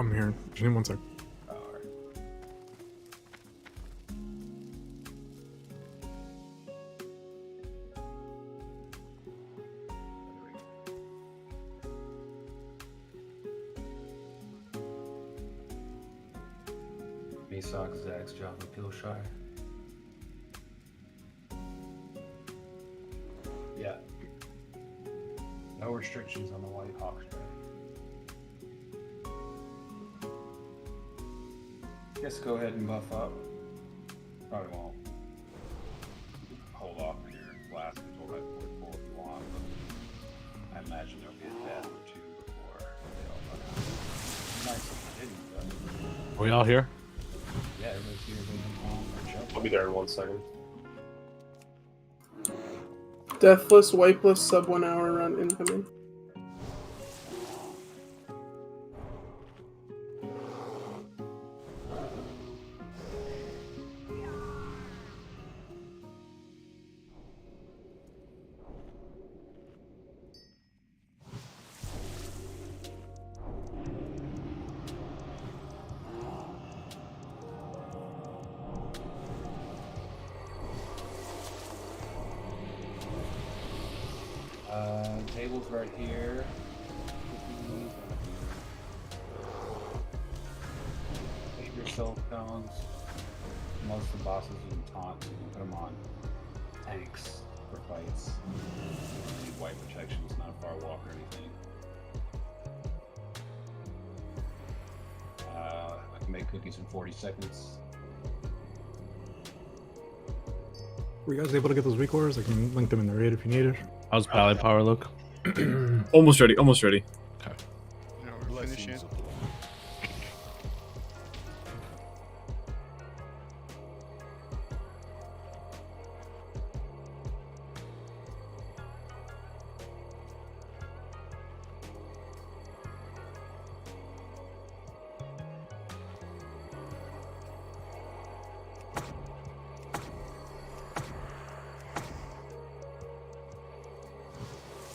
I'm here. Just need one sec. Oh, alright. Maysock, Zags, Java, Pillshire. Yeah. No restrictions on the White Hawk there. Guess go ahead and buff up. Probably won't hold off on your blast until that fourth pull if you want, but I imagine there'll be a death or two before they all fuck out. Nice if you didn't, but Are we all here? yeah, everybody's here, everybody's home, or jump. I'll be there in 1 second. Deathless, wipeless, sub 1 hour run incoming. Tables right here. Save yourself cones. Most of the bosses you can taunt, so you can put them on tanks for fights. You need white protection, it's not a far walk or anything. I can make cookies in 40 seconds. Were you guys able to get those recores? I can link them in the raid if you need it. How's Pally Power look? Almost ready, almost ready. Okay. Yeah, we're finishing.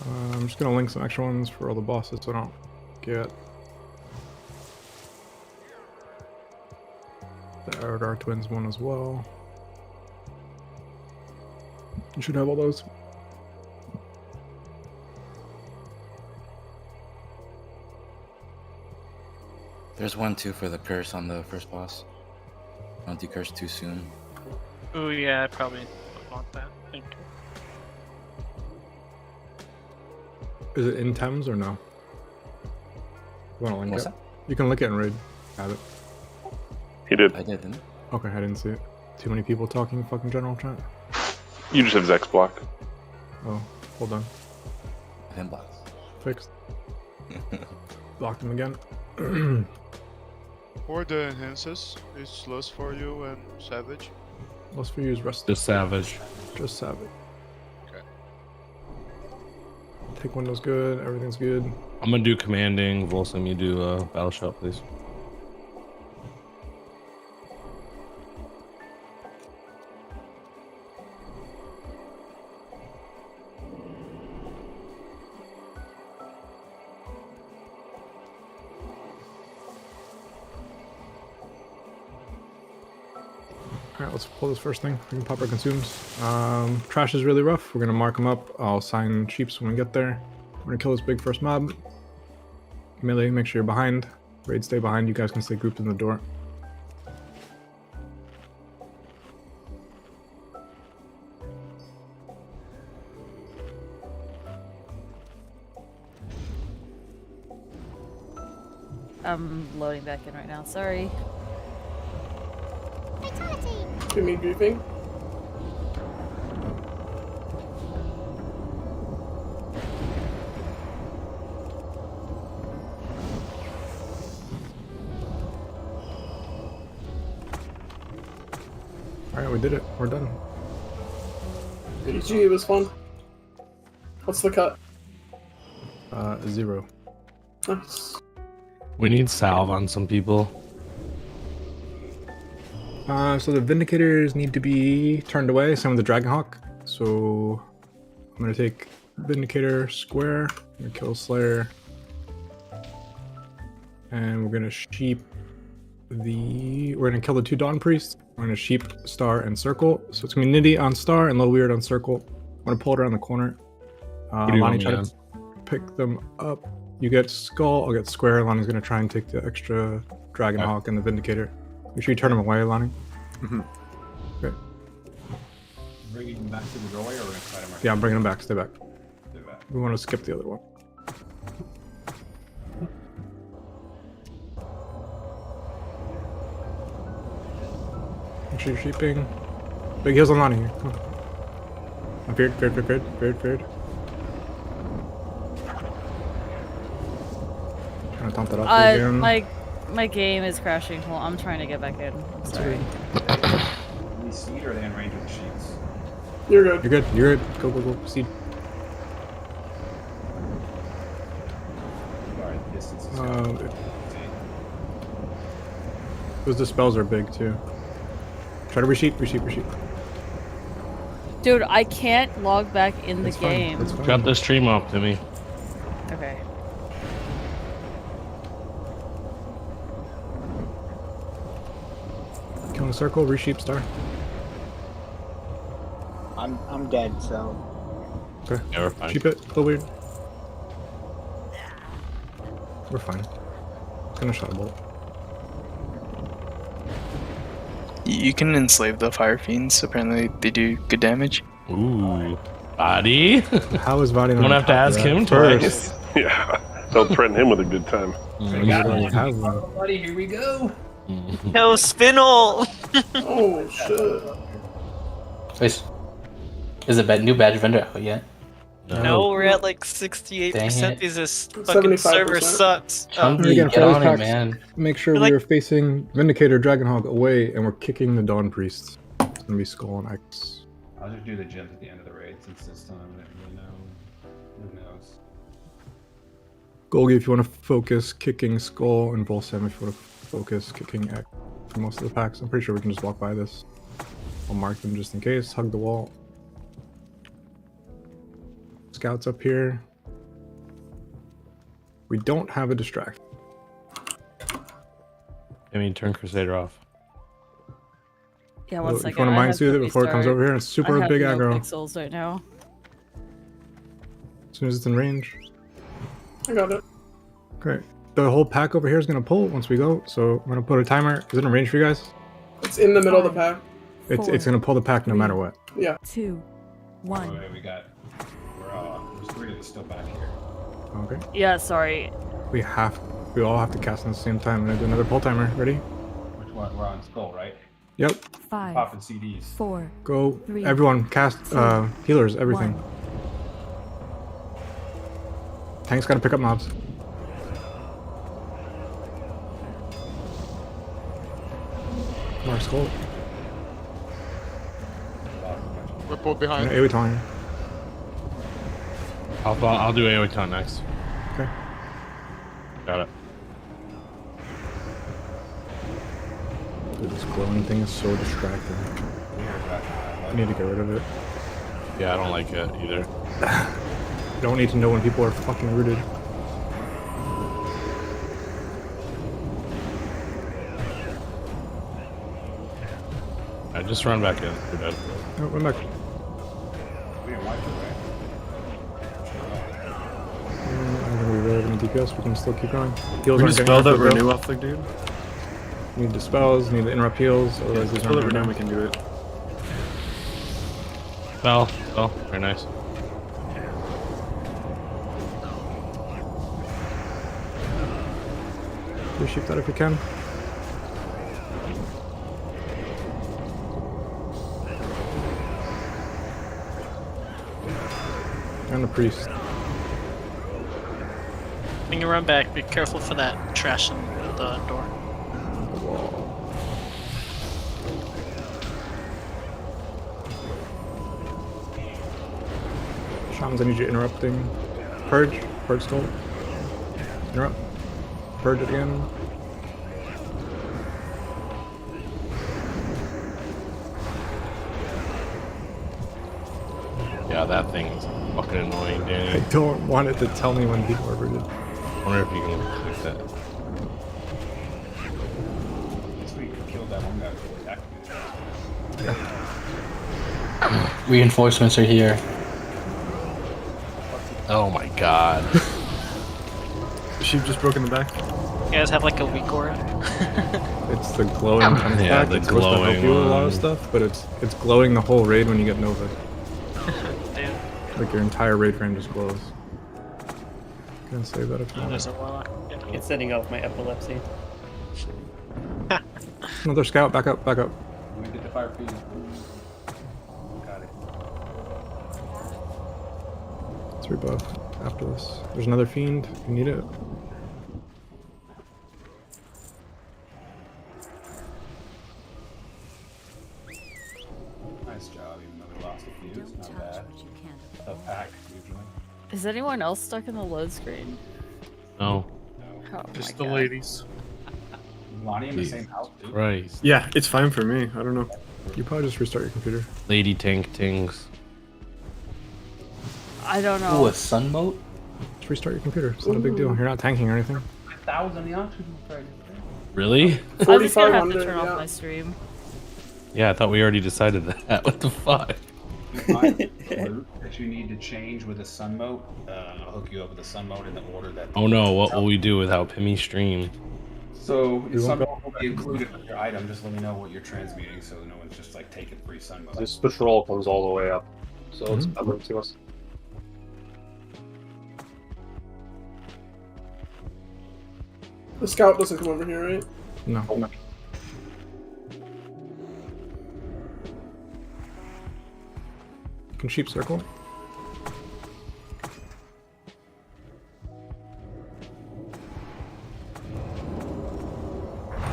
I'm just gonna link some extra ones for all the bosses so I don't get the Aradar Twins one as well. You should have all those. There's one too for the curse on the first boss. Don't do curse too soon. Oh yeah, I probably want that. Thank you. Is it in Thames or no? You wanna link What's it? that? You can link it in raid. Have it. He did. I did, didn't Okay, I didn't see it. Too many people talking fucking general chat. You just have Zex block. Oh, hold on. I didn't block. Fixed. Blocked him again. For the enhances, it's lost for you and savage. Let's for you is rest. Just Savage. Just Savage. Okay. Take Windows good. Everything's good. I'm gonna do commanding. Volsum, you do battle shot, please. Alright, let's pull this first thing. We can pop our consumes. Trash is really rough. We're gonna mark them up. I'll sign Cheeps when we get there. We're gonna kill this big first mob. Melee, make sure you're behind. Raid, stay behind. You guys can stay grouped in the door. I'm loading back in right now. Sorry. Do you need briefing? Alright, we did it. We're done. GG, it was fun. What's the cut? 0. Nice. We need salve on some people. So the Vindicators need to be turned away. Same with the Dragonhawk. So I'm gonna take Vindicator square. I'm gonna kill Slayer. And we're gonna sheep we're gonna kill the 2 Dawn Priests. We're gonna sheep Star and Circle. So it's gonna be Nitty on Star and Low Weird on Circle. I'm gonna pull it around the corner. What do you Lonnie want, try man? to pick them up. You get Skull, I'll get Square. Lonnie's gonna try and take the extra Dragon Okay. Hawk and the Vindicator. Make sure you turn them away, Lonnie. Okay. Bringing them back to the doorway, or we're gonna try to mark Yeah, I'm bringing them back. Stay back. Stay back. We want to skip the other one. Make sure you're sheeping. Big heals on Lonnie here. Come on. I'm feared. Trying to taunt that off again. My game is crashing. Well, I'm trying to get back in. I'm sorry. Any seed, or are they in range of the sheets? You're good. You're good. You're good. Go. Proceed. Alright, distance is Those dispels are big too. Try to resheep. Dude, I can't log back in the It's fine. game. It's fine. Drop the stream up to me. Okay. Killing Circle. Resheep Star. I'm dead, so Okay. Yeah, we're fine. Sheep it. A little weird. We're fine. It's gonna shot a bolt. you can enslave the fire fiends. Apparently, they do good damage. Ooh. Body? How is Vadi I'm not gonna on have to top of ask that? him First. Yeah. Don't threaten him with a good time. You don't have one. Buddy, here we go. No, Spinel! Oh shit. Wait, is the new badge vendor out yet? No, we're at like 68% Dang it. because this fucking 75%. server sucks. Chunky, again, get for on those it, packs, man. Make sure Like- we are facing Vindicator Dragonhawk away and we're kicking the Dawn Priests. It's gonna be Skull and X. I'll just do the gems at the end of the raid since this time I don't really know. Who knows? Golgi, if you want to focus kicking Skull, and Volsem if you want to focus kicking X for most of the packs. I'm pretty sure we can just walk by this. I'll mark them just in case. Hug the wall. Scouts up here. We don't have a distract. I mean, turn Crusader off. Yeah, So one if second. you want to I mind have soothe it to before it comes restart. over here, it's super I have big no aggro. pixels right now. As soon as it's in range. I got it. Okay. The whole pack over here is going to pull once we go. So I'm going to put a timer. Is it in range for you guys? It's in the middle of the pack. It's going to pull the pack no matter what. Yeah. 2, 1. Okay, we got. There's 3 of us still back here. Okay. Yeah, sorry. We all have to cast at the same time. I'm going to do another pull timer. Ready? Which one? We're on Skull, right? Yep. 5, Popping CDs. 4. Go. 3, Everyone cast healers, everything. 1. Tank's got to pick up mobs. Mark Skull. We're pulled behind. AoE taunt. I'll do AoE taunt next. Okay. Got it. Dude, this glowing thing is so distracting. I need to get rid of it. Yeah, I don't like it either. You don't need to know when people are fucking rooted. I just run back in. You're dead. No, run back. We didn't wipe it, right? I'm gonna be really gonna DPS. We can still keep going. Heals We aren't dispel getting that enough renew off the dude. Need dispels, need to interrupt heals, otherwise these Dispel that aren't renew, gonna we can do it. Spell. Very nice. reshift that if you can. And the priest. When you run back, be careful for that trash in the door. The wall. Shamans, I need you interrupting. Purge. Purge skull. Interrupt. Purge it again. Yeah, that thing's fucking annoying, I Danny. don't want it to tell me when people are rooted. I wonder if you can fix that. Reinforcements are here. Oh my god. The sheep just broke in the back. You guys have like a weak aura. It's the glowing kind of Yeah, stack. the It's supposed to help you with a lot of glowing stuff, but it's glowing the whole raid when you get Nova. Damn. Like your entire raid frame just glows. Can save that if you want. There's a lot. It's setting off my epilepsy. Another scout, back up, back up. Let me get the fire fiend. Got it. Let's rebuff after this. There's another fiend. You need it. Nice job, even though we lost a few. It's not bad. A pack, usually. Is anyone else stuck in the load screen? No. Oh Just my the God. ladies. Lonnie in the Jesus same house, too. Christ. Yeah, it's fine for me. I don't know. You probably just restart your computer. Lady tank tings. I don't know. Ooh, a sun moat? Just restart your computer. It's not a big deal. You're not tanking or anything. 1,000 the auction price. Really? I'm just gonna have to 4,500, turn off yeah. my stream. Yeah, I thought we already decided that. What the fuck? That you need to change with a sun mode. I'll hook you up with a sun mode in the order that. Oh no, what will we do without Pimmy stream? So You sun won't mode will be included with your item. Just let me know what you're transmuting, so no one's just like taking free sun mode. This patrol comes all the way up, so it's coming to us. The scout doesn't come over here, right? No. You can sheep circle.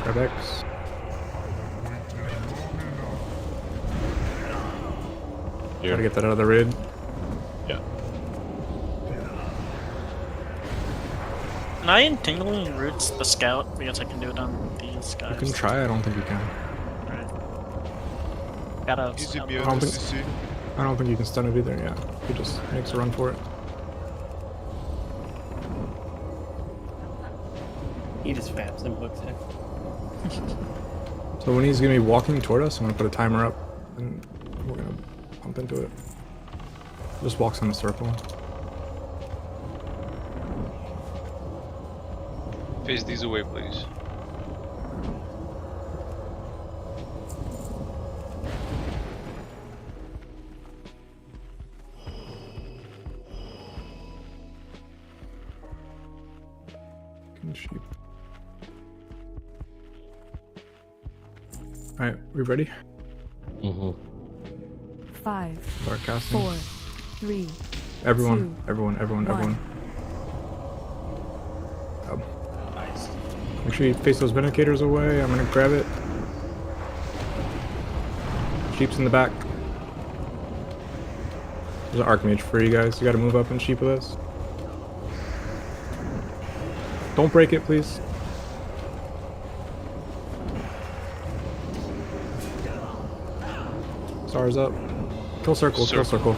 Grab X. Gotta get that out of the raid. Yeah. Can I entangling roots the scout? I guess I can do it on these guys. You can try, I don't think you can. Right. Gotta. Easy scout mute, I don't think- CC. I don't think you can stun it either, yeah. He just makes a run for it. He just faps and books it. So when he's gonna be walking toward us, I'm gonna put a timer up and we're gonna pump into it. Just walks in a circle. Face these away, please. Can sheep. Alright, we ready? Mm-hmm. 5, Start casting. 4, 3. Everyone, 2, everyone, everyone, 1. everyone. Nice. Make sure you face those Vindicators away. I'm gonna grab it. Sheep's in the back. There's an Archmage for you guys. You gotta move up and sheep with us. Don't break it, please. Stars up. Kill circle, kill circle.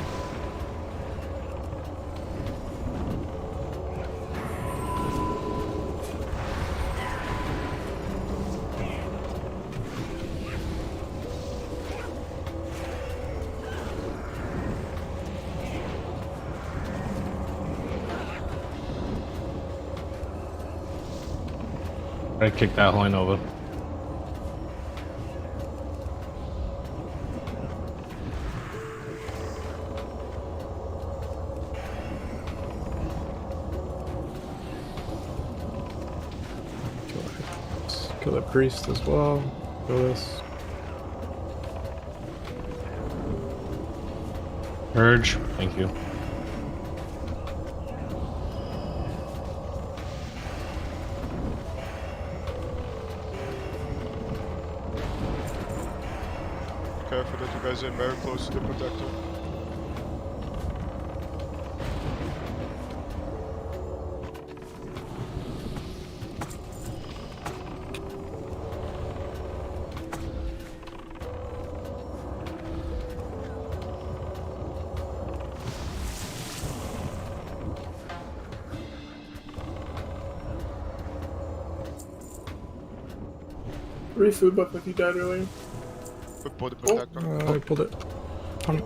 I kicked that line over. Kill that priest as well. Kill this. Urge. Thank you. Careful that you guys are very close to the protector. Free food buff if you died earlier. But for the protector. I pulled it. Ton.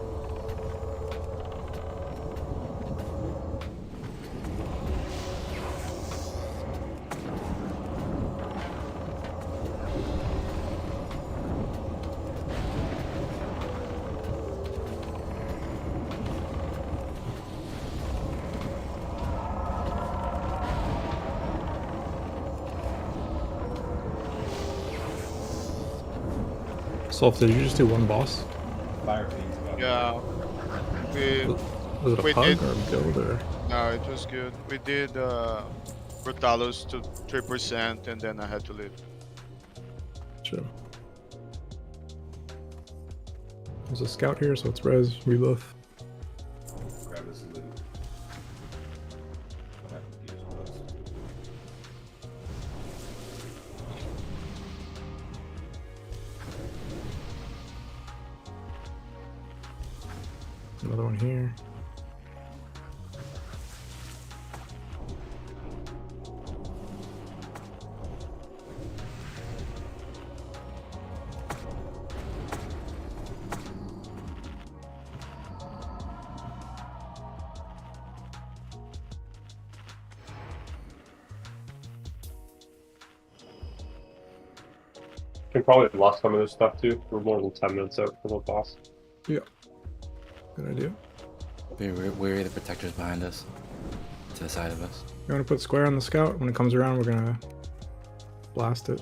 Solf, did you just do one boss? Fire Fiend's about Yeah. Was it a We pug did- or a guild or? No, it was good. We did Brutalos to 3% and then I had to leave. Sure. There's a scout here, so it's res, rebuff. grab his loot. What happened to use all those? Another one here. Can probably lost some of this stuff too. We're more than 10 minutes out from the boss. Yeah. Good idea. We're the protectors behind us. To the side of us. You want to put square on the scout? When it comes around, we're gonna blast it.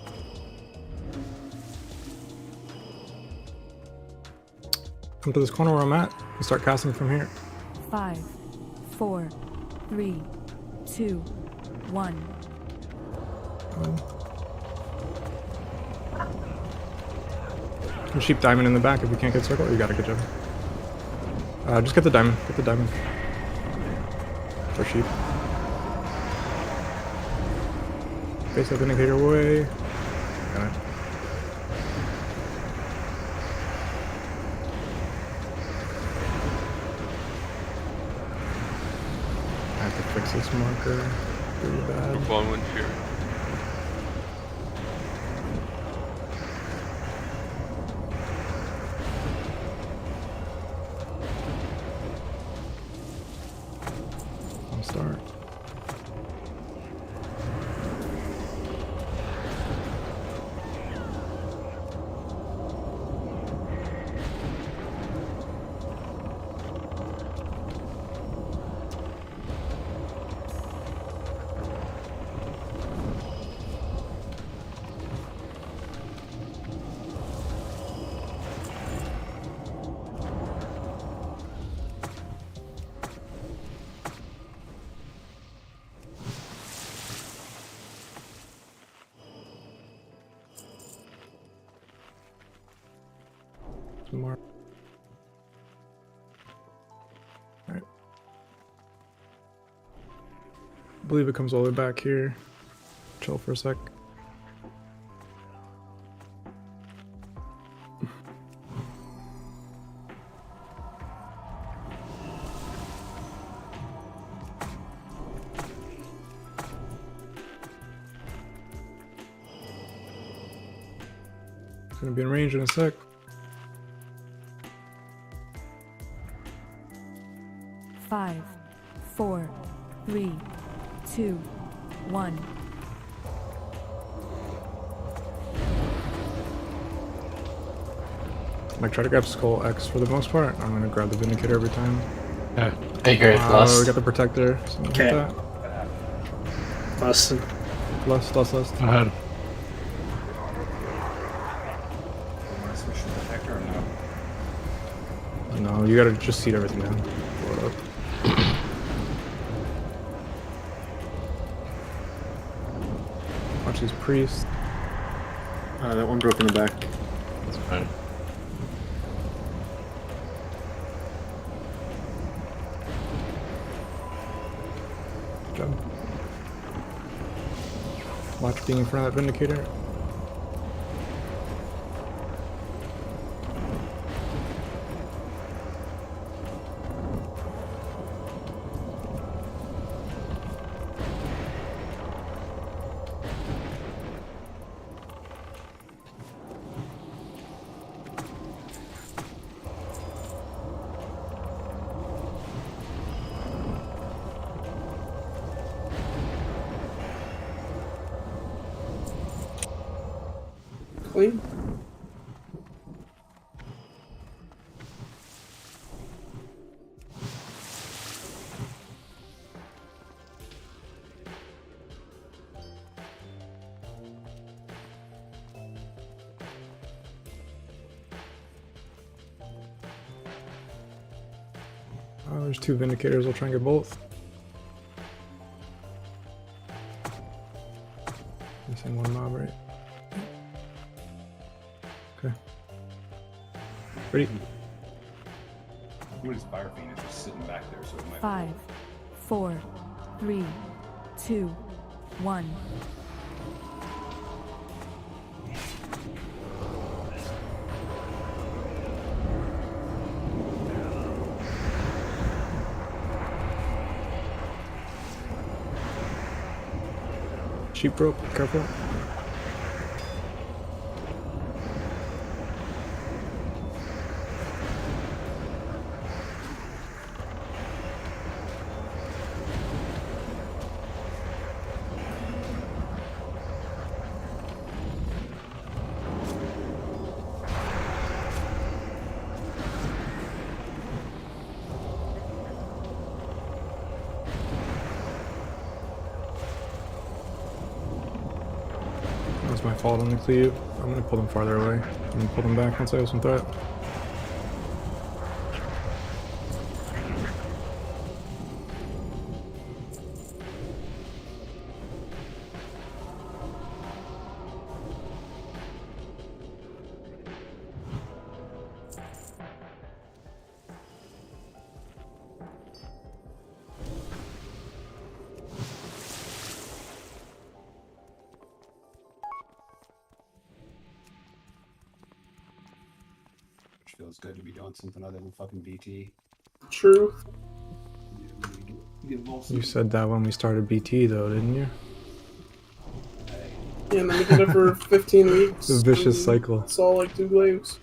Come to this corner where I'm at and start casting from here. 5, 4, 3, 2, 1. And sheep diamond in the back if we can't get circle. You got a good job. Just get the diamond. Get the diamond. Or sheep. Face up indicator away. Got it. I have to fix this marker. Pretty bad. One went here. I'll start. Some more. Alright. I believe it comes all the way back here. Chill for a sec. It's gonna be in range in a sec. 5, 4, 3, 2, 1. Like try to grab Skull X for the most part. I'm gonna grab the Vindicator every time. Yeah. Hey, great. We Lost. got the Protector. Something Okay. like that. Lust. Lust. I had You want to switch to Protector or no? No, you gotta just seat everything down. Blow it up. Watch these priests. That one broke in the back. that's fine. Good job. Watch being in front of that Vindicator. Clean. There's 2 Vindicators, I'll try and get both. Missing 1 mob, right? Okay. Ready? What is Fire Fiend? It's just sitting back there, so it might. 5, 4, 3, 2, 1. Sheep rope, careful. That's my fault on the cleave. I'm gonna pull them farther away. I'm gonna pull them back once I have some threat. Feels good to be doing something other than fucking BT. True. You said that when we started BT though, didn't you? Yeah, and then we did it for 15 weeks. It's a vicious cycle. It's all like 2 glaives.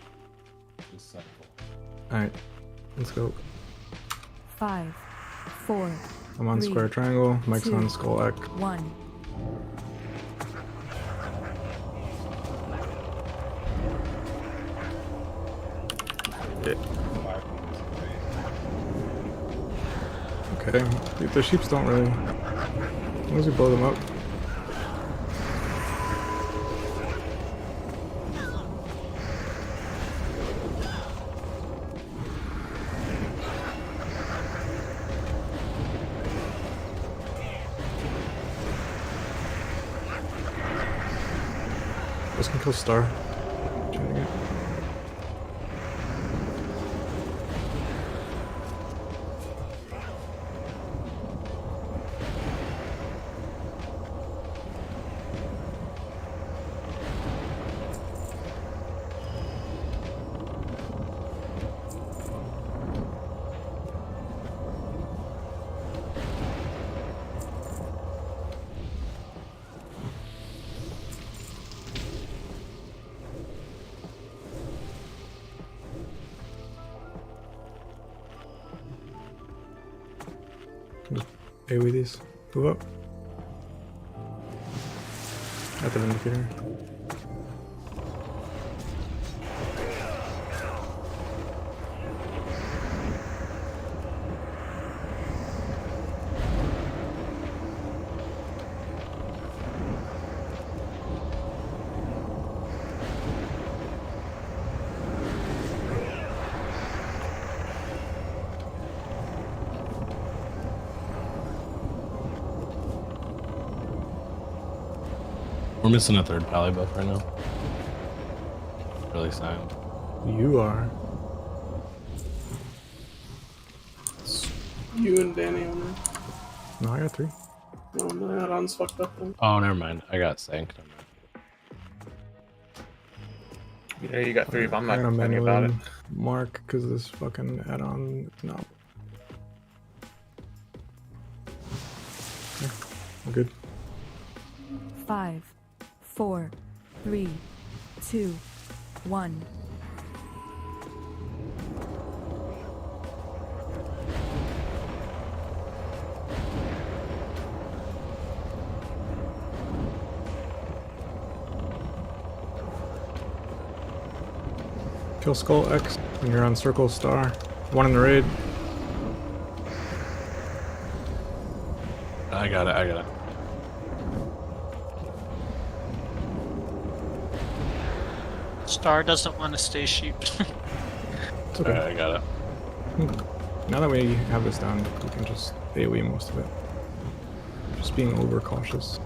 Alright, let's go. 5, 4. I'm on 3, square triangle, Mike's 2, on skull Ek. 1. Okay, the sheeps don't really. As long as we blow them up. This can kill Star. Trying to get. Just AoE these. Move up. At the Vindicator. We're missing a 3rd pally buff right now. Really sad. You are. You and Danny on there. No, I got 3. No, my add-on's fucked up then. Oh, never mind. I got sanked. Yeah, you got 3, but I'm I not gotta complaining about it. manually mark because this fucking add-on. No. Okay, we're good. 5, 4, 3, 2, 1. Kill Skull X when you're on Circle Star. 1 in the raid. I got it. I got it. Star doesn't want to stay sheep. It's okay. I got it. Now that we have this down, we can just AoE most of it. Just being over cautious.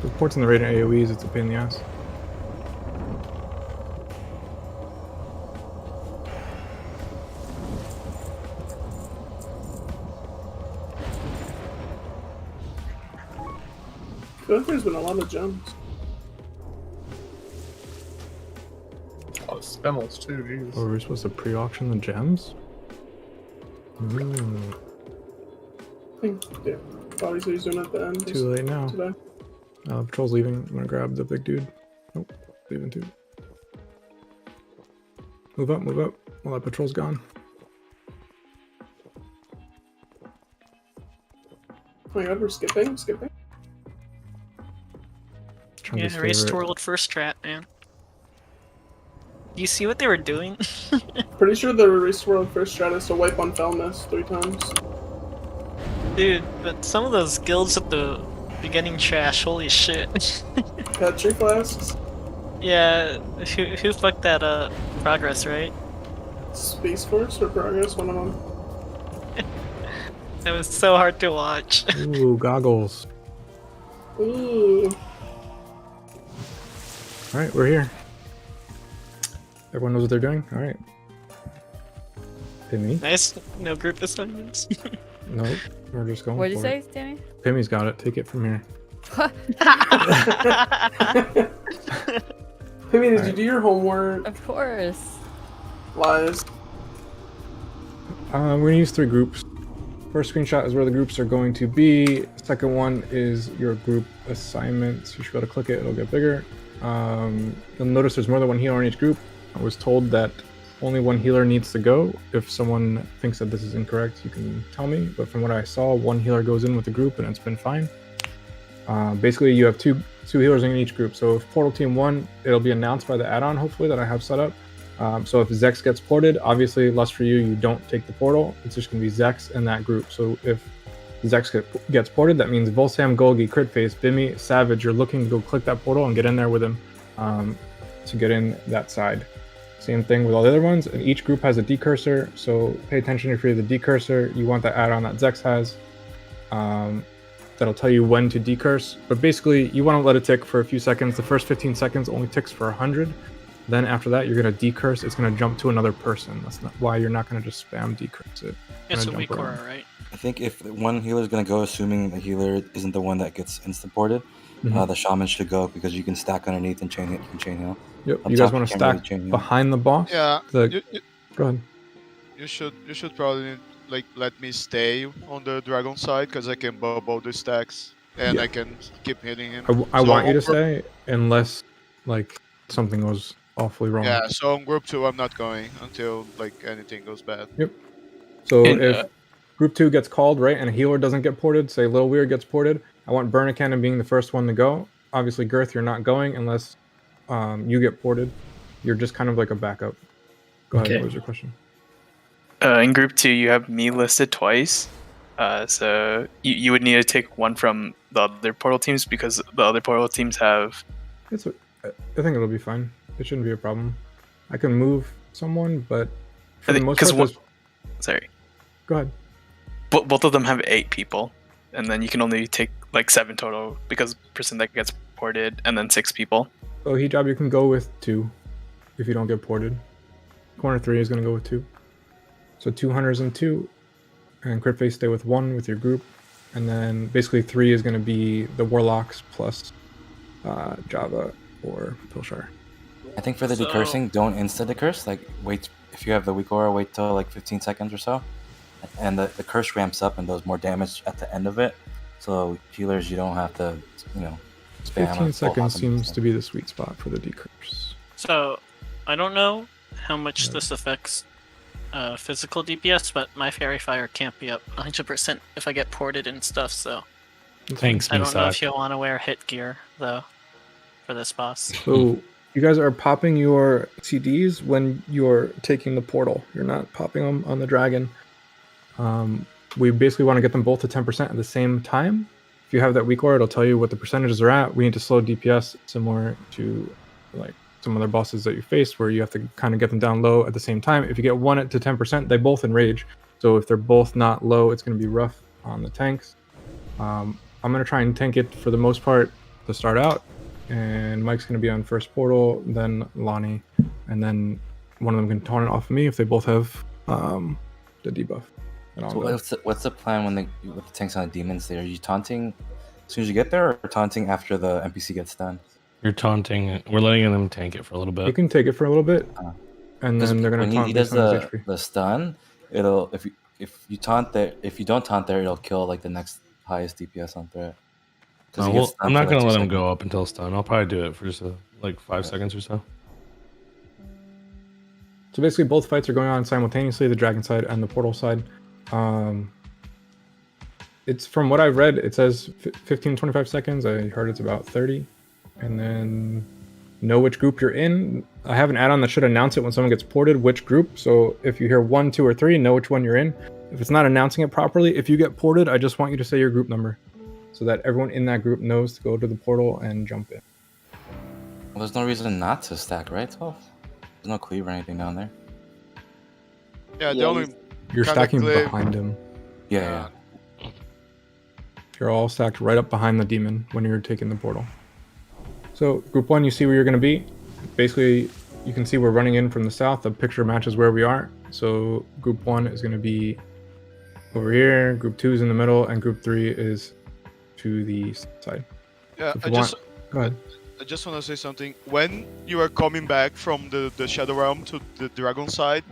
The ports in the radiant AoEs, it's a pain in the ass. I feel like there's been a lot of gems. Oh, spemmels too, jeez. Oh, we're supposed to pre-auction the gems? Ooh. I think, yeah. Body he's doing at the end. Too late now. Today. Patrol's leaving. I'm gonna grab the big dude. Nope, leaving too. Move up, move up. Well, that patrol's gone. Oh my god, we're skipping. Trying Yeah, to race favor it. toward first strat, man. You see what they were doing? Pretty sure the race world first stratus to wipe on Felness 3 times. Dude, but some of those guilds at the beginning trash, holy shit. Got tree flasks. Yeah, who fucked that progress, right? Space Force or Progress, one of them. It was so hard to watch. Ooh, goggles. Ooh. Alright, we're here. Everyone knows what they're doing? Alright. Pimmy? Nice, no group assignments. Nope, we're just going What'd you for say, it. Danny? Pimmy's got it. Take it from here. Maybe did you do your homework? Of course. Lies. We're gonna use 3 groups. First screenshot is where the groups are going to be. Second one is your group assignments. You should be able to click it, it'll get bigger. You'll notice there's more than 1 healer in each group. I was told that only 1 healer needs to go. If someone thinks that this is incorrect, you can tell me. But from what I saw, 1 healer goes in with the group and it's been fine. Basically, you have two healers in each group. So if Portal Team 1, it'll be announced by the add-on, hopefully, that I have set up. So if Zex gets ported, obviously, less for you, you don't take the portal. It's just going to be Zex in that group. So if Zex gets ported, that means Volsam, Golgi, Critface, Bimmy, Savage, you're looking to go click that portal and get in there with him to get in that side. Same thing with all the other ones. And each group has a decursor, so pay attention if you're the decursor. You want that add-on that Zex has. That'll tell you when to decurse. But basically, you want to let it tick for a few seconds. The first 15 seconds only ticks for 100. Then after that, you're going to decurse. It's going to jump to another person. That's not why you're not going to just spam decurse it. It's a gonna weak jump aura, around. right? I think if one healer is going to go, assuming the healer isn't the one that gets instant ported, the shaman should go because you can stack underneath and chain it. You can chain heal. Yep. Up You guys top, want to can't really stack chain heal. behind the boss? Yeah. Go ahead. You should probably like let me stay on the dragon side because I can bubble the stacks and Yeah. I can keep hitting him. I So want you to on group- stay unless like something goes awfully wrong. Yeah. So on group 2, I'm not going until like anything goes bad. Yep. So And, if group 2 gets called, right, and a healer doesn't get ported, say Little Weird gets ported, I want Burn a Cannon being the first one to go. Obviously, Girth, you're not going unless you get ported. You're just kind of like a backup. Go ahead. Okay. What was your question? In group 2, you have me listed twice. So you would need to take one from the other portal teams because the other portal teams have. I think it'll be fine. It shouldn't be a problem. I can move someone, but for the most part, Sorry. go ahead. Both of them have 8 people, and then you can only take like 7 total because person that gets ported, and then 6 people. So hijab, you can go with 2 if you don't get ported. Corner 3 is going to go with 2. So 2 hunters and 2, and Critface stay with 1 with your group, and then basically 3 is going to be the warlocks plus Java or Pilshire. I think for the decursing, don't insta decurse. Like wait, if you have the weak aura, wait till like 15 seconds or so, and the curse ramps up and does more damage at the end of it. So healers, you don't have to, spam. 15 seconds seems to be the sweet spot for the decurse. So, I don't know how much this affects physical DPS, but my Fairy Fire can't be up 100% if I get ported and stuff, so... Thanks, I don't know Misak. if you'll want to wear hit gear, though, for this boss. So you guys are popping your CDs when you're taking the portal. You're not popping them on the dragon. We basically want to get them both to 10% at the same time. If you have that weak aura, it'll tell you what the percentages are at. We need to slow DPS similar some other bosses that you faced where you have to kind of get them down low at the same time. If you get one to 10%, they both enrage. So if they're both not low, it's going to be rough on the tanks. I'm going to try and tank it for the most part to start out. And Mike's going to be on first portal, then Lonnie, and then one of them can taunt it off of me if they both have the debuff. So what's the plan when with the tanks on the demons there? Are you taunting as soon as you get there, or taunting after the NPC gets done? You're taunting it. We're letting them tank it for a little bit. You can take it for a little bit, and then they're going to taunt he based does on his HP. the stun. It'll if you taunt there, if you don't taunt there, it'll kill like the next highest DPS on threat. I'm not going to let him go up until stun. I'll probably do it for just like 5 seconds or so. So basically, both fights are going on simultaneously, the dragon side and the portal side. It's from what I've read, it says 15 to 25 seconds. I heard it's about 30. And then know which group you're in. I have an add-on that should announce it when someone gets ported, which group. So if you hear 1, 2, or 3, know which one you're in. If it's not announcing it properly, if you get ported, I just want you to say your group number so that everyone in that group knows to go to the portal and jump in. Well, there's no reason not to stack, right, 12? There's no cleave or anything down there. Yeah, the only You're kinda stacking cleave- behind him. Yeah. You're all stacked right up behind the demon when you're taking the portal. So group 1, you see where you're going to be. Basically, you can see we're running in from the south. The picture matches where we are. So group 1 is going to be over here. Group 2 is in the middle, and group 3 is to the side. Yeah, So if you go ahead. I just want to say something. When you are coming back from the Shadow Realm to the Dragon side,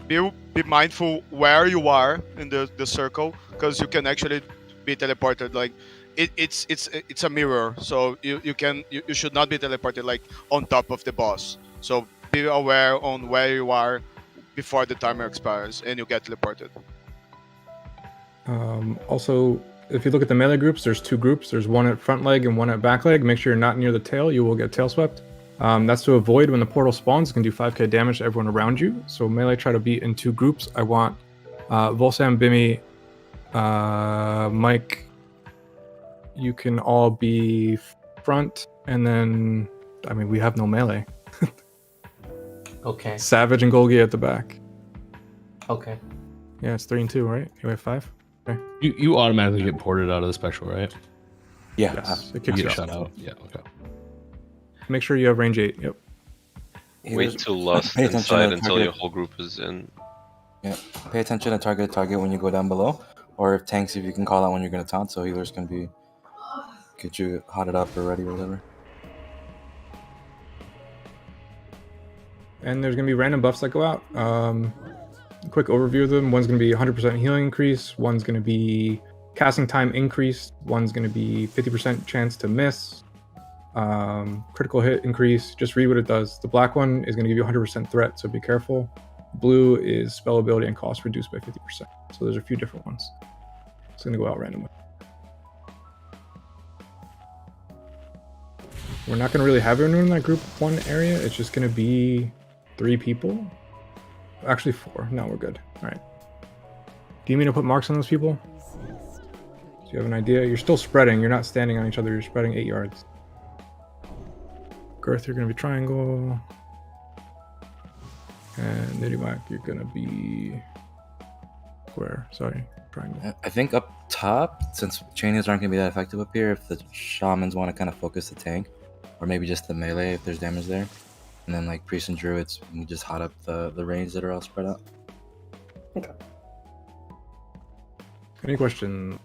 be mindful where you are in the circle, because you can actually be teleported. Like it's a mirror, so you should not be teleported like on top of the boss. So be aware on where you are before the timer expires and you get teleported. Also, if you look at the melee groups, there's 2 groups. There's one at front leg and one at back leg. Make sure you're not near the tail. You will get tail swept. That's to avoid when the portal spawns. It can do 5k damage to everyone around you. So melee, try to be in 2 groups. I want Volsam, Bimmy, Mike. You can all be front, and then I mean we have no melee. Okay. Savage and Golgi at the back. Okay. Yeah, it's 3 and 2, right? You have 5. Okay. You automatically get ported out of the special, right? Yeah. Yes, it You kicks get you shut out. out. Yeah. Okay. Make sure you have range 8. Yep. Wait till lost Pay attention inside to until target. your whole group is in. Yeah. Pay attention to target when you go down below, or if tanks, if you can call out when you're gonna taunt, so healers can get you hotted up or ready or whatever. And there's going to be random buffs that go out. Quick overview of them. One's going to be 100% healing increase. One's going to be casting time increase. One's going to be 50% chance to miss. Critical hit increase. Just read what it does. The black one is going to give you 100% threat, so be careful. Blue is spell ability and cost reduced by 50%. So there's a few different ones. It's going to go out randomly. We're not going to really have everyone in that group 1 area. It's just going to be 3 people. Actually 4. No, we're good. All right. Do you mean to put marks on those people? Do you have an idea? You're still spreading. You're not standing on each other. You're spreading 8 yards. Girth, you're going to be triangle. And Nidimak, you're going to be square. Sorry, triangle. I think up top, since chainings aren't going to be that effective up here, if the shamans want to kind of focus the tank, or maybe just the melee if there's damage there, and then like priests and druids, we can just hot up the range that are all spread out. Okay. Any question?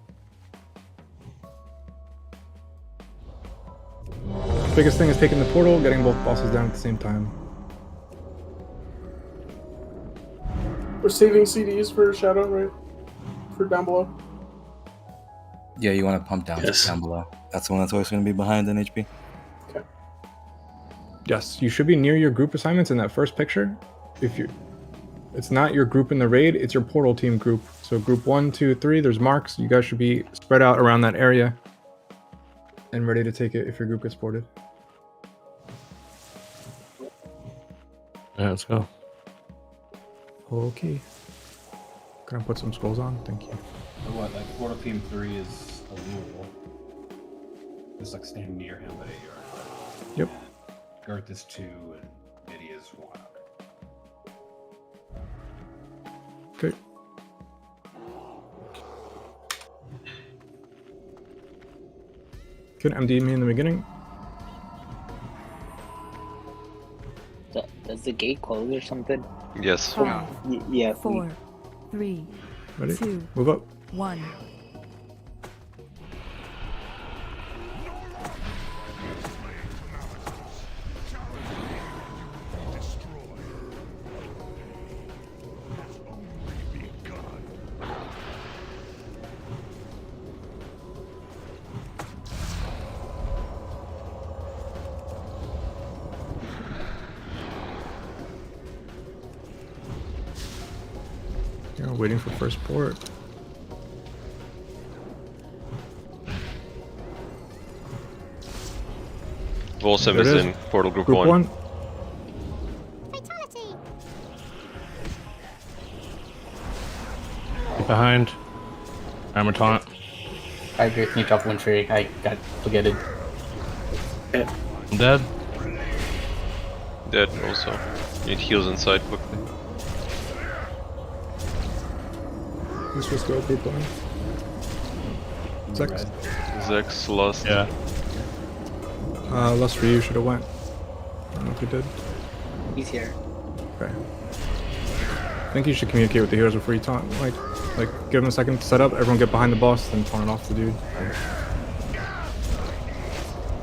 Biggest thing is taking the portal, getting both bosses down at the same time. We're saving CDs for Shadow, right? For down below. Yeah, you want to pump down down below. That's the one that's always going to be behind in HP. Okay. Yes, you should be near your group assignments in that first picture. If you, it's not your group in the raid, it's your portal team group. So group 1, 2, 3, there's marks. You guys should be spread out around that area and ready to take it if your group gets ported. Yeah, let's go. Okay. Can I put some scrolls on? Thank you. So what, like portal team 3 is a rule. Just like standing near him at 8 yards. Yep. Girth is 2 and this one. Okay. Could MD me in the beginning? Does the gate close or something? Yes. 5, Yeah. 4, 3, Ready? 2, Move up. 1. Yeah, waiting for first port. Volsim There is it is. in portal group, Group 1. Get behind. Armor taunt. I agree. Can you drop one fairy? I got forgetted. I'm dead. Dead also. Need heals inside quickly. Let's just go group 1. Zex. Zex lost. Yeah. Lust for you should have went. I don't know if he did. He's here. Okay. I think you should communicate with the heroes before you taunt. Like give them a second to set up. Everyone get behind the boss, then taunt it off the dude.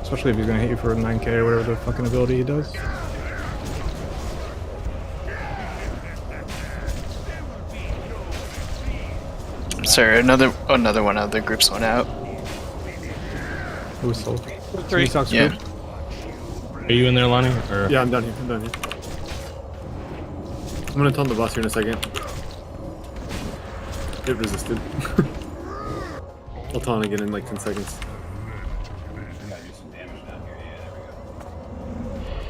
Especially if he's gonna hit you for 9k or whatever the fucking ability he does. Sorry, another one of the groups went out. It was sold. Three. Yeah. Are you in there, Lonnie? Or? Yeah, I'm down here. I'm gonna taunt the boss here in a second. It resisted. I'll taunt again in like 10 seconds.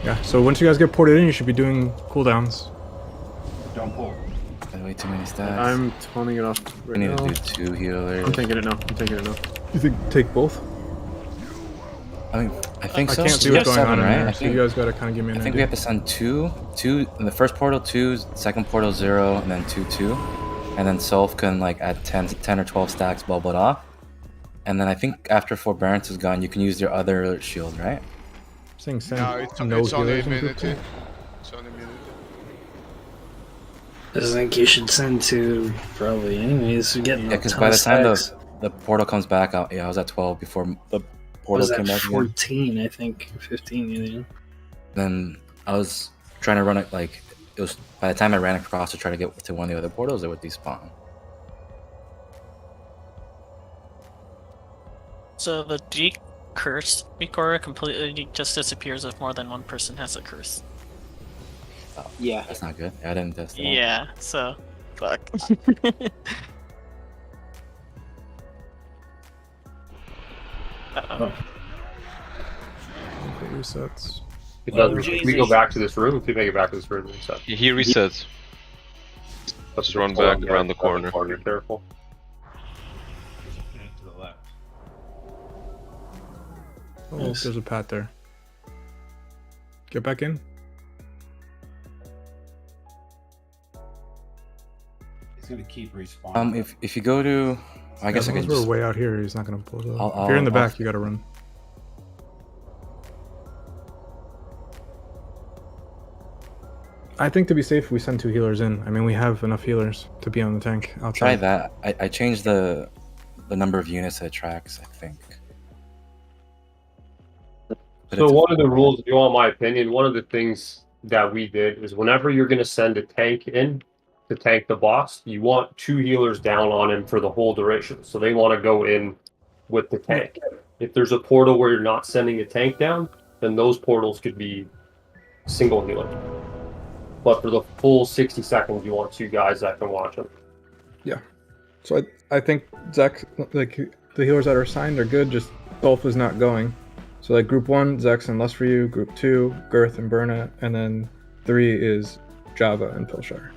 Yeah, so once you guys get ported in, you should be doing cooldowns. Don't pull. Way too many stats. I'm taunting it off We right need now. to do 2 healers. I'm taking it now. You think take both? I think I so. can't see We what's have going 7, on in right? there, I so think, you guys gotta kind of give me an I think idea. we have to send two in the first portal, 2, second portal 0, and then 2. And then Solf can like add 10 or 12 stacks, bubble it off. And then I think after Forbearance is gone, you can use your other shield, right? Saying send No, it's no only healers in group immunity. 2. It's only immunity. I think you should send 2 probably anyways. We're getting Yeah, because by the time the portal comes back out, I was at 12 before the portal was came at back again. 14, I think. 15, you know. Then I was trying to run it like it was by the time I ran across to try to get to one of the other portals, it would despawn. So the decurse Mikora completely just disappears if more than one person has a curse. Oh, yeah. That's not good. I didn't test that. Yeah, so fuck. Oh. Resets. It doesn't. We go back to this room. If you make it back to this room, reset. He resets. Let's run back around the corner. Careful. To the left. Oh, there's a pat there. Get back in. He's gonna keep respawning. If you go to, I guess I can we're just. way out here. He's not gonna pull it up. I'll- If you're in the I'll- back, you gotta run. I think to be safe, we send 2 healers in. I mean, we have enough healers to be on the tank outside. Try that. I changed the number of units it tracks, I think. But So it's- one of the rules, if you want my opinion, one of the things that we did is whenever you're going to send a tank in to tank the boss, you want 2 healers down on him for the whole duration. So they want to go in with the tank. If there's a portal where you're not sending a tank down, then those portals could be single healer. But for the full 60 seconds, you want 2 guys that can watch him. Yeah. So I think Zex, like the healers that are assigned are good. Just Dolph is not going. So like group 1, Zex and Lust for You. Group 2, Girth and Berna, and then 3 is Java and Pilshire.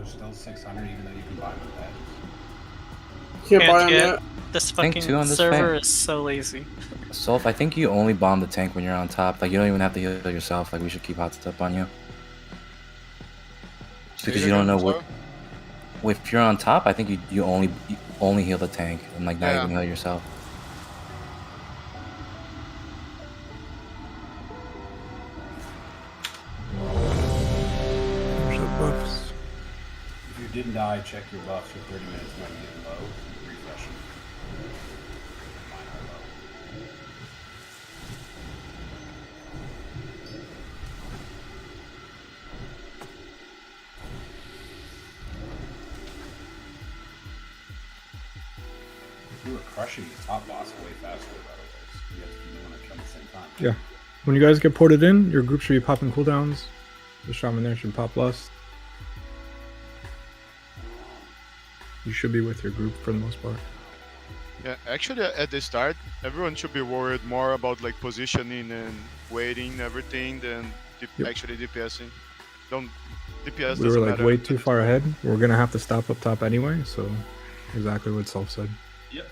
are still 600 even though you can buy them with that. Can't buy them get yet. this I think fucking two on this server fan. is so lazy. Solf, I think you only bomb the tank when you're on top. Like, you don't even have to heal yourself. Like, we should keep hot step on you. Because you don't know what... If you're on top, I think you only heal the tank and, like, not even heal yourself. Buffs. If you didn't die, check your buffs for 30 minutes when you get low. Refresh them. Mine are low. You were crushing the top boss way faster, by the way. So you have to be doing it at the same time. Yeah. When you guys get ported in, your group should be popping cooldowns. The shaman there should pop lust. You should be with your group for the most part. Yeah, actually at the start, everyone should be worried more about like positioning and waiting everything than actually DPSing. DPS We were doesn't like matter. way too far ahead. We're gonna have to stop up top anyway, so exactly what Self said. Yep.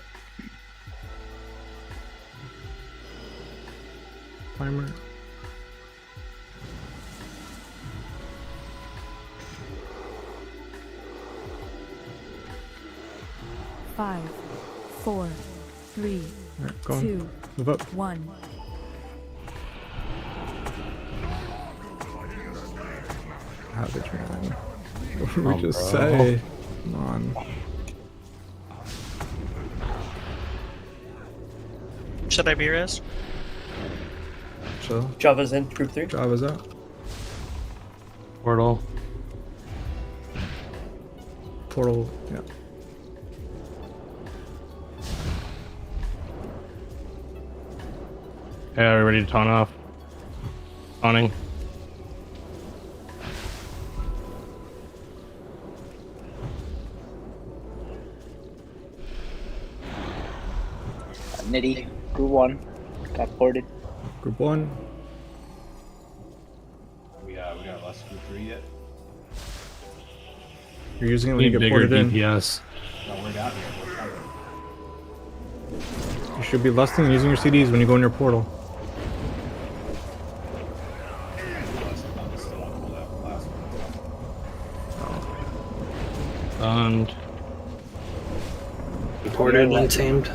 Timer. Five, 4, 3, Alright, go on. 2, Move up. 1. How did you man? What did we Oh, just bro. say? Come on. Should I be res? Chill. Java's in, group 3. Java's out. Portal. Portal, yeah. Hey, are we ready to taunt off? Taunting. Nitty, group 1, got ported. Group 1. We got less group 3 yet. You're using it when Need you get bigger ported in. DPS. No, we're down here. We're coming. You should be lusting and using your CDs when you go in your portal. Stunned. Ported and tamed.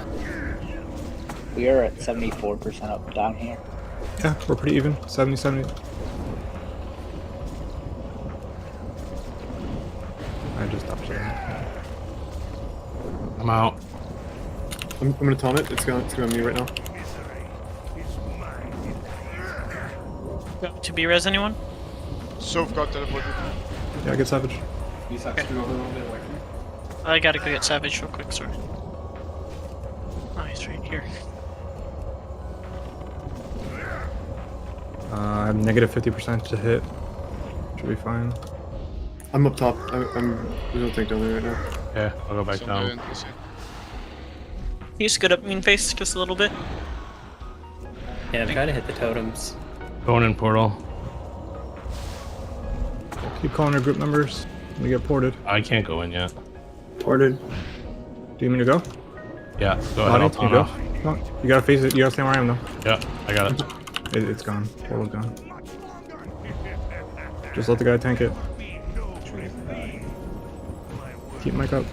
We are at 74% up down here. Yeah, we're pretty even. 70-70. I just stopped sharing. I'm out. I'm gonna taunt it. It's going to me right now. To be res anyone? Soph got teleported. Yeah, get savage. You suck over a little bit away from me. I gotta go get Savage real quick, sorry. Oh, he's right here. I have negative 50% to hit. Should be fine. I'm up top. I'm there's no tank down there right now. Yeah, I'll go back down. He's good up mean face just a little bit. Yeah, I'm trying to hit the totems. Going in portal. Keep calling your group members when you get ported. I can't go in yet. Ported. Do you mean to go? Yeah, go ahead. I'll Can you taunt go? off. Come on. You gotta face it. You gotta stay where I am though. Yeah, I got it. It's gone. Portal's gone. Just let the guy tank it. Keep Mike up.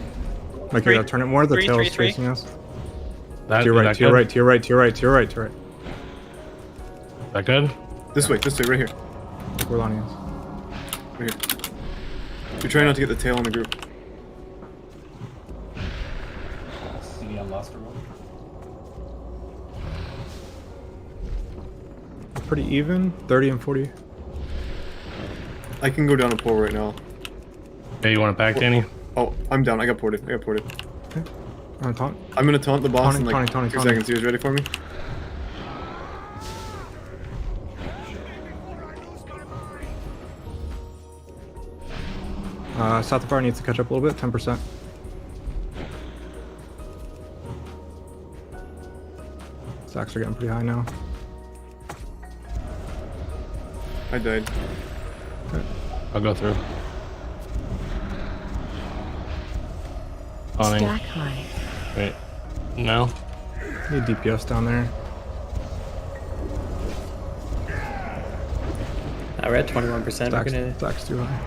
Mike, you gotta turn it more. The tail's facing us. That, To your right, that to your good? right, to your right, to your right, to your right, to your right. That good? This way, right here. Where Lonnie is. Right here. You're trying not to get the tail on the group. CD on Luster roll. Pretty even. 30 and 40. I can go down a pole right now. Hey, you want it back, Danny? Oh, I'm down. I got ported. Okay. Taunt. I'm gonna taunt the boss in like Taunting, 2 seconds. You guys ready for me? South of Bar needs to catch up a little bit. 10%. Stacks are getting pretty high now. I died. Okay. I'll go through. Awning. Stack high. Wait. No. Need DPS down there. We're at 21%. We're Stacks, gonna. stacks too high.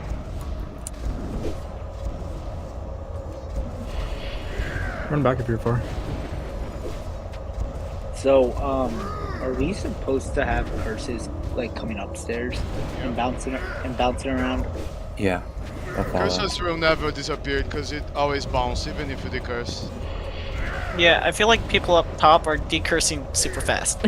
Run back if you're far. So, are we supposed to have curses like coming upstairs and bouncing around? Yeah. Curses will never disappear because it always bounces, even if you decurse. Yeah, I feel like people up top are decursing super fast.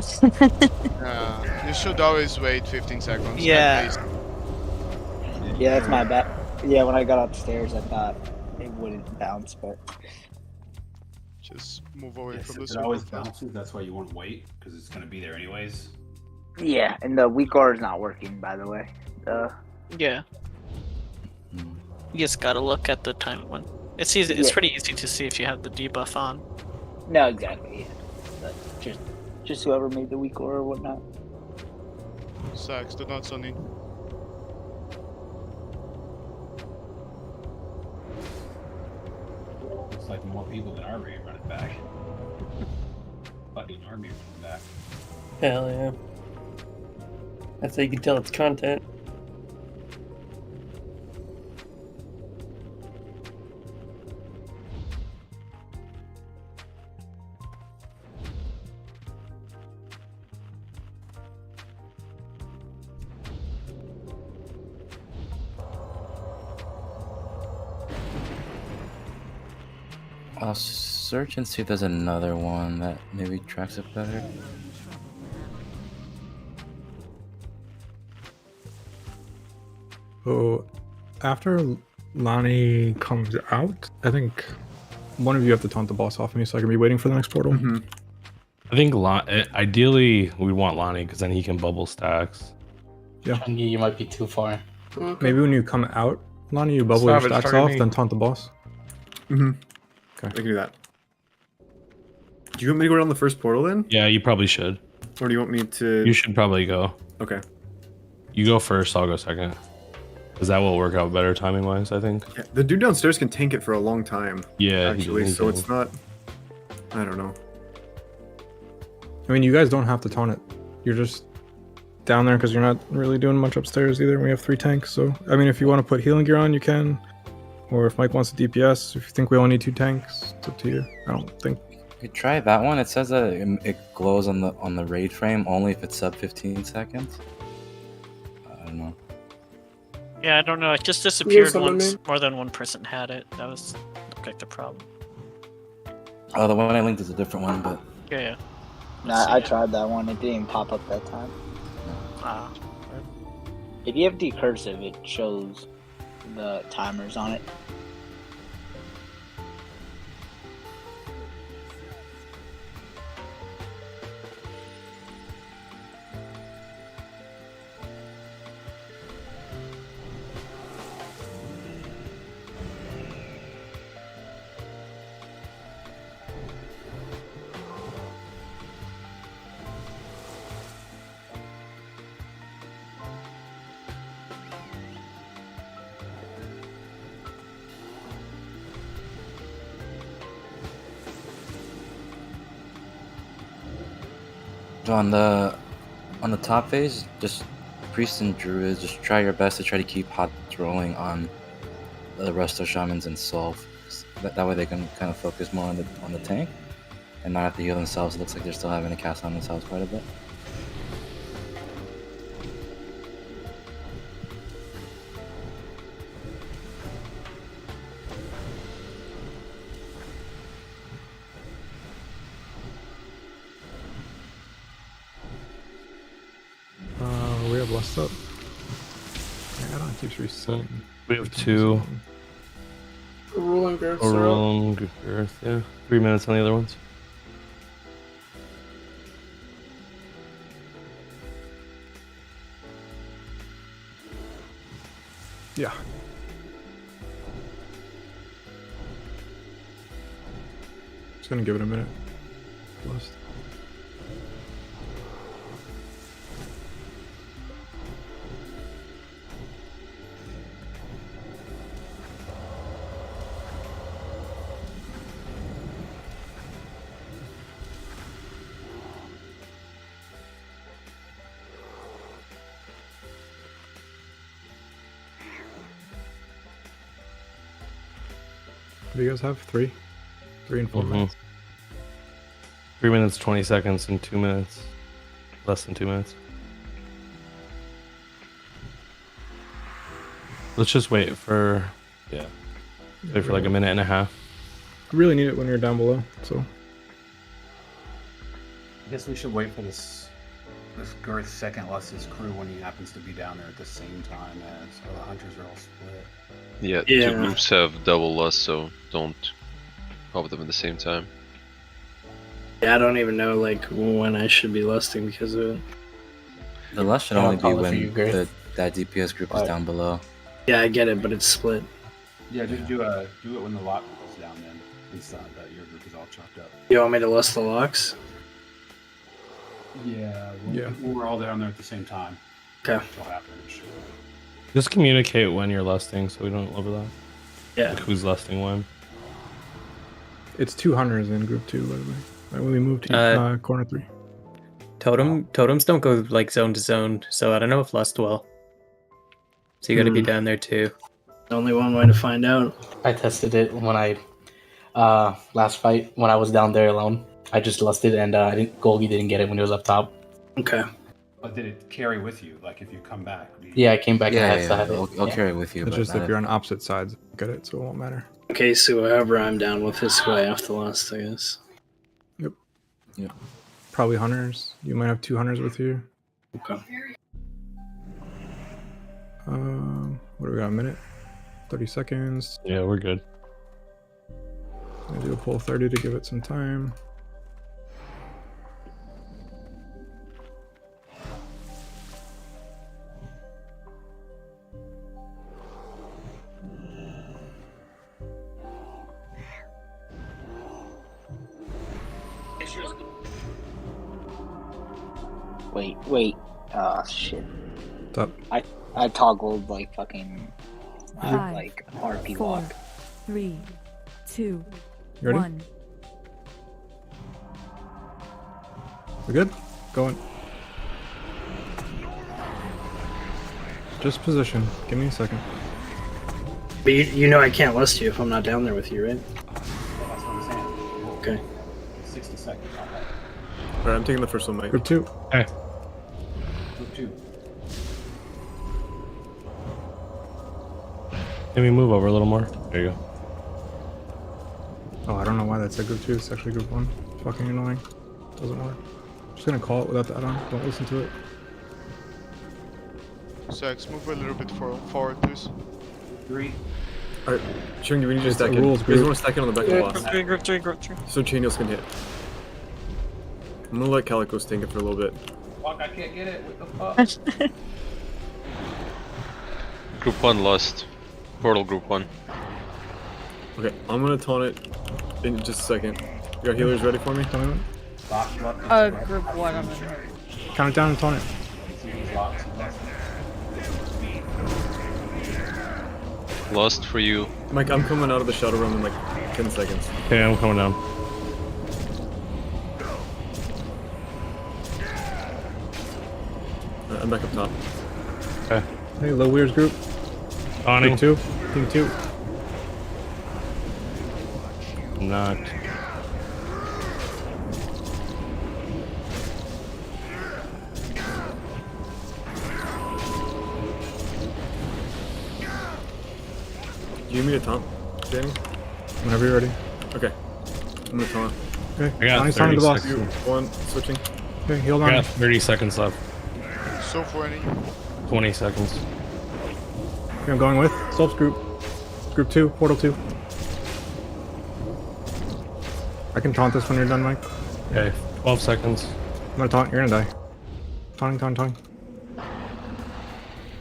You should always wait 15 seconds. Yeah. At least. Yeah, that's my bad. Yeah, when I got upstairs, I thought it wouldn't bounce, but Just move away Yes, from the it super always fast. bounces. That's why you want to wait because it's going to be there anyways. yeah, and the weak aura is not working, by the way. Yeah. You just gotta look at the time one. It's easy. It's Yeah. pretty easy to see if you have the debuff on. No, exactly. Yeah. But just whoever made the weak aura or whatnot. Sax, do not sun in. Looks like more people than army are running back. Fucking army running back. Hell yeah. That's how you can tell it's content. I'll search and see if there's another one that maybe tracks it better. So after Lonnie comes out, I think one of you have to taunt the boss off me so I can be waiting for the next portal. I think ideally we want Lonnie because then he can bubble stacks. Yeah. You might be too far. Maybe when you come out, Lonnie, you bubble Savage, your stacks target off, me. then taunt the boss. Mm-hmm. Okay. I can do that. Do you want me to go down the first portal then? Yeah, you probably should. Or do you want me to... You should probably go. Okay. You go first, I'll go second. Because that will work out better timing wise, I think. Yeah, the dude downstairs can tank it for a long time. Yeah, Actually, he so can. it's not... I don't know. I mean, you guys don't have to taunt it. You're just down there because you're not really doing much upstairs either. We have 3 tanks, so... I mean, if you want to put healing gear on, you can. Or if Mike wants a DPS, if you think we only need 2 tanks, it's up to you. I don't think... You try that one. It says that it glows on the raid frame only if it's sub 15 seconds. I don't know. Yeah, I don't know. It just disappeared someone once. name? More than one person had it. That was looked like the problem. Oh, the one I linked is a different one, but Yeah, yeah. Nah, I tried that one. It didn't even pop up that time. Ah. If you have decursive, it shows the timers on it. on the top phase, just priests and druids, just try your best to try to keep hot rolling on the rest of shamans and Solve. That way they can kind of focus more on the tank and not have to heal themselves. It looks like they're still having to cast on themselves quite a bit. We have less up. Yeah, I don't keep resetting. We have 2. Rolling Girths Or are up. rolling Earth, yeah. 3 minutes on the other ones. Yeah. Just gonna give it a minute. Last. What do you guys have? 3? 3 and 4 minutes. 3 minutes, 20 seconds, and 2 minutes. Less than 2 minutes. Let's just wait for, wait for like a minute and a half. You really need it when you're down below, so. I guess we should wait for this Girth second Lust's crew when he happens to be down there at the same time as the hunters are all split. Yeah, Yeah. 2 groups have double lust, so don't pop them at the same time. Yeah, I don't even know like when I should be lusting because of it. The lust should I'll only be call it for you, when Grace. that DPS group is down below. Yeah, I get it, but it's split. Yeah, just do it when the lock is down then. Instead that your group is all chopped up. You want me to lust the locks? Yeah, Yeah. we're all down there at the same time. Okay. It'll happen. Just communicate when you're lusting so we don't overlap. Yeah. Like who's lusting when. It's 2 hunters in group 2, by the way. Right when we move to corner 3. Totems don't go like zone to zone, so I don't know if lust will. So you got to be down there too. Only one way to find out. I tested it when I last fight when I was down there alone. I just lusted and Golgi didn't get it when he was up top. Okay. But did it carry with you? Like if you come back? Yeah, I came back and I had Yeah, to have it. I'll carry it with you. It's but just not if you're on opposite sides, get it, so it won't matter. Okay, so whoever I'm down with is who I have to lust, I guess. Yep. Yep. Probably hunters. You might have 2 hunters with you. Okay. What do we got? A minute? 30 seconds. Yeah, we're good. I'll do a pull 30 to give it some time. Wait. Oh shit. What's up? I toggled like fucking 5, like RP 4, walk. 3, 2, You ready? 1. We good? Going. Just position. Give me a second. But you know I can't lust you if I'm not down there with you, right? That's what I'm saying. Okay. 60 seconds. Alright, I'm taking the first one, Mike. Group 2. Hey. Group 2. Can we move over a little more? There you go. Oh, I don't know why that's a group 2. It's actually group 1. It's fucking annoying. Doesn't work. Just gonna call it without that on. Don't listen to it. Sex, move a little bit forward, please. 3. Alright, Shungi, we need to It's stack the in. rules You guys group. want to stack in on the back of the boss. Group 3. So Chainios can hit. I'm gonna let Calico tank it for a little bit. Fuck, I can't get it. What the fuck? Group 1 lost. Portal group 1. Okay, I'm gonna taunt it in just a second. You got healers ready for me? Tell me when. Group 1, I'm in. Count it down and taunt it. Lost for you. Mike, I'm coming out of the shadow realm in like 10 seconds. Okay, I'm coming down. I'm back up top. Okay. Hey, low weirs group. Taunting. Group 2. Team 2. Not. Do you need me to taunt, Danny? Whenever you're ready. Okay. I'm gonna taunt. Okay. I got Taunting's taunting 30 the boss. seconds. 1, switching. Okay, heal I on. got 30 seconds left. So for any. 20 seconds. Okay, I'm going with Solps group. Group 2. Portal 2. I can taunt this when you're done, Mike. Okay, 12 seconds. I'm gonna taunt. You're gonna die. Taunting.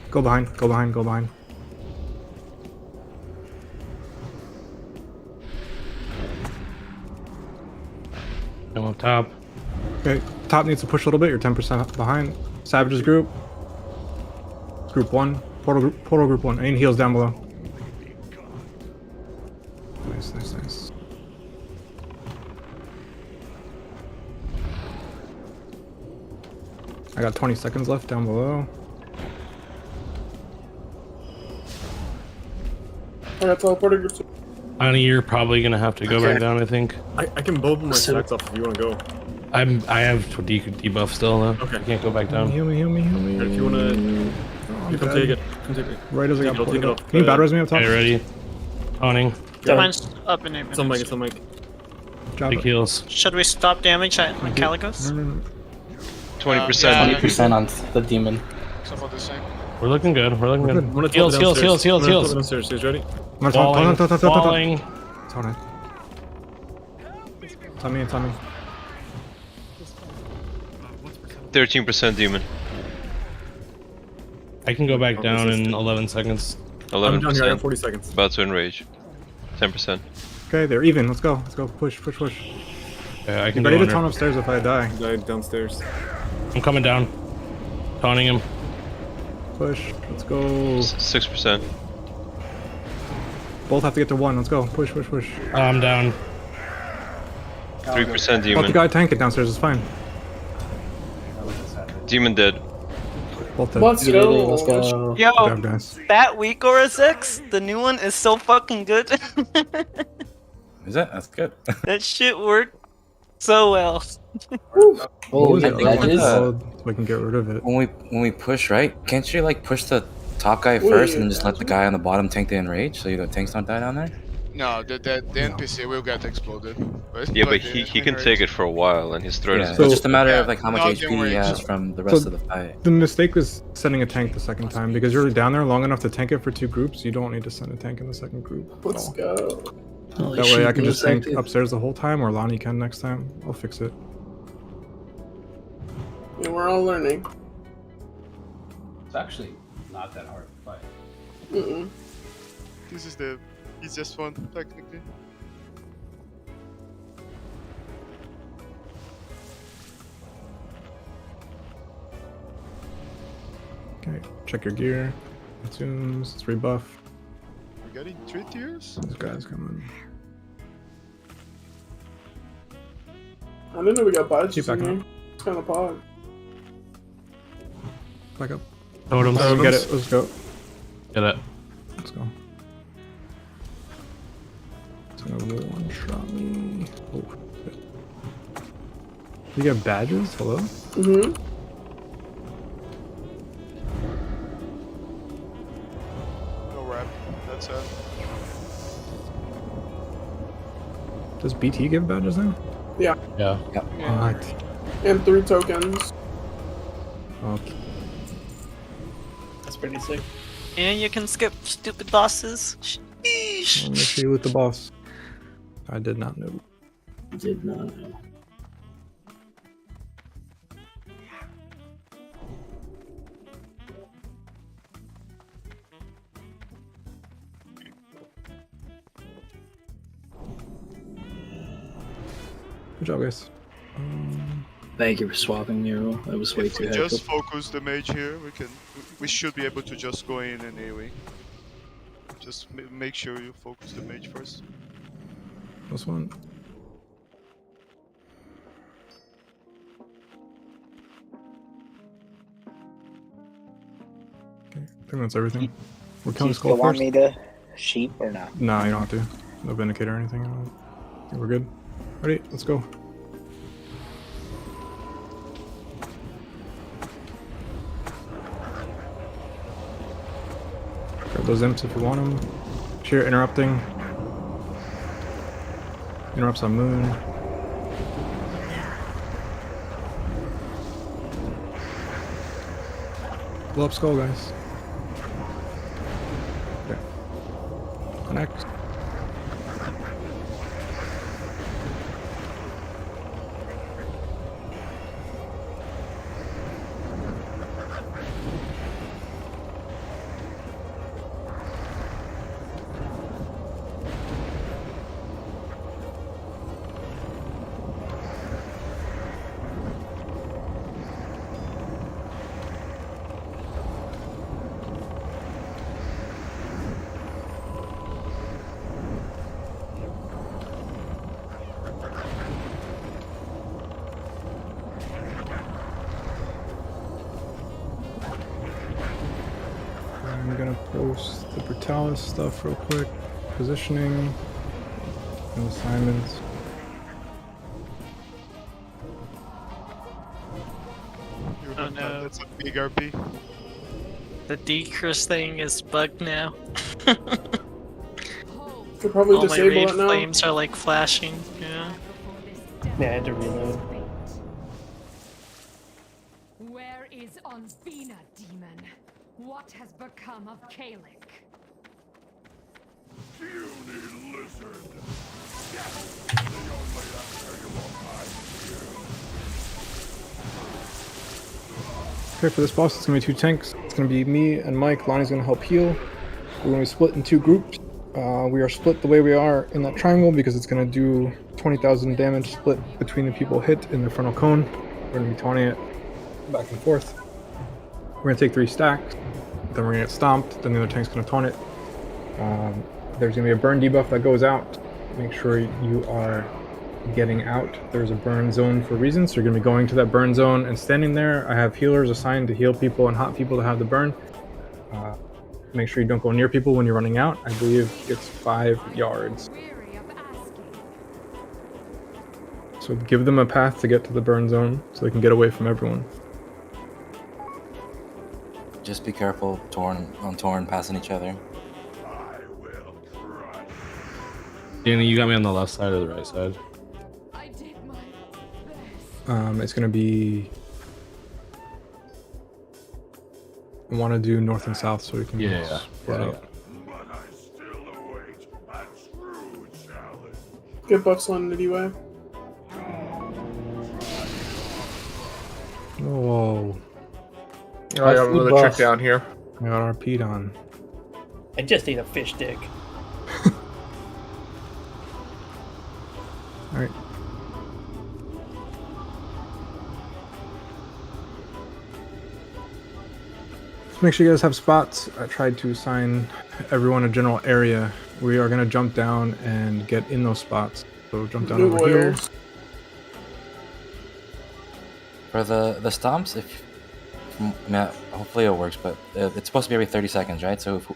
Go behind. Go behind. I'm up top. Okay, top needs to push a little bit. You're 10% behind. Savages group. Group 1. Portal group 1. And heals down below. Nice. I got 20 seconds left down below. Alright, teleported group 2. Honey, you're probably gonna have to go back down. I think. I can bubble my stacks off if you want to go. I have debuff still though. Okay. I can't go back down. Heal me. And if you want to, you come take it. Come take it. Right as I got Take it pulled off. up. Can you battle res me up top? Okay, ready? Owning. Mine's up in 8 minutes. It's on mic. It's on mic. Drop Big it. heals. Should we stop damage at Calicos? 20%. 20% on the demon. Some of the same. We're looking good. We're looking I'm good. gonna Heals. I'm gonna Heals. downstairs. You guys ready? I'm Falling. gonna Falling. Tone it. It's on me. 13% demon. I can go back down in 11 seconds. I'm down here. I 11%. have 40 seconds. About to enrage. 10%. Okay, they're even. Let's go. Push. Yeah, I You can ready go to under. tone upstairs if I die. Died downstairs. I'm coming down. Taunting him. Push. Let's go. 6%. Both have to get to 1. Let's go. Push. I'm down. 3% Let the demon. guy tank it downstairs. It's fine. Demon dead. Both dead. Let's go. Let's go. Good Yo, job, guys. that weak Aura 6, the new one is so fucking good. Is that? That's good. That shit worked so well. What Oh, was I it? think Like, that we can get rid of it. when we push, right? Can't you like push the top guy first and then just let the guy on the bottom tank the enrage so the tanks don't die down there? No, the NPC will get exploded. Yeah, but he can take it for a while and his threat Yeah, is it's just a matter of like how much Not HP in he has range. from the rest of the fight. The mistake was sending a tank the second time because you're down there long enough to tank it for 2 groups. You don't need to send a tank in the second group. Let's go. That way I can just tank upstairs the whole time, or Lonnie can next time. I'll fix it. Yeah, we're all learning. It's actually not that hard to fight. Mm-mm. This is the easiest one, technically. Okay, check your gear. Consumes. It's rebuff. We're getting 3 tiers? This guy's coming. I didn't know we got badges Keep in backing here. It's kind of pod. Back up. Totems. Get it. Let's go. Get it. Let's go. It's gonna one-shot me. Oh, shit. You get badges? Hello? Mm-hmm. No rep. That's it. Does BT give badges now? Yeah. Yeah. What? And 3 tokens. Okay. That's pretty sick. And you can skip stupid bosses. Well, make sure you loot the boss. I did not know. Did not know. Good job, guys. Thank you for swapping Nero. That was way If too we hectic. just focus the mage here, we should be able to just go in and AoE. Just make sure you focus the mage first. This one. Okay, I think that's everything. We're Do killing you skull still want first. me to sheep or not? No, you don't have to. No Vindicator or anything. I think we're good. Ready? Let's go. Grab those imps if you want them. Sheer interrupting. Interrupts on moon. Blow up skull, guys. Okay. Connect. I'm gonna post the Brutalis stuff real quick. Positioning. and assignments. Oh no. That's a big RP. The decrease thing is bugged now. Could probably All my disable raid it now. flames are like flashing. Yeah. Yeah, I had to reload. Where is Onfina, demon? What has become of Kalik? Okay, for this boss, it's gonna be 2 tanks. It's gonna be me and Mike. Lonnie's gonna help heal. We're gonna be split in 2 groups. We are split the way we are in that triangle because it's gonna do 20,000 damage split between the people hit in the frontal cone. We're gonna be taunting it back and forth. We're gonna take 3 stacks. Then we're gonna get stomped. Then the other tank's gonna taunt it. There's gonna be a burn debuff that goes out. Make sure you are getting out. There's a burn zone for reasons, so you're going to be going to that burn zone and standing there. I have healers assigned to heal people and hot people to have the burn. Make sure you don't go near people when you're running out. I believe it's 5 yards. So give them a path to get to the burn zone so they can get away from everyone. Just be careful, Torn passing each other. Danny, you got me on the left side or the right side? It's going to be... I want to do north and south so we can split up. Get buffs on anyway. Whoa. Oh, I got another trick down here. I got RP'd on. I just ate a fish dick. Alright. So make sure you guys have spots. I tried to assign everyone a general area. We are going to jump down and get in those spots. So jump down over here. For the stomps, hopefully it works, but it's supposed to be every 30 seconds, right? So if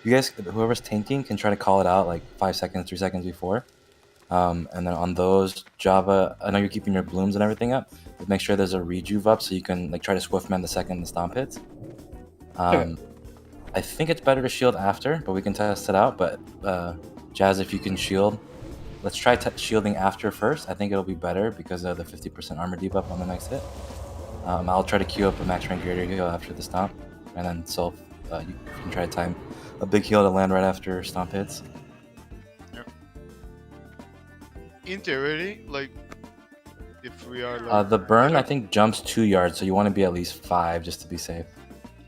you guys, whoever's tanking, can try to call it out like 5 seconds, 3 seconds before. And then on those, Java, I know you're keeping your blooms and everything up, but make sure there's a rejuve up so you can like try to Swiftman the second the stomp hits. Okay. I think it's better to shield after, but we can test it out. But Jazz, if you can shield, let's try shielding after first. I think it'll be better because of the 50% armor debuff on the next hit. I'll try to queue up a max rank greater heal after the stomp, and then Sylph, you can try to time a big heal to land right after stomp hits. In theory, like, if we are like... the burn, I think, jumps 2 yards, so you want to be at least 5 just to be safe.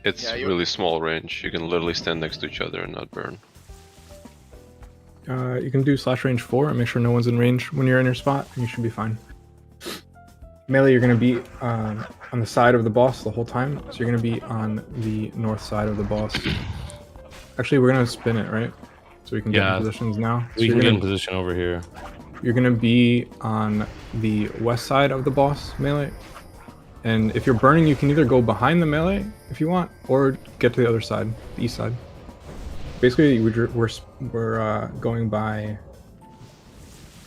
It's really small range. You can literally stand next to each other and not burn. You can do slash range 4 and make sure no one's in range when you're in your spot, and you should be fine. Melee, you're going to be on the side of the boss the whole time, so you're going to be on the north side of the boss. Actually, we're going to spin it, right? So we can get in positions now. We can get in position over here. You're going to be on the west side of the boss, Melee. And if you're burning, you can either go behind the melee if you want, or get to the other side, the east side. Basically, we're going by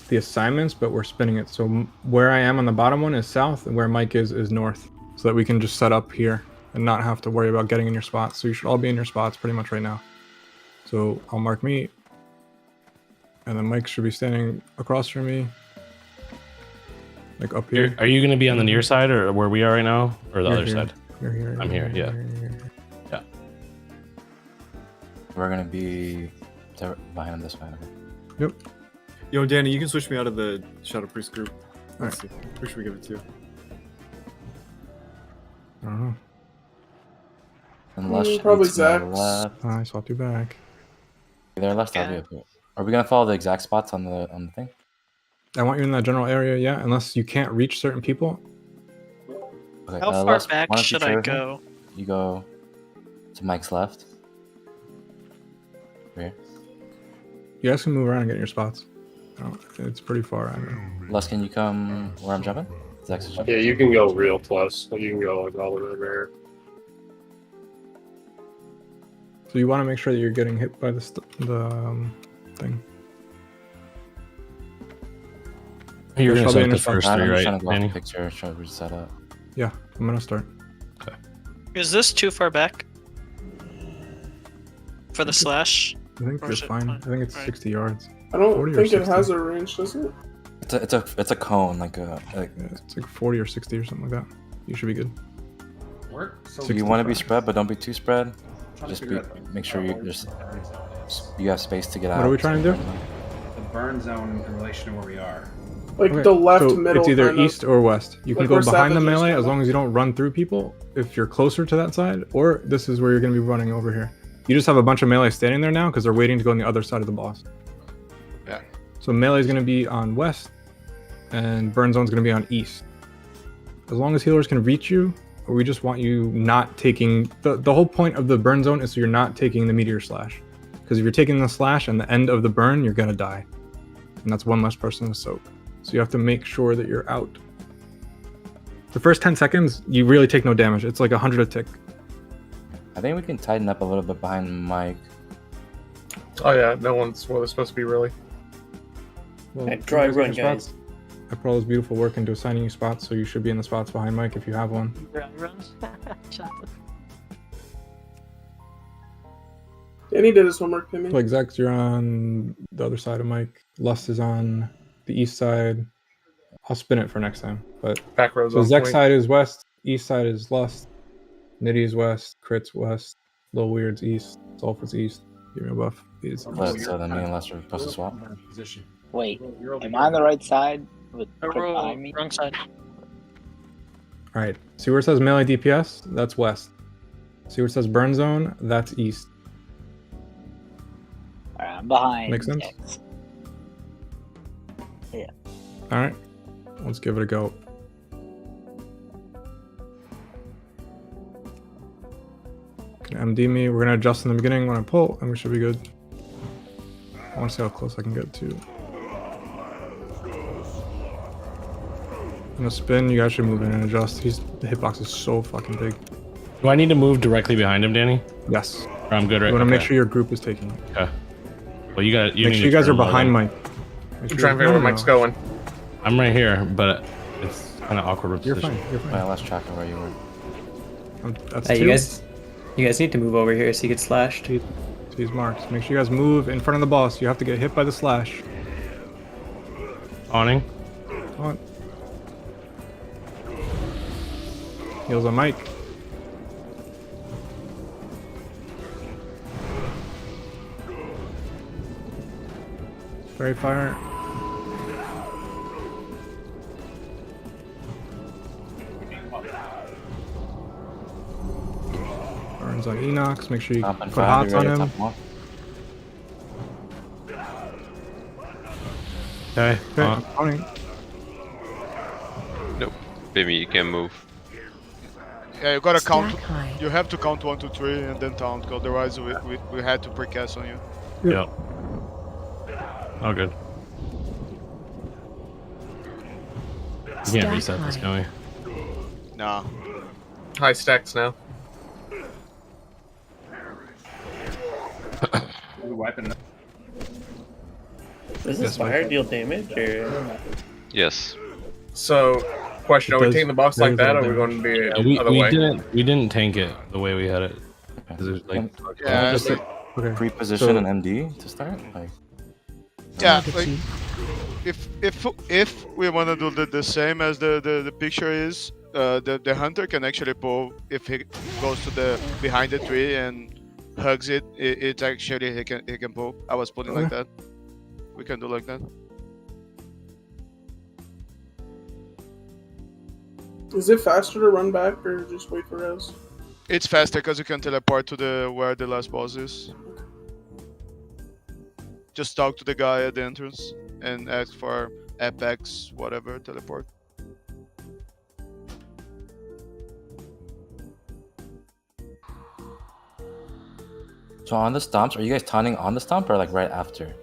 the assignments, but we're spinning it. So where I am on the bottom one is south, and where Mike is north, so that we can just set up here and not have to worry about getting in your spots. So you should all be in your spots pretty much right now. So I'll mark me, and then Mike should be standing across from me. Like up here. Are you going to be on the near side or where we are right now, or the other side? You're here. I'm here. Yeah. Yeah. We're gonna be behind him this way. Yep. Yo, Danny, you can switch me out of the Shadow Priest group. Let's Alright. see. Who should we give it to? I don't know. Unless probably Zach. I swapped you back. They're left. I'll be up here. Are we gonna follow the exact spots on the thing? I want you in that general area, yeah, unless you can't reach certain people. Okay, How far back should I go? You go to Mike's left. Here. You guys can move around and get in your spots. It's pretty far. I don't know. Les, can you come where I'm jumping? Zach's jumping. Yeah, you can go real close. You can go like all the way there. So you want to make sure that you're getting hit by the thing. You're First gonna I'll be in select your the spot. first I'm three, just right, trying to go off Danny? the picture, try to reset up. Yeah, I'm gonna start. Is this too far back for the slash? I think Or you're is it fine. fine? I think it's 60 yards. I don't 40 or think it 60. has a range, does it? It's a cone, like a. It's like 40 or 60 or something like that. You should be good. So you want to be spread, but don't be too spread. Trying to Just figure out make sure you have space to get out. What are we trying to do? the burn zone in relation to where we are. Like Okay, the left so middle. it's either kind of- east or west. You can like go where behind the Savage is melee kind as of. long as you don't run through people if you're closer to that side, or this is where you're going to be running over here. You just have a bunch of melee standing there now because they're waiting to go on the other side of the boss. Yeah. So melee is going to be on west, and burn zone is going to be on east. As long as healers can reach you, or we just want you not taking... The whole point of the burn zone is so you're not taking the meteor slash. Because if you're taking the slash and the end of the burn, you're going to die. And that's one less person to soak. So you have to make sure that you're out. The first 10 seconds, you really take no damage. It's like 100 a tick. I think we can tighten up a little bit behind Mike. Oh yeah, no one's where they're supposed to be really. Well, Hey, dry you guys get run, your guys. spots. Apollo's beautiful work into assigning you spots, so you should be in the spots behind Mike if you have one. Danny did his homework, Timmy. Like Zex, you're on the other side of Mike. Lust is on the east side. I'll spin it for next time. But Back rows so on Zex point. side is west, east side is Lust, Nitty is west, Crit's west, Little Weird's east, Sulphur's east. Give me a buff. Is So then me and Lester are supposed to swap. Wait, am I on the right side with Crit Oh, behind me? wrong side. Alright. See where it says melee DPS? That's west. See where it says burn zone? That's east. Alright, I'm behind. Make sense? X. Yeah. Alright. Let's give it a go. Can MD me. We're gonna adjust in the beginning when I pull, and we should be good. I want to see how close I can get to. I'm gonna spin. You guys should move in and adjust. The hitbox is so fucking big. Do I need to move directly behind him, Danny? Yes. Or I'm good, right? You want to make Okay. sure your group is taking it. Okay. Well, you got. Make sure you guys are behind Mike. I'm trying to figure out where Mike's going. I'm right here, but it's kind of awkward with You're position. fine. You're fine. I lost track of where you were. That's Hey, two. you guys need to move over here so you get slashed. These marks. Make sure you guys move in front of the boss. You have to get hit by the slash. Awning. On. Heals on Mike. Fairy fire. Burns on Enox. Make sure you Top and put five, hots you on ready to him. top him Okay. Okay, awning. Nope. Baby, you can move. Yeah, you gotta count. You have to count 1, 2, 3, and then taunt. 'Cause otherwise, we had to precast on you. Yep. Oh, good. You can't reset this, can we? Nah. High stacks now. Weapon. Does this fire deal damage or? Yes. So, question: Are we does taking the box like very that, or little are we going to be Yeah, the other way? we didn't tank it the way we had it. 'Cause there's like Yeah, Just like, okay. Pre-position an MD to start. Like, yeah, like if we wanna do the same as the picture is, the hunter can actually pull if he goes to the behind the tree and hugs it. It's actually he can pull. I was putting like that. We can do like that. Is it faster to run back or just wait for res? It's faster because you can teleport to the where the last boss is. Just talk to the guy at the entrance and ask for Apex, whatever, teleport. so on the stomps, are you guys taunting on the stomp or like right after?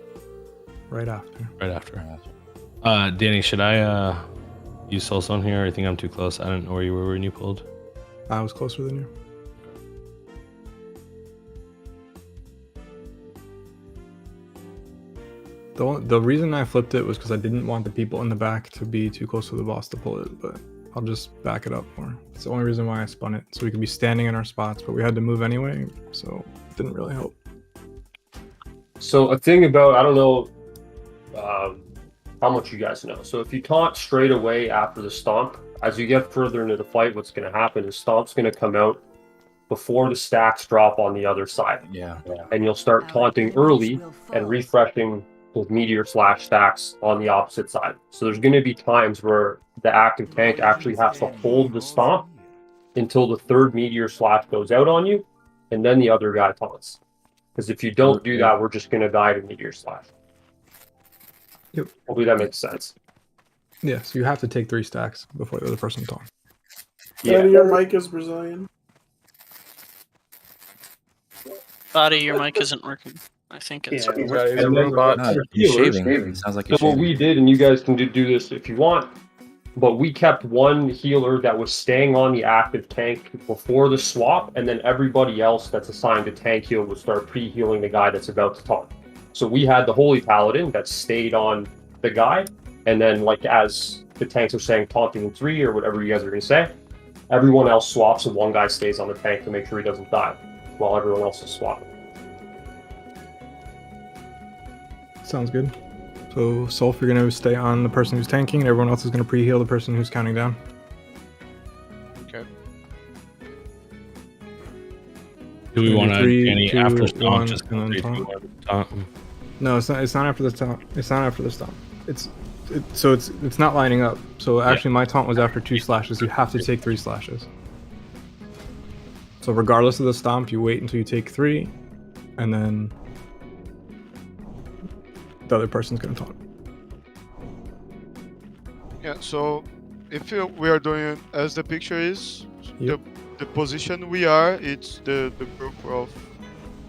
Right after. right after. Danny, should I use Soul Stone here? Or you think I'm too close? I don't know where you were when you pulled. I was closer than you. The reason I flipped it was because I didn't want the people in the back to be too close to the boss to pull it, but I'll just back it up more. It's the only reason why I spun it, so we could be standing in our spots, but we had to move anyway, so it didn't really help. So a thing about, I don't know how much you guys know. So if you taunt straight away after the stomp, as you get further into the fight, what's going to happen is stomp's going to come out before the stacks drop on the other side. Yeah. And you'll start taunting early and refreshing those meteor slash stacks on the opposite side. So there's going to be times where the active tank actually has to hold the stomp until the third meteor slash goes out on you, and then the other guy taunts. Because if you don't do that, we're just going to die to meteor slash. Yep. Hopefully that makes sense. Yeah, so you have to take 3 stacks before the other person taunts. Yeah, your mic is Brazilian. Body, your mic isn't working. I think it's. And then He's healers, shaving. Sounds like he's so what shaving. we did, and you guys can do this if you want, but we kept one healer that was staying on the active tank before the swap, and then everybody else that's assigned to tank heal would start pre-healing the guy that's about to taunt. So we had the Holy Paladin that stayed on the guy, and then like as the tanks are saying taunting in 3 or whatever you guys are going to say, everyone else swaps and one guy stays on the tank to make sure he doesn't die while everyone else is swapping. Sounds good. So, Sulf, you're going to stay on the person who's tanking, and everyone else is going to pre-heal the person who's counting down. Okay. Do we want to Three, any two, after stomp? one, Just and then 3, 2, taunt. 1, taunt? No, it's not after the stomp. It's not after the stomp. It's not lining up. So actually, my taunt was after 2 slashes. You have to take 3 slashes. So regardless of the stomp, you wait until you take 3, and then the other person's gonna taunt. Yeah, so if we are doing it as the picture is, Yep. the position we are, it's the group of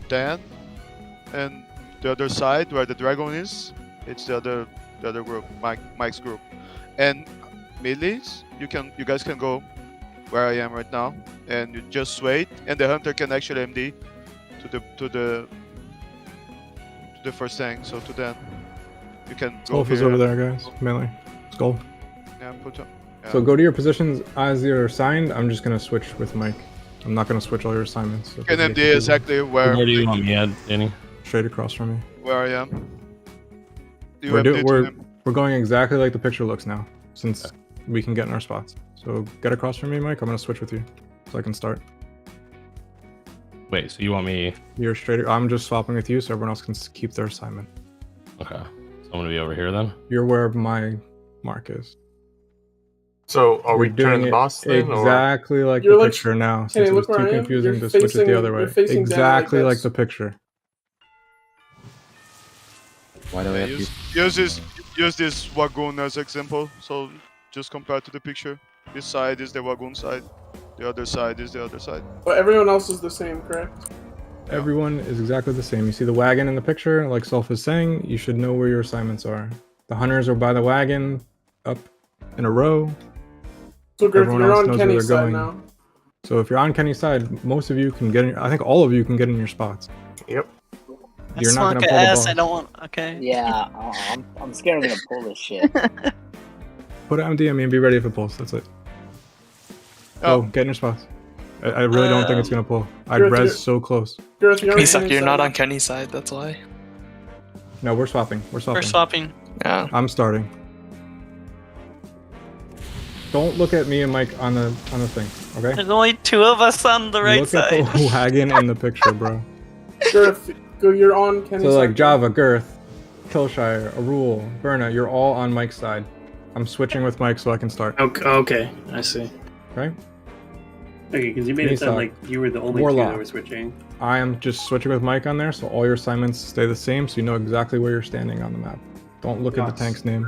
Dan, and the other side where the dragon is, it's the other group, Mike's group, and melees. You guys can go where I am right now, and you just wait, and the hunter can actually MD to the first tank. So to Dan, you can go Sulf is here. over there, guys. Melee. Skull. Yeah, put up. Yeah. So go to your positions as you're assigned. I'm just gonna switch with Mike. I'm not gonna switch all your assignments. So And MD exactly where Where do you want me at, Danny? Straight across from me. where I am. You We're, MD to him. we're going exactly like the picture looks now, since we can get in our spots. So get across from me, Mike. I'm gonna switch with you, so I can start. Wait, so you want me? You're straight. I'm just swapping with you, so everyone else can keep their assignment. Okay, so I'm gonna be over here then. You're where my mark is. So are we We're doing turning the it boss then? Or? exactly like You're the like- picture now, Hey, since it was look too where I am. confusing You're to switch it facing- the other way. you're facing down like Exactly like this. the picture. Why do we have Use this Wagoon as example. So just compare to the picture. This side is the Wagoon side. The other side is the other side. But everyone else is the same, correct? Everyone is exactly the same. You see the wagon in the picture, like Sulf is saying, you should know where your assignments are. The hunters are by the wagon, up in a row. So Girth, Everyone you're else on knows where Kenny's they're side going. now. So if you're on Kenny's side, most of you can get in, I think all of you can get in your spots. Yep. You're not Slunk gonna pull the ass. ball. I don't want. Okay. Yeah, I'm scared I'm gonna pull this shit. Put it on DME and be ready if it pulls. That's it. Oh. Go, get in your spots. I really don't think it's gonna pull. I'd Girth, res you're- so close. Girth, you're on Misak, Kenny's you're not side. on Kenny's side. That's why. No, we're swapping. We're swapping. We're swapping. Yeah. I'm starting. Don't look at me and Mike on the thing, okay? There's only 2 of us on the right Look side. at the wagon in the picture, bro. Girth, go. You're on Kenny's So side. like Java, Girth, Killshire, Arul, Berna, you're all on Mike's side. I'm switching with Mike so I can start. Okay, I see. Okay? Okay, because you made it sound Misak, like you were the only two Warlock. that were switching. I am just switching with Mike on there, so all your assignments stay the same, so you know exactly where you're standing on the map. Don't look at the tanks' names.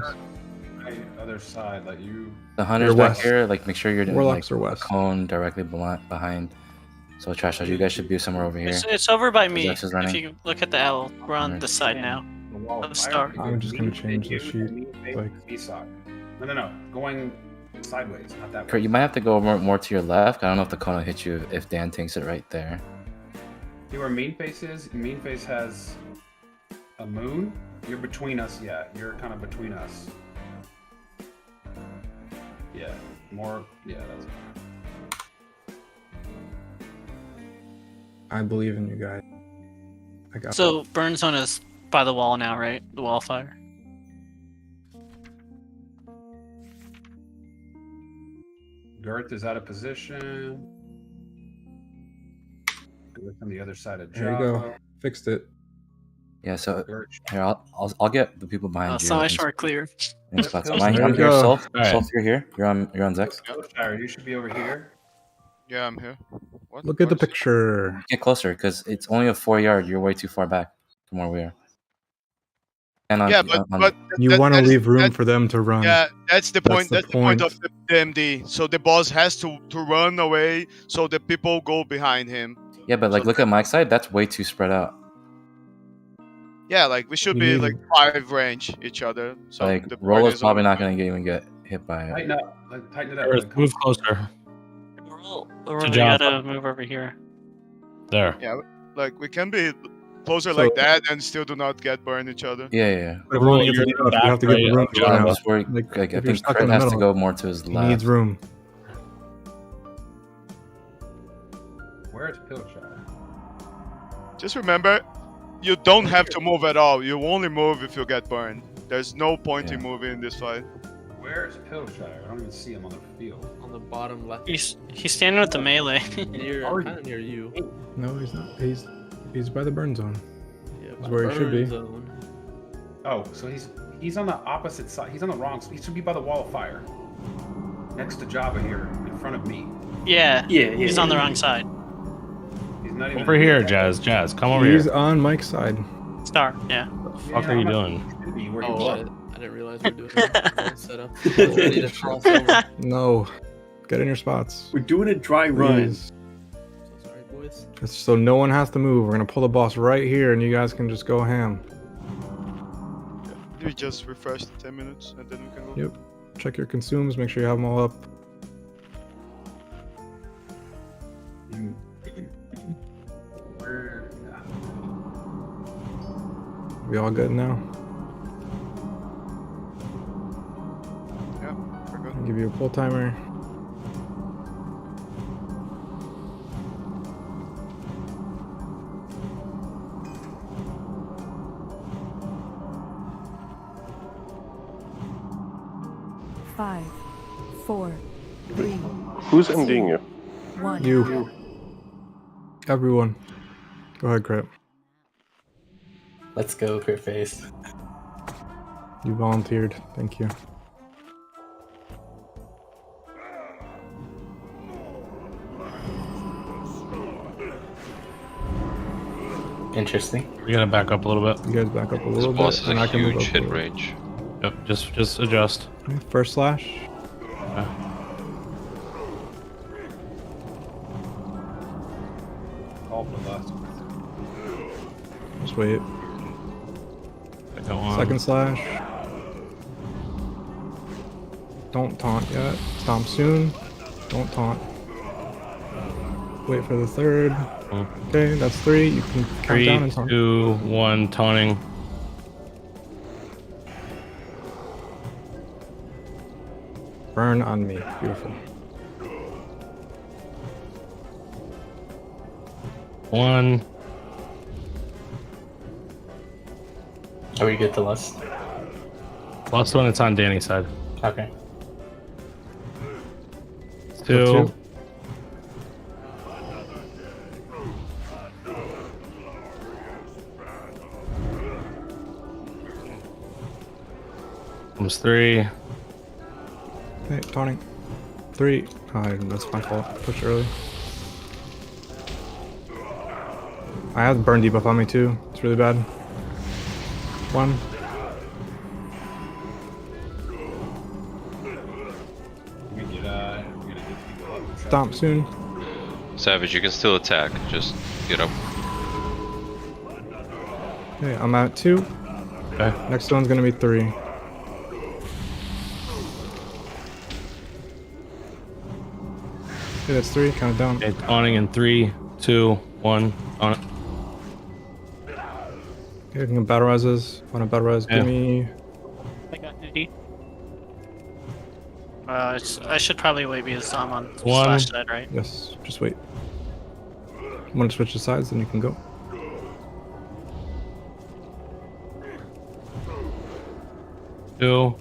Other side, like you. The hunters You're back west. here, like make sure you're in Warlocks like are west. a cone directly behind. So Trash, you guys should be somewhere over here. It's over by me. Zex is If running. you look at the L, we're on this side now. Of the star. I'm just gonna change the sheet. Like, No. Going sideways, not that Kurt, way. you might have to go more to your left. I don't know if the cone will hit you if Dan takes it right there. See where main face is? Main face has A moon? You're between us, yeah. You're kind of between us. Yeah, more. Yeah, that's fine. I believe in you guys. I got So burn zone is by the wall now, right? The wall fire. Girth is out of position. Girth on the other side of There you Java. go. Fixed it. Yeah, so here I'll get the people behind you. So much more clear. In spots. I'm There you here, go. Solf. All right. Solf, you're here. You're on Zex. Shire, you should be over here. Yeah, I'm here. What? Look at the Where's- picture. Get closer, because it's only a 4 yard. You're way too far back from where we are. And Yeah, but You that- want to that's- leave room that- for them to run. Yeah, that's the point. That's That's the the point point. of the MD. So the boss has to run away, so the people go behind him. Yeah, but like, look at my side. That's way too spread out. Yeah, like we should You be need- like 5 range each other. So Like, the Rollo's is probably on- not gonna even get hit by it. Tighten up. Tighten it up. Earth, move closer. We Java. gotta move over here. There. Yeah, like we can be closer So- like that and still do not get burned each other. Yeah. But if we want to get to You're the north, we back have to give right room up to Java. run out. Just where, Like, like, I if you're think stuck in Crit the has to middle, go more to his He left. needs room. Where's Pillshire? Just remember, you don't have to move at all. You only move if you get burned. There's no point in moving in this fight. Where's Pillshire? I don't even see him on the field. On the bottom left. He's standing with the melee. Near, kind of near you. No, he's not. He's by the burn zone. Yeah, He's where he should be. zone. Oh, so he's on the opposite side. He's on the wrong. He should be by the wall of fire, next to Java here, in front of me. Yeah. Yeah, He's on the wrong side. He's not even Over here, Jazz. Come over He's here. on Mike's side. Star. Yeah. What the fuck are you doing? Where he Oh, was. I didn't realize we were doing a setup. I was ready to cross over. No. Get in your spots. We're doing a dry run. Please. Sorry, boys. It's so no one has to move. We're gonna pull the boss right here, and you guys can just go ham. We just refresh the 10 minutes and then we can go. Yep. Check your consumes. Make sure you have them all up. Where? We all good now? Yeah, we're good. I'll give you a pull timer. Five, four, three, Who's ending you? one. You. Everyone. Go ahead, Crip. Let's go, Crit Face. You volunteered. Thank you. Interesting. We gotta back up a little bit. You guys back up a This little boss bit. has and a I can move huge up hit a little. range. Yep. Just adjust. Okay, first slash. All for last. Just wait. Go on. Second slash. Don't taunt yet. Stomp soon. Don't taunt. Wait for the third. Okay, that's 3. You can count 3, down and taunt. 2, 1, taunting. Burn on me. Beautiful. 1. Are we good to lust? Last one, it's on Danny's side. Okay. 2. Comes 3. Okay, taunting. 3. Oh, that's my fault. Push early. I have burn debuff on me too. It's really bad. 1. We get people up. Stomp soon. Savage, you can still attack. Just get up. Okay, I'm at 2. Okay. Next one's gonna be 3. Okay, that's 3. Count it down. Okay, taunting in 3, 2, 1. On it. Okay, we can battle reses. Want to battle res? Yeah. Give me. I got duty. I should probably wait because I'm on One. slash side, right? Yes, just wait. Want to switch the sides, then you can go. Two.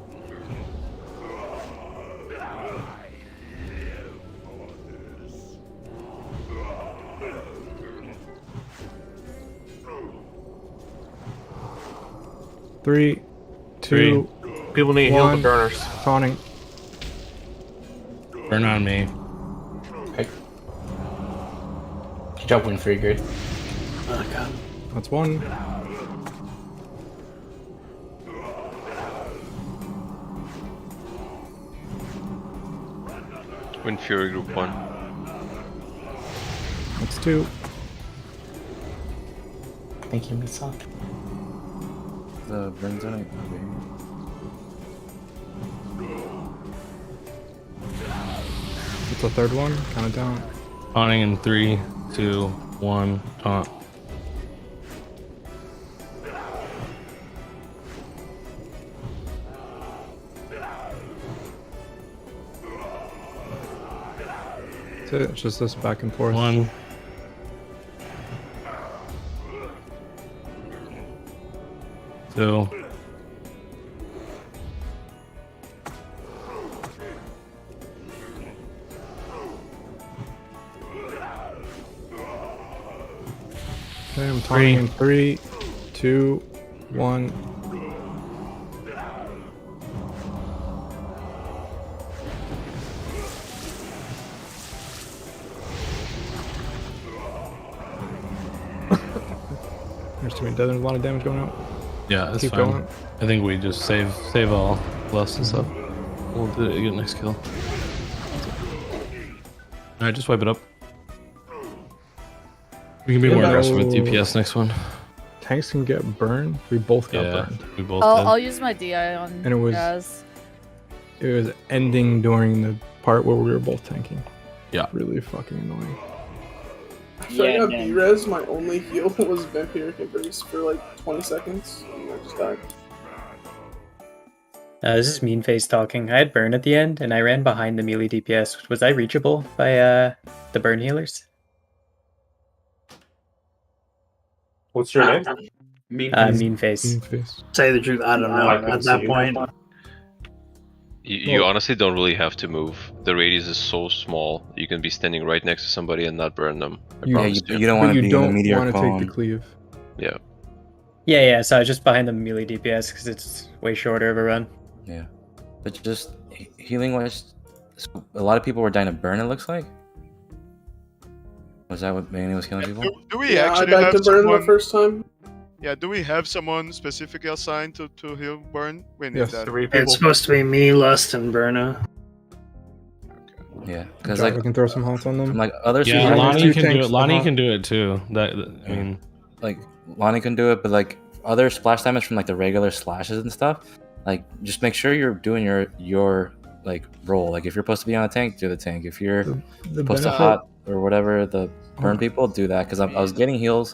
Three, two, People need heal the one. burners. Taunting. Burn on me. Okay. Jump win free grid. Oh god. That's one. Wind Fury Group 1. That's two. Thank you, Misa. The burn zone. That's the third one. Count it down. Taunting in 3, 2, 1. Taunt. That's it. It's just this back and forth. 1. Two. Okay, I'm taunting in 3, 2, 1. There's too many dead and a lot of damage going out. Yeah, that's Keep fine. going. I think we just save all plus and stuff. We'll do it again next kill. Alright, just wipe it up. We can be more aggressive with DPS next one. Tanks can get burned. We both got burned. We both I'll use my DI on And it was- Gaz. It was ending during the part where we were both tanking. Yeah. Really fucking annoying. So I got man. B-res, my only heal was Vampiric Embrace for like 20 seconds, and I just died. This is Mean Face talking. I had burn at the end, and I ran behind the melee DPS. Was I reachable by the burn healers? What's your name? Mean Mean Face. Mean Face. Say the truth, I don't know. I couldn't At that see point, You honestly don't really have to move. The radius is so small. You can be standing right next to somebody and not burn them. I promise you don't want to be in the meteor want to cone. take the cleave. Yeah. Yeah, so I was just behind the melee DPS because it's way shorter of a run. Yeah, but just healing wise, so a lot of people were dying to burn. It looks like. Was that what mainly was killing people? Do we Yeah, I actually died have to burn someone? the first time. Yeah, do we have someone specifically assigned to heal burn? We need Yes. that. it's supposed to be me, Lust, and Berna. Yeah, because Jack, like we can throw some hots on them. from like other Yeah, seasons, Lonnie two can do tanks, it. Lonnie uh-huh. can do it too. I mean, like Lonnie can do it, but like other splash damage from like the regular slashes and stuff, like just make sure you're doing your like role. Like if you're supposed to be on a tank, do the tank. If you're The supposed to benefit- hot or whatever the burn people, do that. Because I was getting heals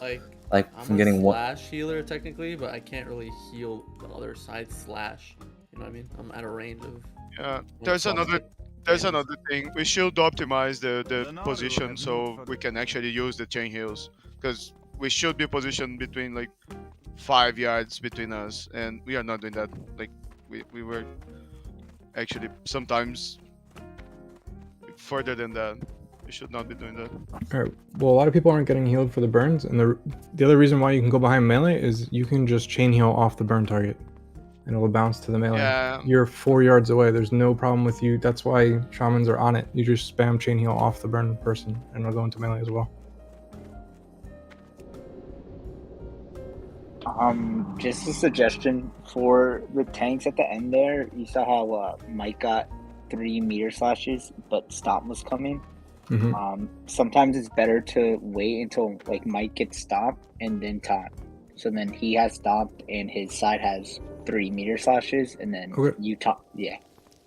like I'm from a getting one. slash healer technically, but I can't really heal the other side slash. You know what I mean? I'm at a range of. There's another thing. We should optimize the position so we can actually use the chain heals, because we should be positioned between like 5 yards between us, and we are not doing that. Like we were actually sometimes further than that. We should not be doing that. Alright, well, a lot of people aren't getting healed for the burns, and the other reason why you can go behind melee is you can just chain heal off the burn target, and it'll bounce to the melee. Yeah. You're 4 yards away. There's no problem with you. That's why shamans are on it. You just spam chain heal off the burn person, and it'll go into melee as well. Just a suggestion for the tanks at the end there. You saw how Mike got 3 meter slashes, but Stomp was coming. Mhm. Sometimes it's better to wait until like Mike gets stopped and then taunt. So then he has stopped and his side has 3 meter slashes, and then Okay. you taunt. Yeah.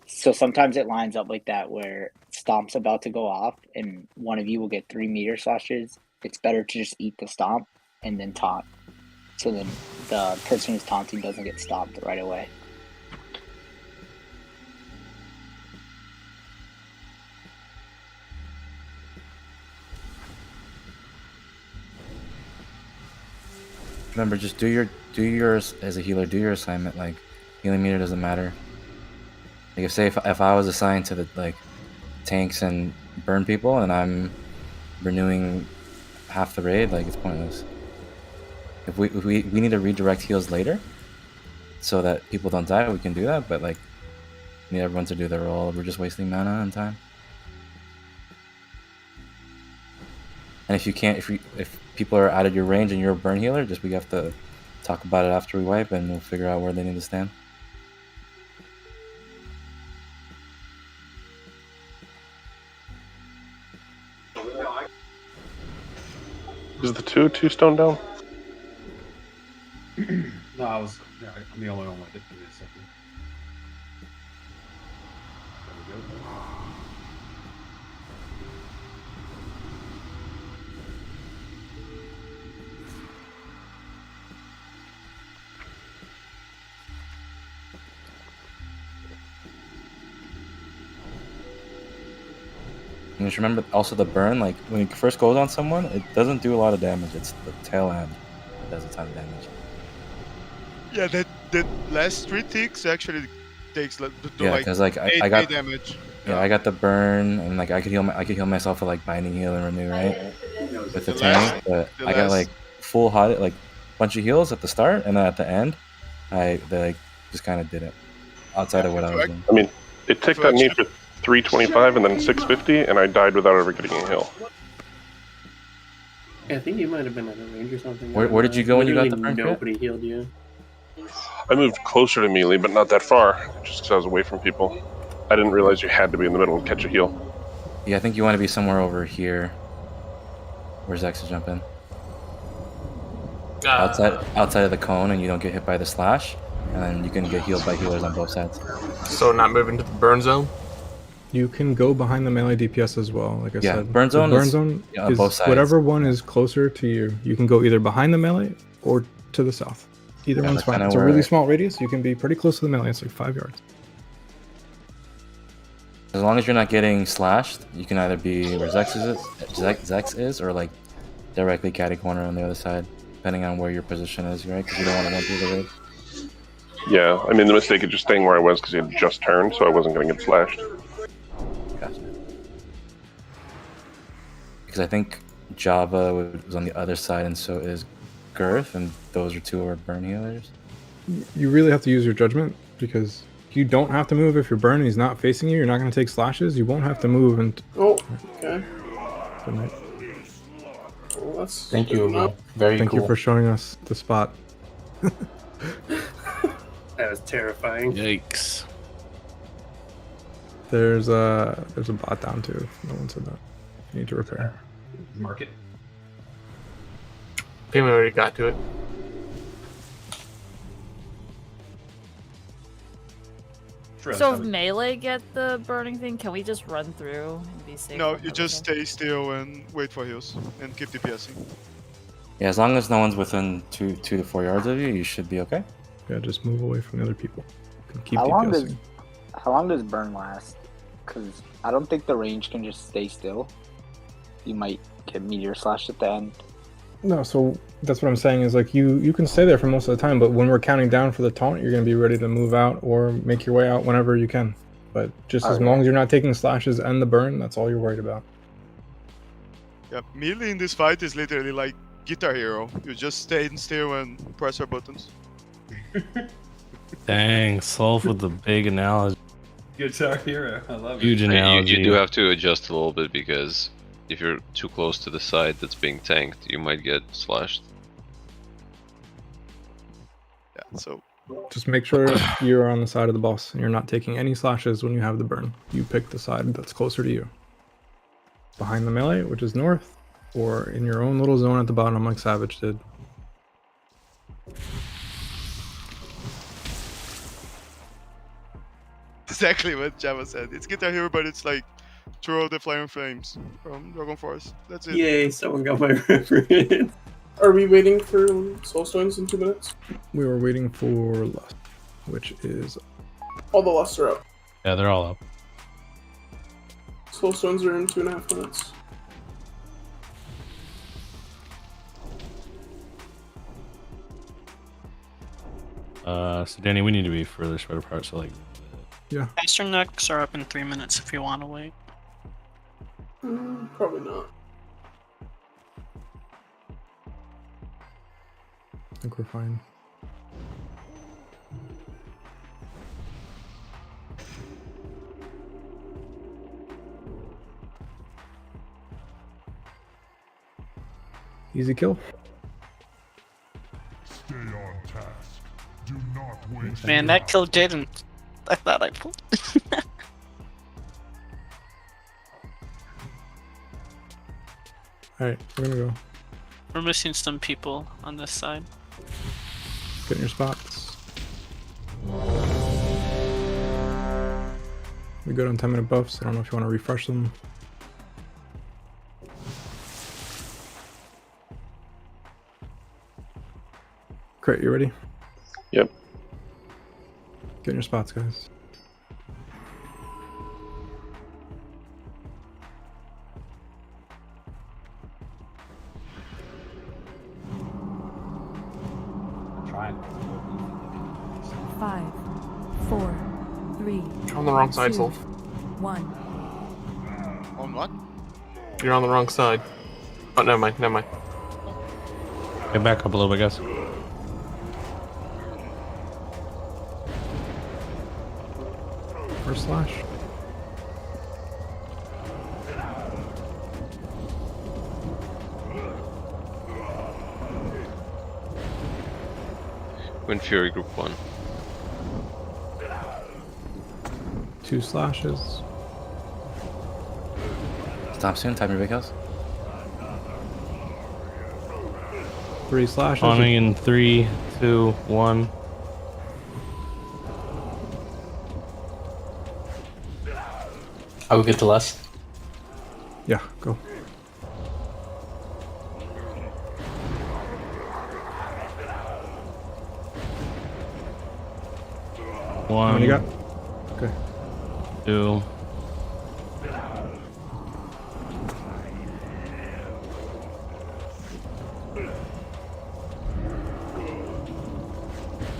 So sometimes it lines up like that where Stomp's about to go off and one of you will get 3 meter slashes. It's better to just eat the Stomp and then taunt. So then the person who's taunting doesn't get stopped right away. Remember, just do yours as a healer. Do your assignment. Like, healing meter doesn't matter. Like, if I was assigned to the like tanks and burn people, and I'm renewing half the raid, like, it's pointless. If we need to redirect heals later, so that people don't die, we can do that. But like, we need everyone to do their role. We're just wasting mana and time. And if you can't, if people are out of your range and you're a burn healer, we have to talk about it after we wipe, and we'll figure out where they need to stand. Is the two stone down? No, I'm the only one with it. Give me a second. There we go. And just remember also the burn, like when it first goes on someone, it doesn't do a lot of damage. It's the tail end that does a ton of damage. Yeah, that last 3 ticks actually takes like because like I 8 got damage. Yeah, I got the burn, and like I could heal myself with like binding heal and renew, right? With the tank, but I got like full hot, like bunch of heals at the start, and then at the end, they like just kind of did it outside of what I was doing. I mean, it ticked on me for 325 and then 650, and I died without ever getting a heal. Yeah, I think you might have been at a range or something. Where did you go when you got the burn? Nobody healed you. I moved closer to melee, but not that far, just because I was away from people. I didn't realize you had to be in the middle and catch a heal. Yeah, I think you want to be somewhere over here. Where's X to jump in? Outside of the cone, and you don't get hit by the slash, and then you can get healed by healers on both sides. So not moving to the burn zone? You can go behind the melee DPS as well, like I said. Burn zone is both sides. Whatever one is closer to you. You can go either behind the melee or to the south. Either one's fine. It's a really small radius. You can be pretty close to the melee. It's like 5 yards. As long as you're not getting slashed, you can either be where Zex is, or like directly catty corner on the other side, depending on where your position is, right? Because you don't want to run through the raid. Yeah, I made the mistake of just staying where I was because he had just turned, so I wasn't going to get slashed. Gotcha. Because I think Java was on the other side, and so is Girth, and those are two of our burn healers. You really have to use your judgment, because you don't have to move if you're burned and he's not facing you. You're not going to take slashes. You won't have to move. And oh, okay. Good night. Well, that's Thank you. Very Thank you for showing us the spot. That was terrifying. Yikes. There's a bot down too. No one said that. You need to repair. Mark it. I think we already got to it. So if melee get the burning thing, can we just run through and be safe? No, you just stay still and wait for heals and keep DPSing. Yeah, as long as no one's within 2 to 4 yards of you, you should be okay. Yeah, just move away from the other people. You can keep How DPSing. long does burn last? Because I don't think the range can just stay still. You might get meteor slash at the end. No, so that's what I'm saying is like you can stay there for most of the time, but when we're counting down for the taunt, you're going to be ready to move out or make your way out whenever you can. But just as long as you're not taking slashes and the burn, that's all you're worried about. Yeah, melee in this fight is literally like Guitar Hero. You just stay still and press our buttons. Dang, Solve with the big analogy. Guitar Hero, I love Huge it. analogy. You do have to adjust a little bit because if you're too close to the side that's being tanked, you might get slashed. Yeah, so Just make sure you're on the side of the boss and you're not taking any slashes when you have the burn. You pick the side that's closer to you. Behind the melee, which is north, or in your own little zone at the bottom like Savage did. exactly what Java said. It's Guitar Hero, but it's like throw the flaring flames from Dragon Force. That's it. Yay, someone got my reference. Are we waiting for Soulstones in 2 minutes? We were waiting for Lust, which is... All the Lusts are up. Yeah, they're all up. Soulstones are in 2.5 minutes. So Danny, we need to be further spread apart. So like, yeah. Eastern necks are up in 3 minutes if you want to wait. Probably not. I think we're fine. Easy kill. Stay on task. Do not wait. Man, that kill didn't. I thought I pulled. Alright, we're gonna go. We're missing some people on this side. Get in your spots. We go on 10-minute buffs. I don't know if you want to refresh them. Crit, you ready? Yep. Get in your spots, guys. Trying. 5, 4, 3. You're on the wrong side, 2, Solf. 1. On what? You're on the wrong side. Oh, never mind, never mind. get back up a little bit, guys. First slash. Wind Fury Group 1. 2 slashes. Stop soon, time your big house. 3 slashes. Spawning in 3, 2, 1. I will get to less. Yeah, go. One. How many you got? Okay. 2.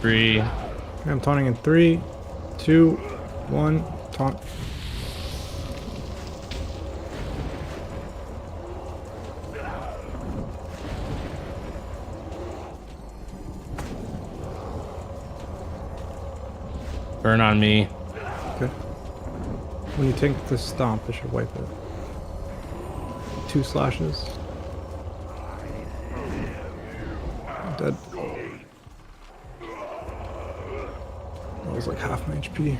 Three. Okay, I'm taunting in 3, 2, 1. Taunt. Burn on me. Okay. When you take the stomp, it should wipe it. 2 slashes. Dead. That was like half my HP.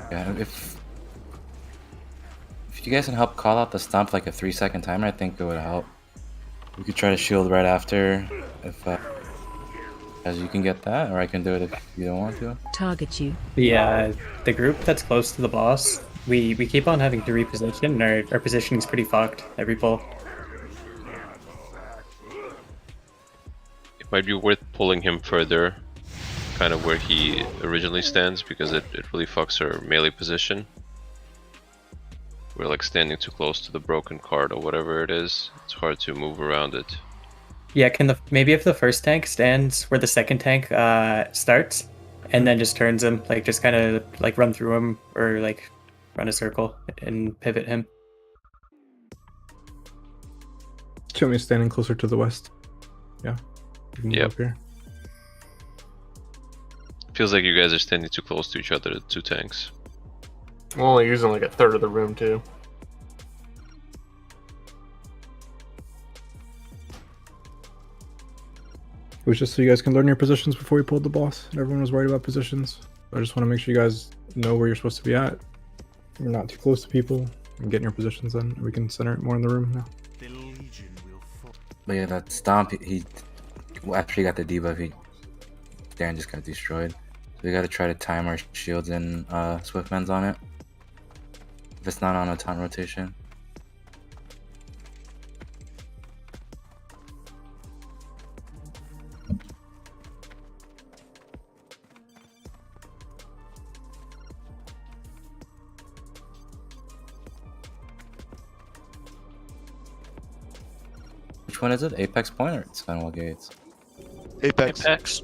Yeah, if you guys can help call out the stomp like a 3-second timer, I think it would help. We could try to shield right after, if as you can get that, or I can do it if you don't want to. Target you. The group that's close to the boss, we keep on having to reposition. Our positioning's pretty fucked every pull. It might be worth pulling him further, kind of where he originally stands, because it really fucks our melee position. We're like standing too close to the broken card or whatever it is. It's hard to move around it. Yeah, maybe if the first tank stands where the second tank starts, and then just turns him, like just kind of like run through him or like run a circle and pivot him. Show me standing closer to the west. Yeah. You can move up here. Feels like you guys are standing too close to each other, the 2 tanks. I'm only using like a third of the room too. It was just so you guys can learn your positions before we pulled the boss. Everyone was worried about positions. I just want to make sure you guys know where you're supposed to be at. You're not too close to people. And get in your positions in. We can center it more in the room now. But yeah, that stomp, he after he got the debuff, Darren just got destroyed. we gotta try to time our shields and Swiftmans on it. If it's not on a taunt rotation. Which one is it? Apex Point or Sunwell Gates? Apex.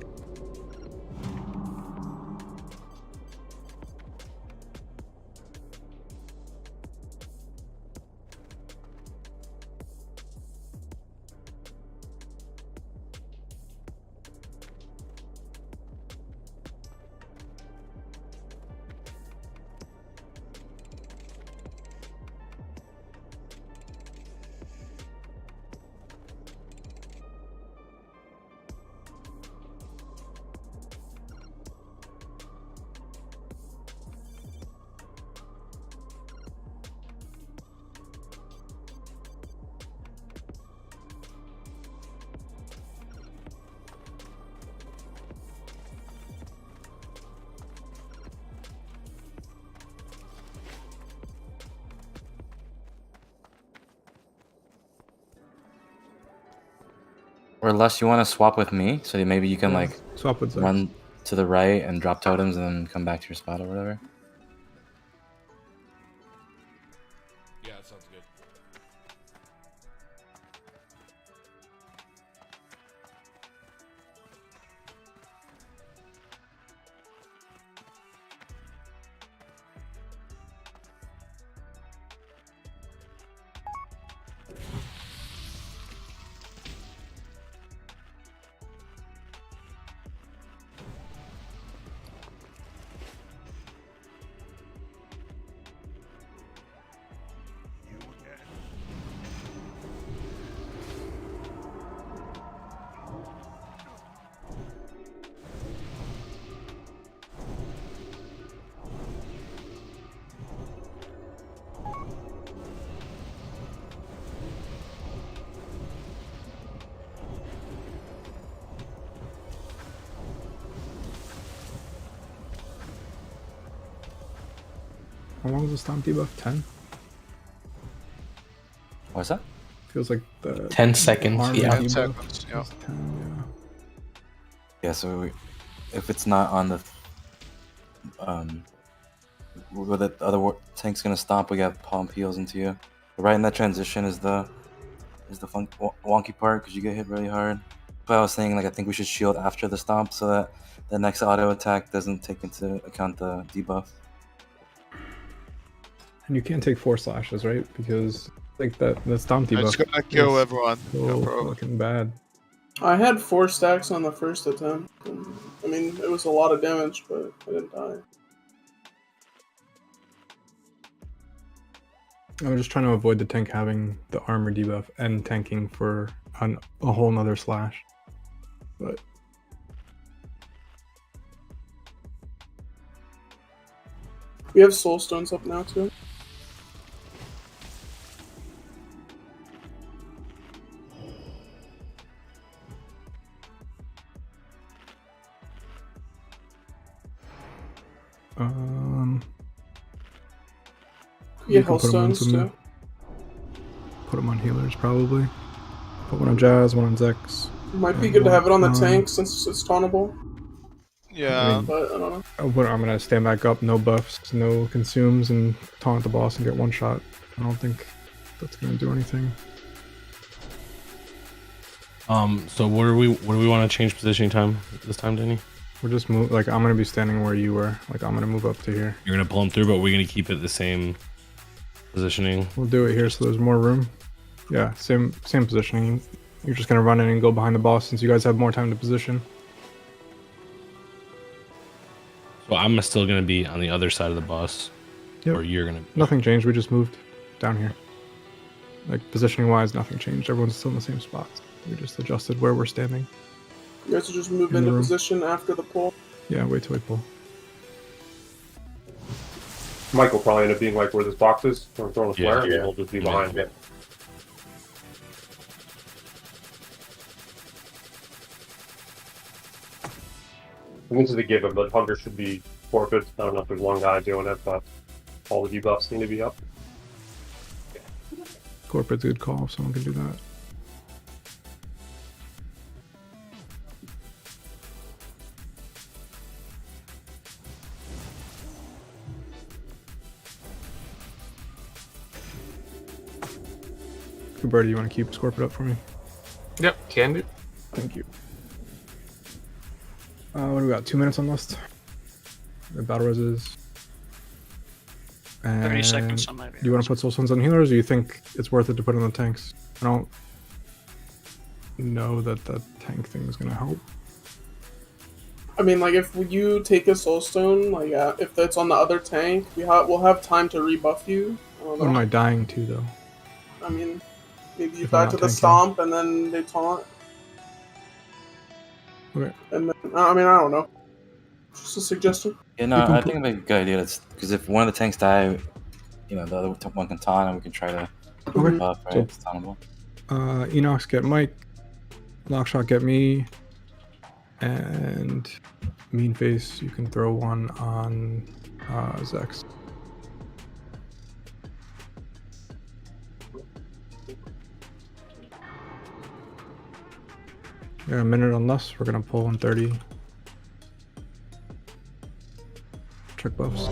Or unless you want to swap with me, so maybe you can like swap with Zex. run to the right and drop totems and then come back to your spot or whatever. Yeah, that sounds good. How long is the stomp debuff? 10? What's that? Feels like the 10 seconds, armor yeah. debuff 10 seconds, is yeah. 10, Yeah, so if it's not on the where the other tank's gonna stomp, we got palm peels into you. But right in that transition is the wonky part because you get hit really hard. But I was saying like I think we should shield after the stomp so that the next auto attack doesn't take into account the debuff. And you can't take 4 slashes, right? Because like the stomp debuff. It's gonna kill is everyone. So bro. fucking bad. I had 4 stacks on the first attempt. I mean, it was a lot of damage, but I didn't die. I'm just trying to avoid the tank having the armor debuff and tanking for a whole nother slash. But We have soul stones up now too. you Yeah, can health stones too. Put them on healers probably. Put one on Jazz, one on Zex. Might be good to have it on the Um, tank since it's tauntable. Yeah. But I don't know. I'm gonna stand back up, no buffs, no consumes, and taunt the boss and get one shot. I don't think that's gonna do anything. So what do we want to change positioning time this time, Danny? We're just like I'm gonna be standing where you were. Like I'm gonna move up to here. You're gonna pull them through, but we're gonna keep it the same positioning. We'll do it here so there's more room. Yeah, same positioning. You're just gonna run in and go behind the boss since you guys have more time to position. So I'm still gonna be on the other side of the boss, Yep. or you're gonna. Nothing changed. We just moved down here. Like positioning wise, nothing changed. Everyone's still in the same spot. We just adjusted where we're standing. You guys will just move In the into room. position after the pull. Yeah, wait till we pull. Mike will probably end up being like where this box is, or throwing a flare, and we'll just be behind it. think this is a given, but Hunter should be forfeit. I don't know if there's one guy doing it, but all the debuffs need to be up. Corporate's a good call if someone can do that. Kuberti, you want to keep Scorpid up for me? Yep, can do. Thank you. What do we got? 2 minutes on list. The battle reses. 30 seconds on my Do you want to put soul stones on healers, or do you think it's worth it to put on the tanks? I don't know that the tank thing is gonna help. I mean, like, if you take a soul stone, like, if it's on the other tank, we'll have time to rebuff you. I don't What am know. I dying to though? I mean, maybe you If I'm die not to the tanking. stomp and then they taunt. Okay. And then, I mean, I don't know. Just a suggestion. Yeah, no, I think it'd be a good idea. Because if one of the tanks die, you know, the other one can taunt, and we can try to Okay. buff, right? So- It's tauntable. Enox get Mike, Lockshot get me, and Mean Face, you can throw one on Zex. We got a minute on less. We're gonna pull in 30. Check buffs.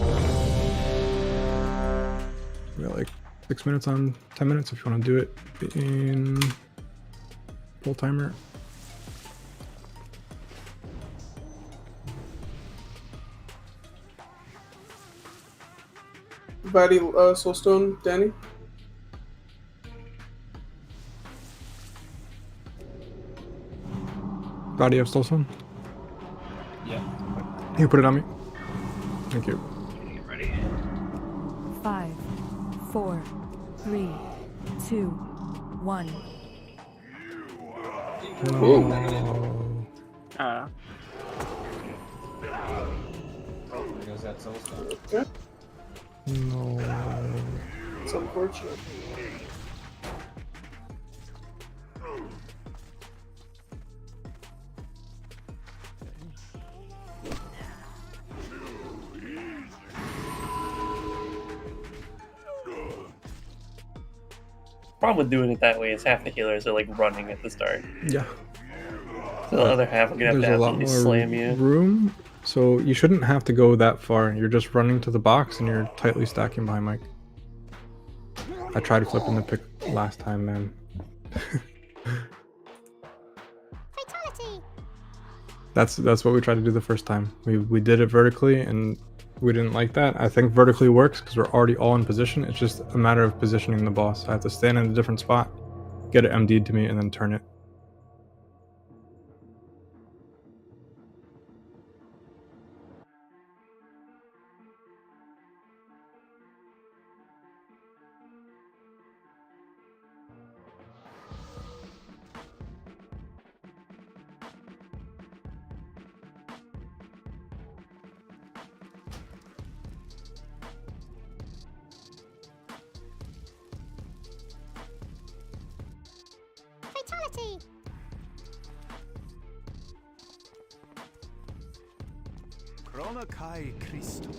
We got like 6 minutes on 10 minutes if you want to do it in full timer. Batty, Soulstone, Danny? Body of Stolson? Yeah. You put it on me. Thank you. Ready? 5, 4, 3, 2, 1. Oh, there goes that soul stone. Okay. No. It's unfortunate. Problem with doing it that way is half the healers are like running at the start. Yeah. So the other half are gonna have There's to a lot absolutely more slam you. room, so you shouldn't have to go that far. You're just running to the box and you're tightly stacking behind Mike. I tried flipping the pick last time, man. That's what we tried to do the first time. We did it vertically and we didn't like that. I think vertically works because we're already all in position. It's just a matter of positioning the boss. I have to stand in a different spot, get it MD'd to me, and then turn it. Fatality! Chronokai Christo.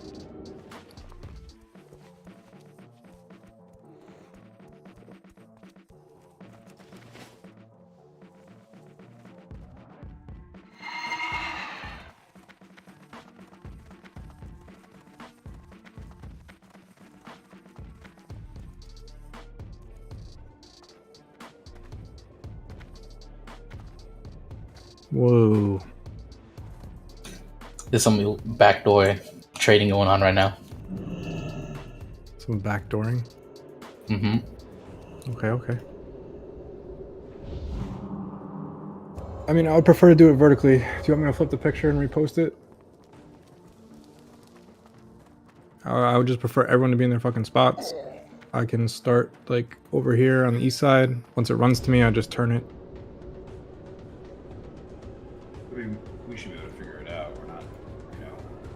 Whoa. There's some backdoor trading going on right now. Some backdooring? Mm-hmm. Okay. I mean, I would prefer to do it vertically. Do you want me to flip the picture and repost it? I would just prefer everyone to be in their fucking spots. I can start like over here on the east side. Once it runs to me, I just turn it. We should be able to figure it out. We're not,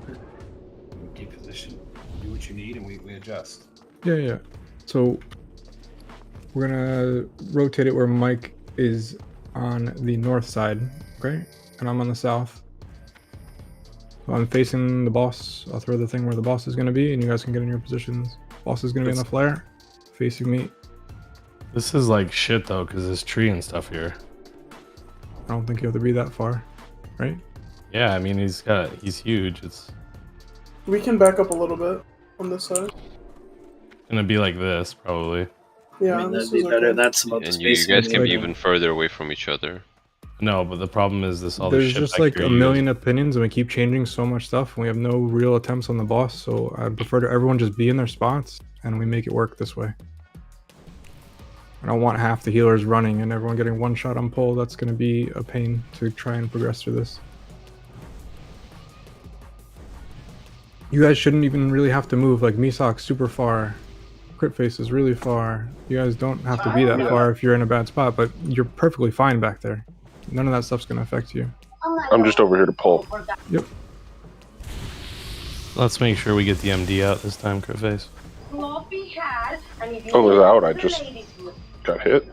we keep position, do what you need, and we adjust. Yeah. So we're gonna rotate it where Mike is on the north side, okay? And I'm on the south. I'm facing the boss. I'll throw the thing where the boss is going to be, and you guys can get in your positions. Boss is going to be in the flare, facing me. This is like shit though, because there's tree and stuff here. I don't think you have to be that far, right? Yeah, I mean he's huge. It's We can back up a little bit on this side. gonna be like this probably. Yeah, I mean, this that'd be is better. okay. That's about the And you space. guys can be like- even further away from each other. No, but the problem is this all the There's shit just back like here, a you million guys- opinions, and we keep changing so much stuff, and we have no real attempts on the boss. So I'd prefer to everyone just be in their spots, and we make it work this way. I don't want half the healers running and everyone getting one shot on pull. That's going to be a pain to try and progress through this. You guys shouldn't even really have to move. Like Misok's super far. Crit Face is really far. You guys don't have to be that far if you're in a bad spot, but you're perfectly fine back there. None of that stuff's going to affect you. I'm just over here to pull. Yep. Let's make sure we get the MD out this time, Crusade. Oh, it was out. I just got hit.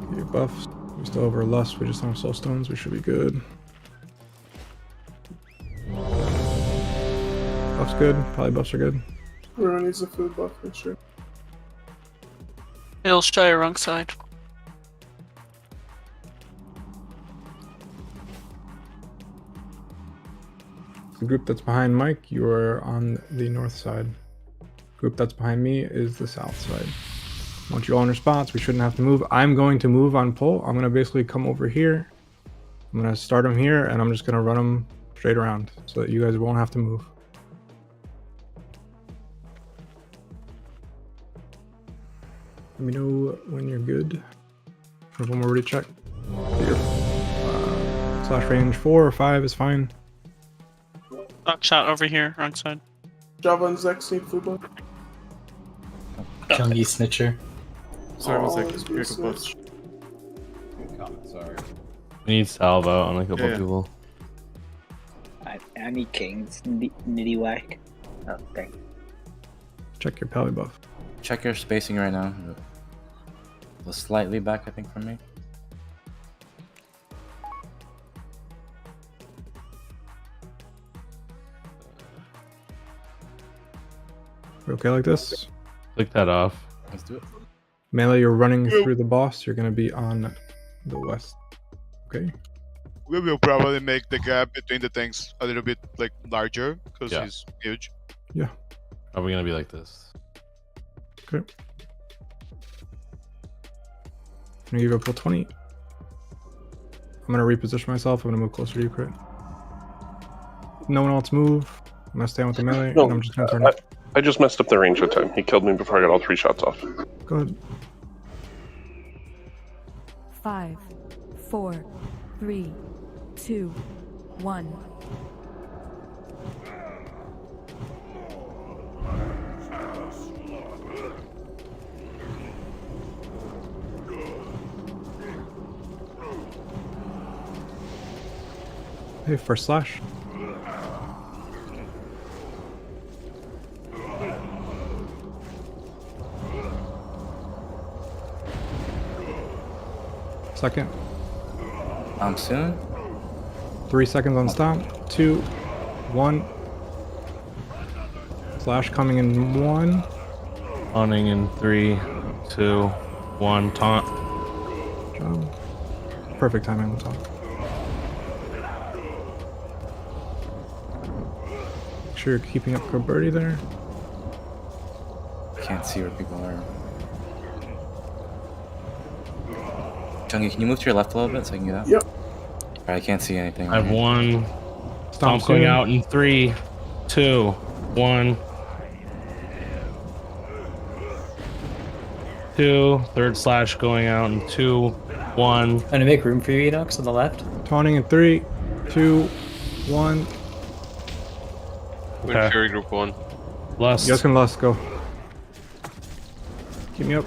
Get your buffs. We still have our lust. We just don't have soul stones. We should be good. Buff's good. Probably buffs are good. Everyone needs a food buff for sure. He'll shy wrong side. The group that's behind Mike, you are on the north side. Group that's behind me is the south side. Once you all in your spots, we shouldn't have to move. I'm going to move on pull. I'm going to basically come over here. I'm going to start him here, and I'm just going to run him straight around so that you guys won't have to move. Let me know when you're good. Everyone we're ready to check. Your slash range 4 or 5 is fine. Shot over here, wrong side. Java and Zex need food buff. Chungy Snitcher. Sorry, one Oh, second. Here, couple buffs. Good comment, sorry. We need salve out on a couple Yeah. people. I need kings. Nitty whack. Oh, thank you. Check your pally buff. Check your spacing right now. Just slightly back, I think, from me. We okay like this? Click that off. Let's do it. Melee, you're running through the boss. You're going to be on the west. Okay? We will probably make the gap between the tanks a little bit like larger because Yeah. he's huge. Yeah. Are we gonna be like this? Okay. I'm going to give you a pull 20. I'm going to reposition myself. I'm going to move closer to you, Crit. No one else move. I'm going to stay with the melee, No, and I'm just going to turn it. I just messed up the range that time. He killed me before I got all 3 shots off. Go ahead. 5, 4, 3, 2, 1. Hey, first slash. Second. Soon. 3 seconds on stomp. 2, 1. Slash coming in 1. Taunting in 3, 2, 1. Taunt. Job. Perfect timing on top. Make sure you're keeping up Birdie there. Can't see where people are. Chungy, can you move to your left a little bit so I can get out? Yep. I can't see anything. I have right here. 1. Stomp Stomp going soon. out in 3, 2, 1. 2. Third slash going out in 2, 1. I'm gonna make room for you, Enox, on the left. Taunting in 3, 2, 1. Wind Fury Group 1. Lust. You guys can lust, go. Keep me up.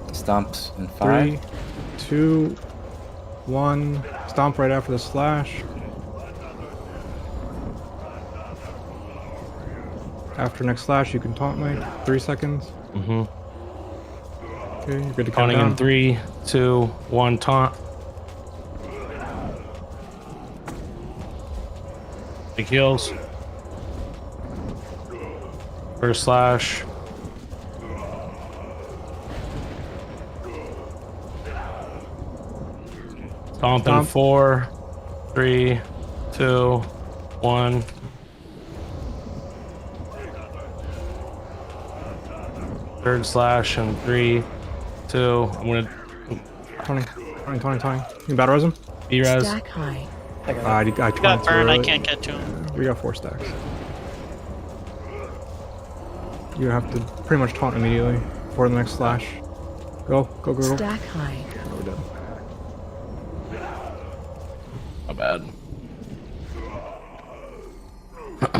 Stomps in 5. 3, 2, 1. Stomp right after the slash. After next slash, you can taunt me. 3 seconds. Okay, you're good to count Taunting down. in 3, 2, 1, taunt. Take heals. First slash. Stomp in 4, 3, 2, 1. Third slash in 3, 2. I'm gonna. 20. You battle res him? B-res. Stack high. I Got taunted too burned. I early. can't get to him. We got 4 stacks. You have to pretty much taunt immediately before the next slash. Go. Stack high. Oh, we're dead. Not bad.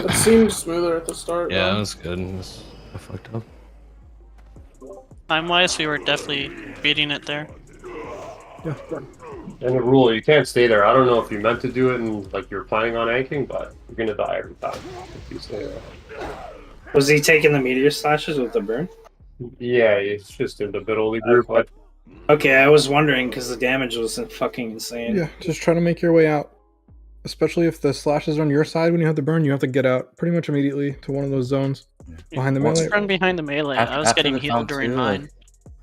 It seemed smoother at the start. Yeah, though. that was good. I fucked up. Time wise, we were definitely beating it there. Yeah. And the rule, you can't stay there. I don't know if you meant to do it and like you're planning on anking, but you're gonna die every time if you stay there. Was he taking the meteor slashes with the burn? Yeah, it's just in the middle of the group. But Okay, I was wondering because the damage was fucking insane. Yeah, just try to make your way out. Especially if the slashes are on your side when you have the burn, you have to get out pretty much immediately to one of those zones behind the melee. Let's run behind the melee. I was After getting the healed taunt during too, mine. like,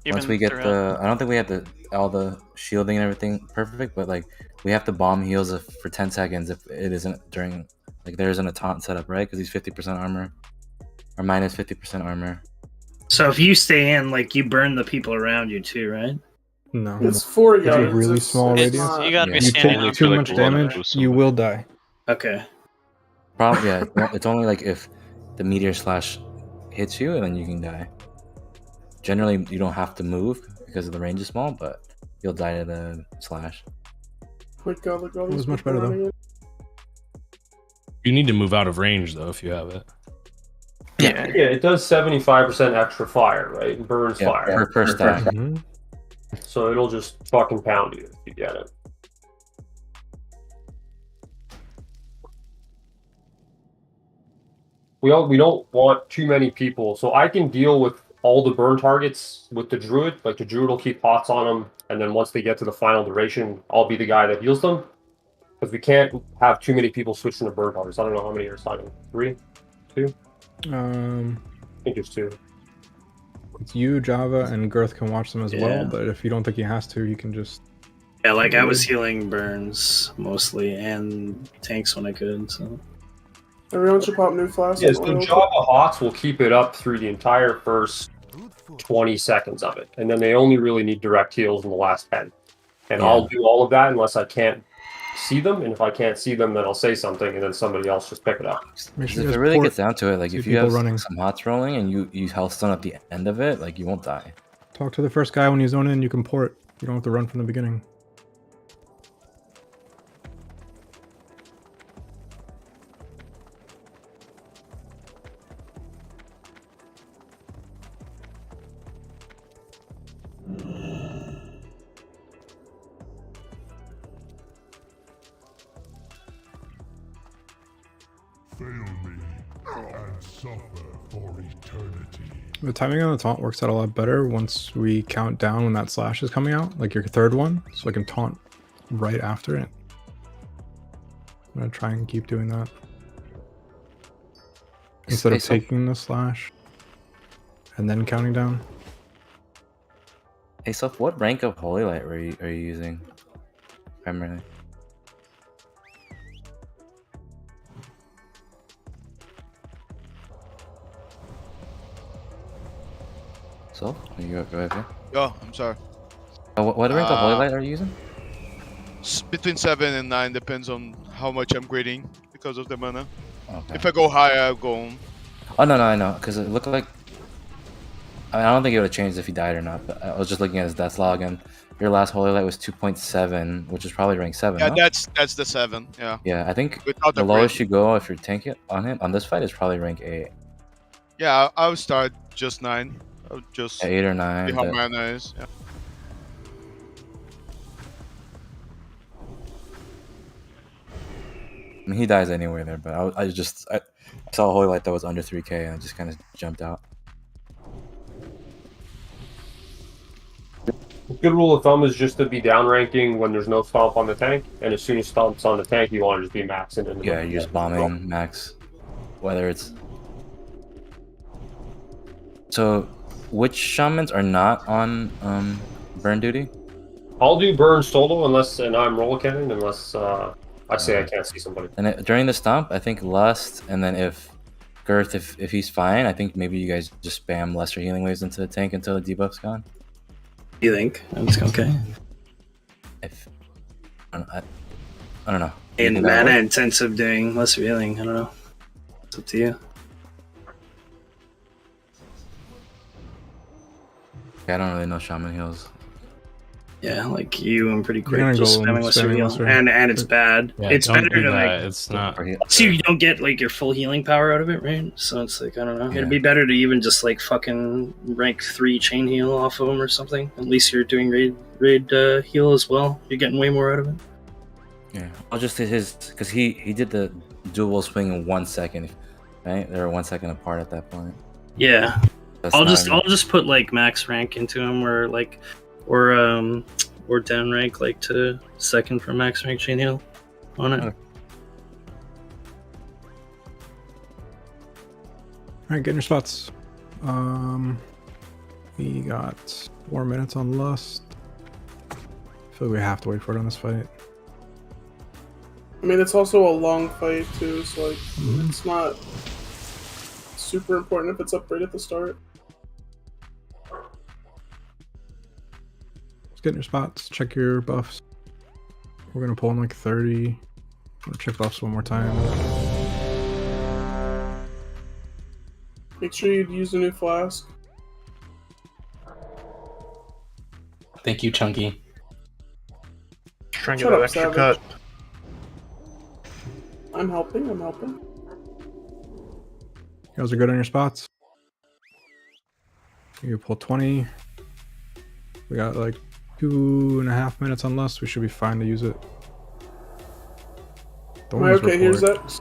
even once we get throughout. I don't think we had all the shielding and everything perfect, but like we have to bomb heals for 10 seconds if it isn't during, like there isn't a taunt setup, right? Because he's 50% armor or minus 50% armor. So if you stay in, like you burn the people around you too, right? No. It's 4 If you have yards. really it's- small it's radius, not- You gotta be you standing take up too for, like, much a lot of damage, boosts. you will die. Okay. Probably, yeah. It's only like if the meteor slash hits you and then you can die. Generally, you don't have to move because the range is small, but you'll die to the slash. Quick, look, all It these was much people better, though. running in. You need to move out of range though if you have it. yeah, it does 75% extra fire, right? It burns Yeah, fire. per stack. So it'll just fucking pound you if you get it. We don't want too many people, so I can deal with all the burn targets with the druid. Like the druid will keep pots on them, and then once they get to the final duration, I'll be the guy that heals them. Because we can't have too many people switching to burn targets. I don't know how many you're signing. 3, 2. I think it's 2. It's you, Java, and Girth can watch them as Yeah. well, but if you don't think he has to, you can just... Yeah, like I was healing burns mostly and tanks when I could. So Everyone should pop new flasks. Yeah, so Java Hots will keep it up through the entire first 20 seconds of it. And then they only really need direct heals in the last 10. And Yeah. I'll do all of that unless I can't see them. And if I can't see them, then I'll say something and then somebody else just pick it up. Make If sure you it guys really port gets down to it, like two if you people have running. some hots rolling and you health stone at the end of it, like you won't die. Talk to the first guy when you zone in, you can port. You don't have to run from the beginning. Fail me and suffer for eternity. The timing on the taunt works out a lot better once we count down when that slash is coming out, like your third one, so I can taunt right after it. I'm gonna try and keep doing that. Instead of so- taking the slash and then counting down. Hey, Soph, what rank of Holy Light are you using primarily? So, are you go ahead? Oh, I'm sorry. What rank of Holy Light are you using? Between 7 and 9 depends on how much I'm grading because of the mana. Okay. If I go higher, I'll go on. Oh no, I know, because it looked like. I don't think it would have changed if he died or not. But I was just looking at his death log, and your last Holy Light was 2.7, which is probably rank 7. Yeah, no? that's the 7. Yeah. Yeah, I think Without the the lowest grade. you go if you're tanking on him on this fight is probably rank 8. Yeah, I'll start just 9. I'll just 8 or 9. see how but- mana is. Yeah. I mean, he dies anyway there, but I saw a Holy Light that was under 3k and I just kind of jumped out. good rule of thumb is just to be down ranking when there's no stomp on the tank, and as soon as stomp's on the tank, you want to just be maxing into Yeah, the you're just bombing max. Whether it's. So, which shamans are not on burn duty? I'll do burn solo and I'm roll cannon unless I say I can't see somebody. And during the stomp, I think Lust, and then if Girth, if he's fine, I think maybe you guys just spam lesser healing waves into the tank until the debuff's gone. You think? That's okay. If I don't know. And mana intensive doing less healing. I don't know. It's up to you. I don't really know shaman heals. Yeah, like you, I'm pretty quick. You're gonna Just go spamming lesser heal, and it's bad. Yeah, it's don't better do to that. like. It's not. So you don't get like your full healing power out of it, right? So it's like I don't know. Yeah. It'd be better to even just like fucking rank 3 chain heal off of them or something. At least you're doing raid heal as well. You're getting way more out of it. Yeah, I'll just hit his because he did the dual swing in 1 second, right? They were 1 second apart at that point. Yeah, That's I'll not just put like max rank into him, or down rank like to second for max rank chain heal on it. Okay. Alright, get in your spots. We got 4 minutes on Lust. I feel like we have to wait for it on this fight. I mean, it's also a long fight too, so like it's not super important if it's up right at the start. Let's get in your spots. Check your buffs. We're gonna pull in like 30. I'm gonna check buffs one more time. Make sure you use a new flask. Thank you, Chunky. Trying to Shut get up, that extra Savage. cut. I'm helping. I'm helping. You guys are good on your spots. You pull 20. We got like 2.5 minutes on Lust. We should be fine to use it. Am I okay? Here's that.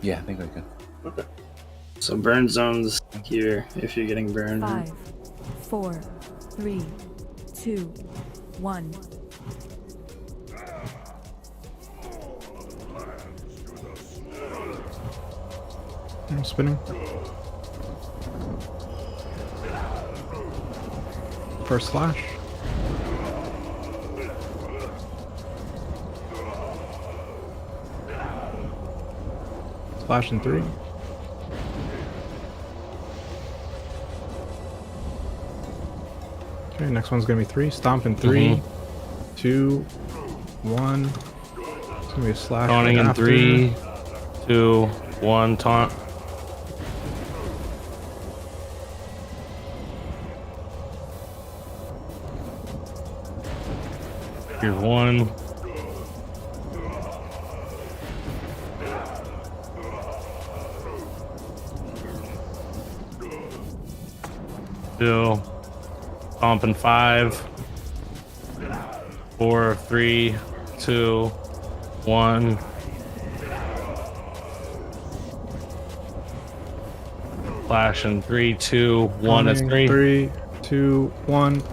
Yeah, I think we can. Okay. So burn zones here if you're getting burned. 5, 4, 3, 2, 1. I'm spinning. First slash. Slash in 3. Okay, next one's gonna be 3. Stomp in 3, 2, 1. It's gonna be a slash. Taunting right in after. 3, 2, 1. Taunt. Here's 1. Two. Stomp in 5. 4, 3, 2, 1. Flash in 3, 2, 1. That's 3. 3, 2, 1.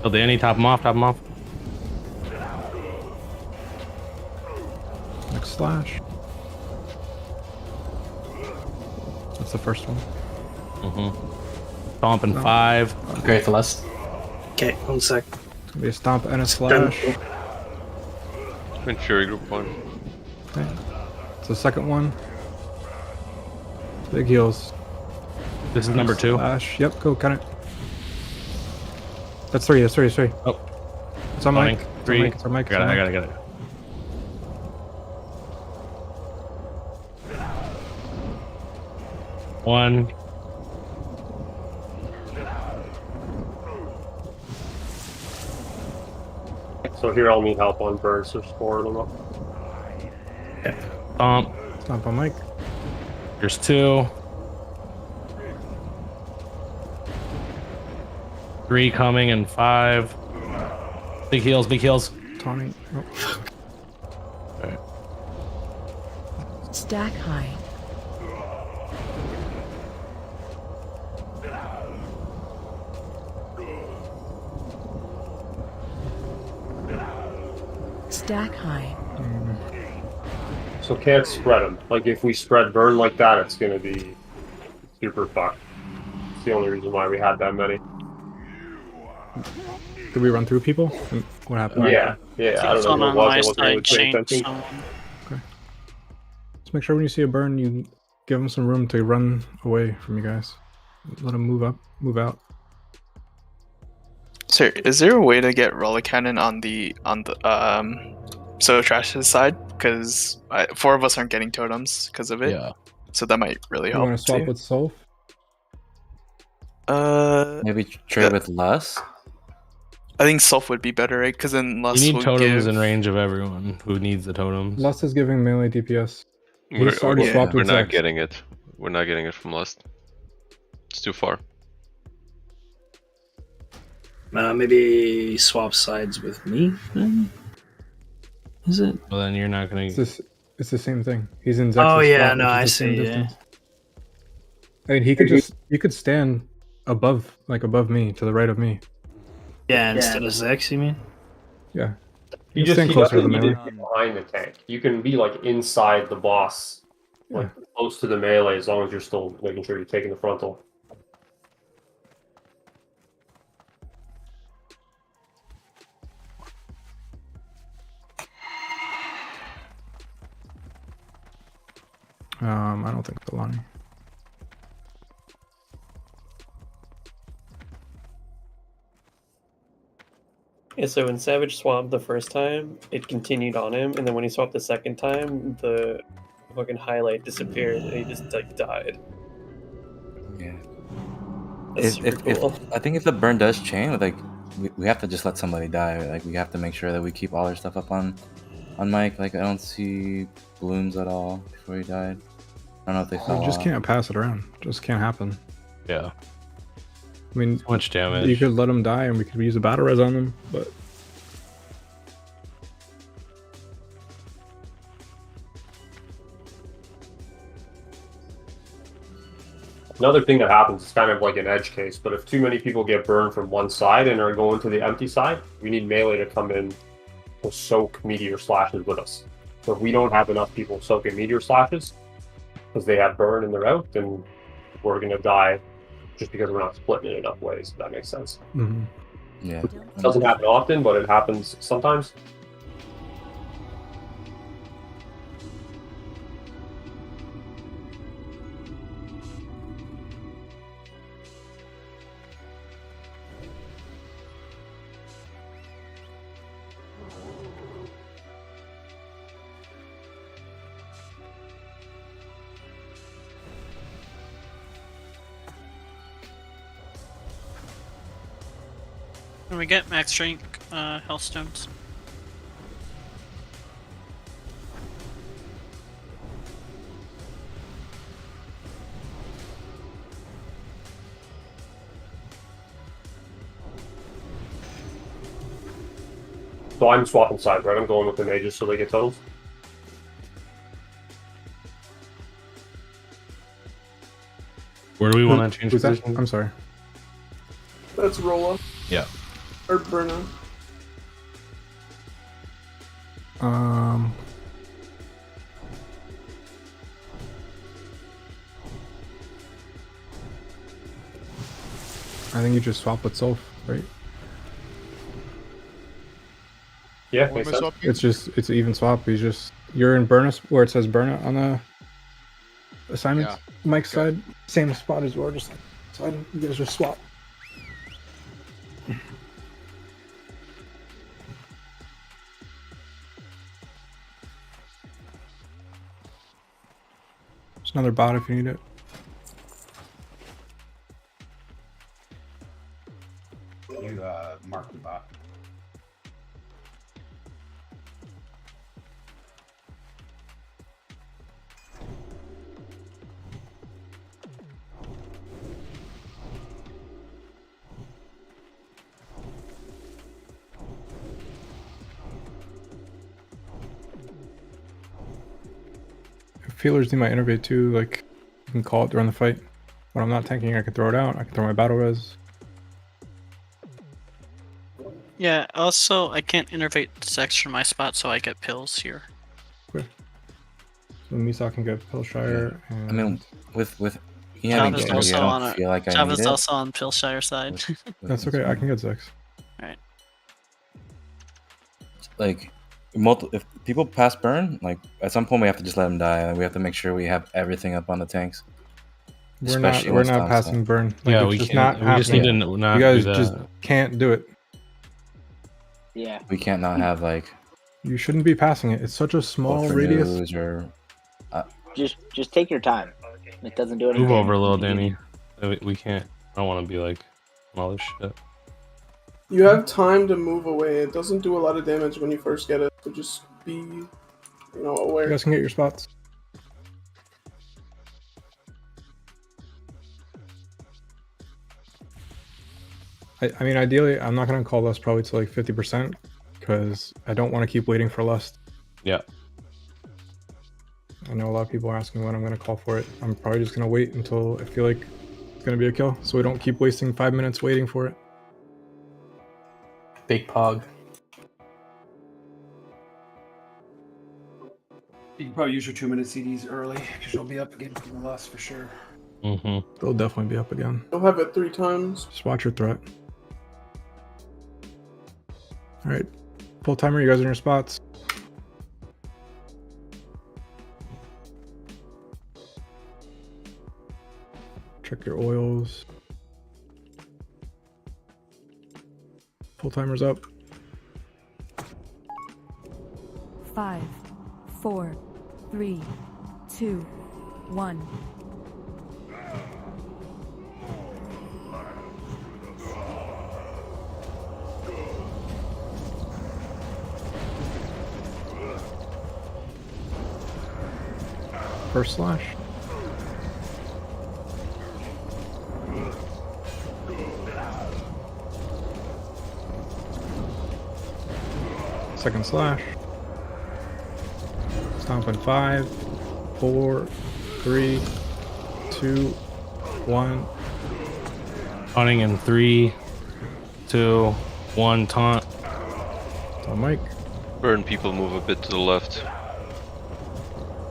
Kill Danny. Top him off. Top him off. Next slash. That's the first one. Stomp in No. 5. Great for Lust. Okay, 1 sec. It's gonna be a stomp and a slash. Fury group 1. Okay. It's the second one. Big heals. This is number 2. Slash. Yep, go, cut it. That's 3, that's 3, that's 3. Oh. It's on Taunting. mic. It's on 3. mic, it's on mic. it's on I mic. got it. One. So here I'll need help on burns, so score them up. Stomp. Stomp on mic. Here's 2. 3 coming and 5. Big heals, big heals. Taunting. Oh. Alright. Stack high. Stack high. So can't spread them. Like if we spread burn like that, it's gonna be super fucked. It's the only reason why we had that many. Did we run through people? What happened? Yeah, yeah. I don't know Someone what on it my was. I wasn't really side paying changed attention. someone. Okay. Just make sure when you see a burn, you give them some room to run away from you guys. Let them move up, move out. Sir, is there a way to get relic cannon on the so trash's side? Because 4 of us aren't getting totems because of it. Yeah. So that might really You help. want to swap too. with Solf? Maybe trade with Lus. I think self would be better, right? Because then Lust You need will totems give... in range of everyone who needs the totems. Lust is giving melee DPS. We're, He's already swapped we're with not Zex. getting it. We're not getting it from Lust. It's too far. Maybe swap sides with me then? Is it? Well, then you're not gonna. It's the same thing. He's in Zex's Oh, yeah, spot, no, which is I the same see, yeah. distance. I mean, he could just you could stand above me, to the right of me. Yeah, instead of Zex, you mean? Yeah. You stand just closer to the need melee. to be behind the tank. You can be like inside the boss, like close to the melee, as long as you're still making sure you're taking the frontal. I don't think Delani. Yeah, so when Savage swapped the first time, it continued on him, and then when he swapped the second time, the fucking highlight disappeared, and he just like died. Yeah. That's super cool. I think if the burn does chain, like we have to just let somebody die. Like we have to make sure that we keep all our stuff up on Mike. Like I don't see blooms at all before he died. I don't know if they fell You just off. can't pass it around. Just can't happen. Yeah. I mean, Too much damage. You could let him die, and we could use a battle res on them, but. Another thing that happens is kind of like an edge case, but if too many people get burned from one side and are going to the empty side, we need melee to come in to soak meteor slashes with us. So if we don't have enough people soaking meteor slashes, because they have burn and they're out, then we're going to die just because we're not splitting it enough ways, if that makes sense. Mm-hmm. Yeah. It doesn't happen often, but it happens sometimes. Can we get max strength Hellstones? So I'm swapping sides, right? I'm going with the mages so they get totals. Where do we want to change Who's that? positions? I'm sorry. That's Rolla. Yeah. Or Bruno. I think you just swap with Solf, right? Yeah, What am I swapping? It's an even swap. You're in Burna where it says Burna on the assignment. Yeah. Mike's side, same spot as yours. Just side. You guys just swap. There's another bot if you need it. You mark the bot. If feelers need my innervate too, like you can call it during the fight. When I'm not tanking, I can throw it out. I can throw my battle res. Yeah, also, I can't innervate Zex from my spot, so I get pills here. Okay. So Misa can get Pillshire. I And mean, with he having Java's Genji, I also don't feel like I need Java's it. also on Pillshire side. That's okay. I can get Zex. Alright. Like, if people pass burn, like at some point we have to just let them die. We have to make sure we have everything up on the tanks. We're not passing burn. Like, Yeah, it's we just can't. not We just need to happening. not You guys do that. just can't do it. Yeah. We can't not have like. You shouldn't be passing it. It's such a small radius. Or, Just take your time. It doesn't do anything. Move over a little, Danny. We can't. I don't want to be like all this shit. You have time to move away. It doesn't do a lot of damage when you first get it, so just be, aware. You guys can get your spots. I mean, ideally, I'm not going to call Lust probably to like 50% because I don't want to keep waiting for Lust. Yeah. I know a lot of people are asking when I'm going to call for it. I'm probably just going to wait until I feel like it's going to be a kill so we don't keep wasting 5 minutes waiting for it. Big Pog. You can probably use your 2-minute CDs early because you'll be up against the Lust for sure. Mm-hmm. They'll definitely be up again. You'll have it 3 times. Just watch your threat. Alright. Full timer, you guys are in your spots. Check your oils. Full timer's up. 5, 4, 3, 2, 1. First slash. Second slash. Stomp in 5, 4, 3, 2, 1. Taunting in 3, 2, 1. Taunt. On Mike. Burn people move a bit to the left.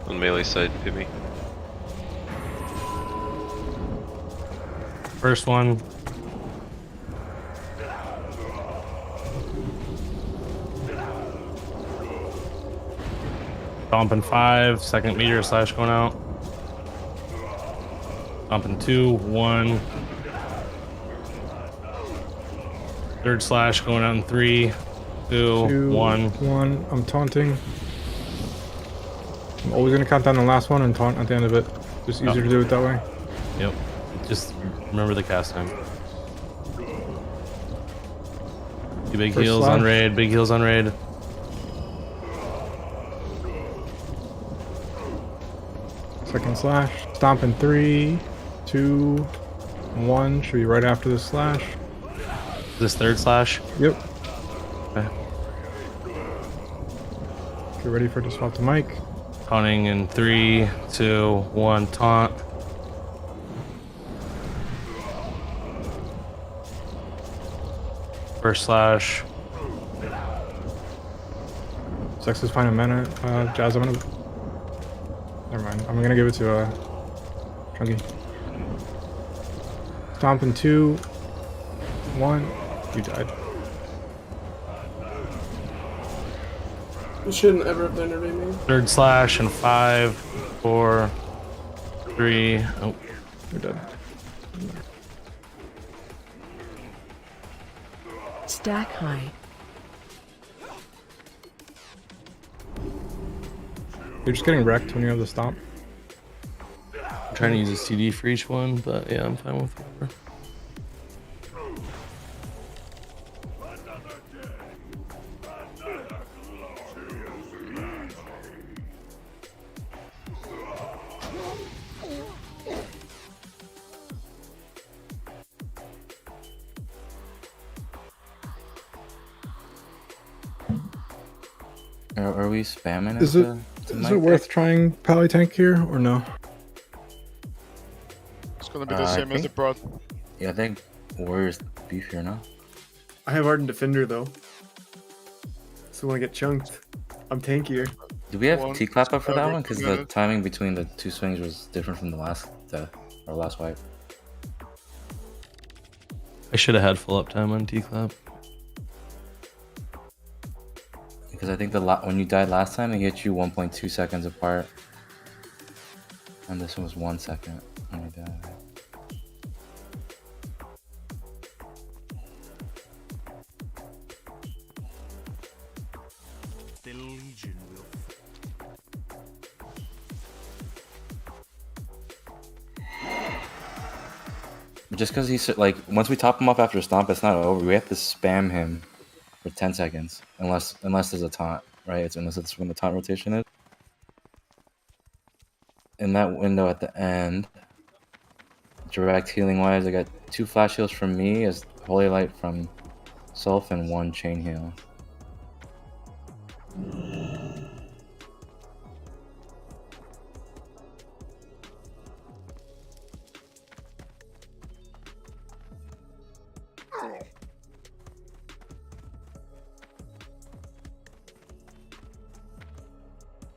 On melee side, Pimmy. First one. Stomp in 5. Second meteor slash going out. Stomp in 2, 1. Third slash going out in 3, 2, 1. 1. I'm taunting. I'm always gonna count down the last one and taunt at the end of it. Just easier to do it that way. Yep. Just remember the cast time. Big First heals slash. on raid. Big heals on raid. Second slash. Stomp in 3, 2, 1. Should be right after the slash. This third slash? Yep. Okay. Get ready for it to swap to Mike. Taunting in 3, 2, 1. Taunt. First slash. Zex is fine in mana. Jazz, I'm gonna. Never mind. I'm gonna give it to Chunky. Stomp in 2, 1. You died. You shouldn't ever have intervened me. Third slash in 5, 4, 3. Oh, you're dead. Stack high. You're just getting wrecked when you have the stomp. I'm trying to use a CD for each one, but yeah, I'm fine with whatever. Are we spamming? Is it worth trying Pally Tank here or no? Just Gonna be the same as the prod. Yeah, I think Warriors beef here now. I have Ardent Defender though. So when I get chunked, I'm tankier. Do we have T-clap up for that one? Because the minutes. timing between the two swings was different from the last our last wipe. I should have had full uptime on T-clap. Because I think when you died last time, it hit you 1.2 seconds apart. And this one was 1 second when you died. The Legion will. Just because he's like, once we top him off after a stomp, it's not over. We have to spam him for 10 seconds, unless there's a taunt, right? Unless it's when the taunt rotation is. In that window at the end, direct healing wise, I got 2 flash heals from me as Holy Light from Sulf and 1 chain heal.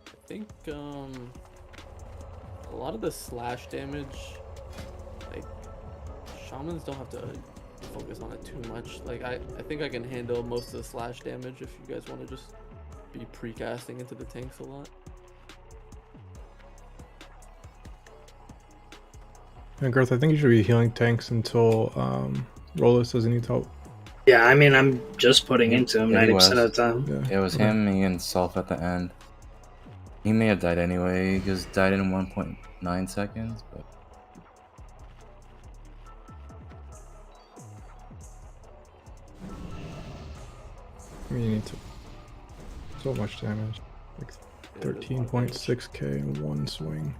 I think a lot of the slash damage, like shamans don't have to focus on it too much. Like I think I can handle most of the slash damage if you guys want to just be precasting into the tanks a lot. And Girth, I think you should be healing tanks until Rollis doesn't need help. Yeah, I mean, I'm just putting into him Yeah, he 90% of was. the time. It was him, me, and Sulf at the end. He may have died anyway, he just died in 1.9 seconds, but... I mean, you need to... So much damage. Like 13.6k in one swing.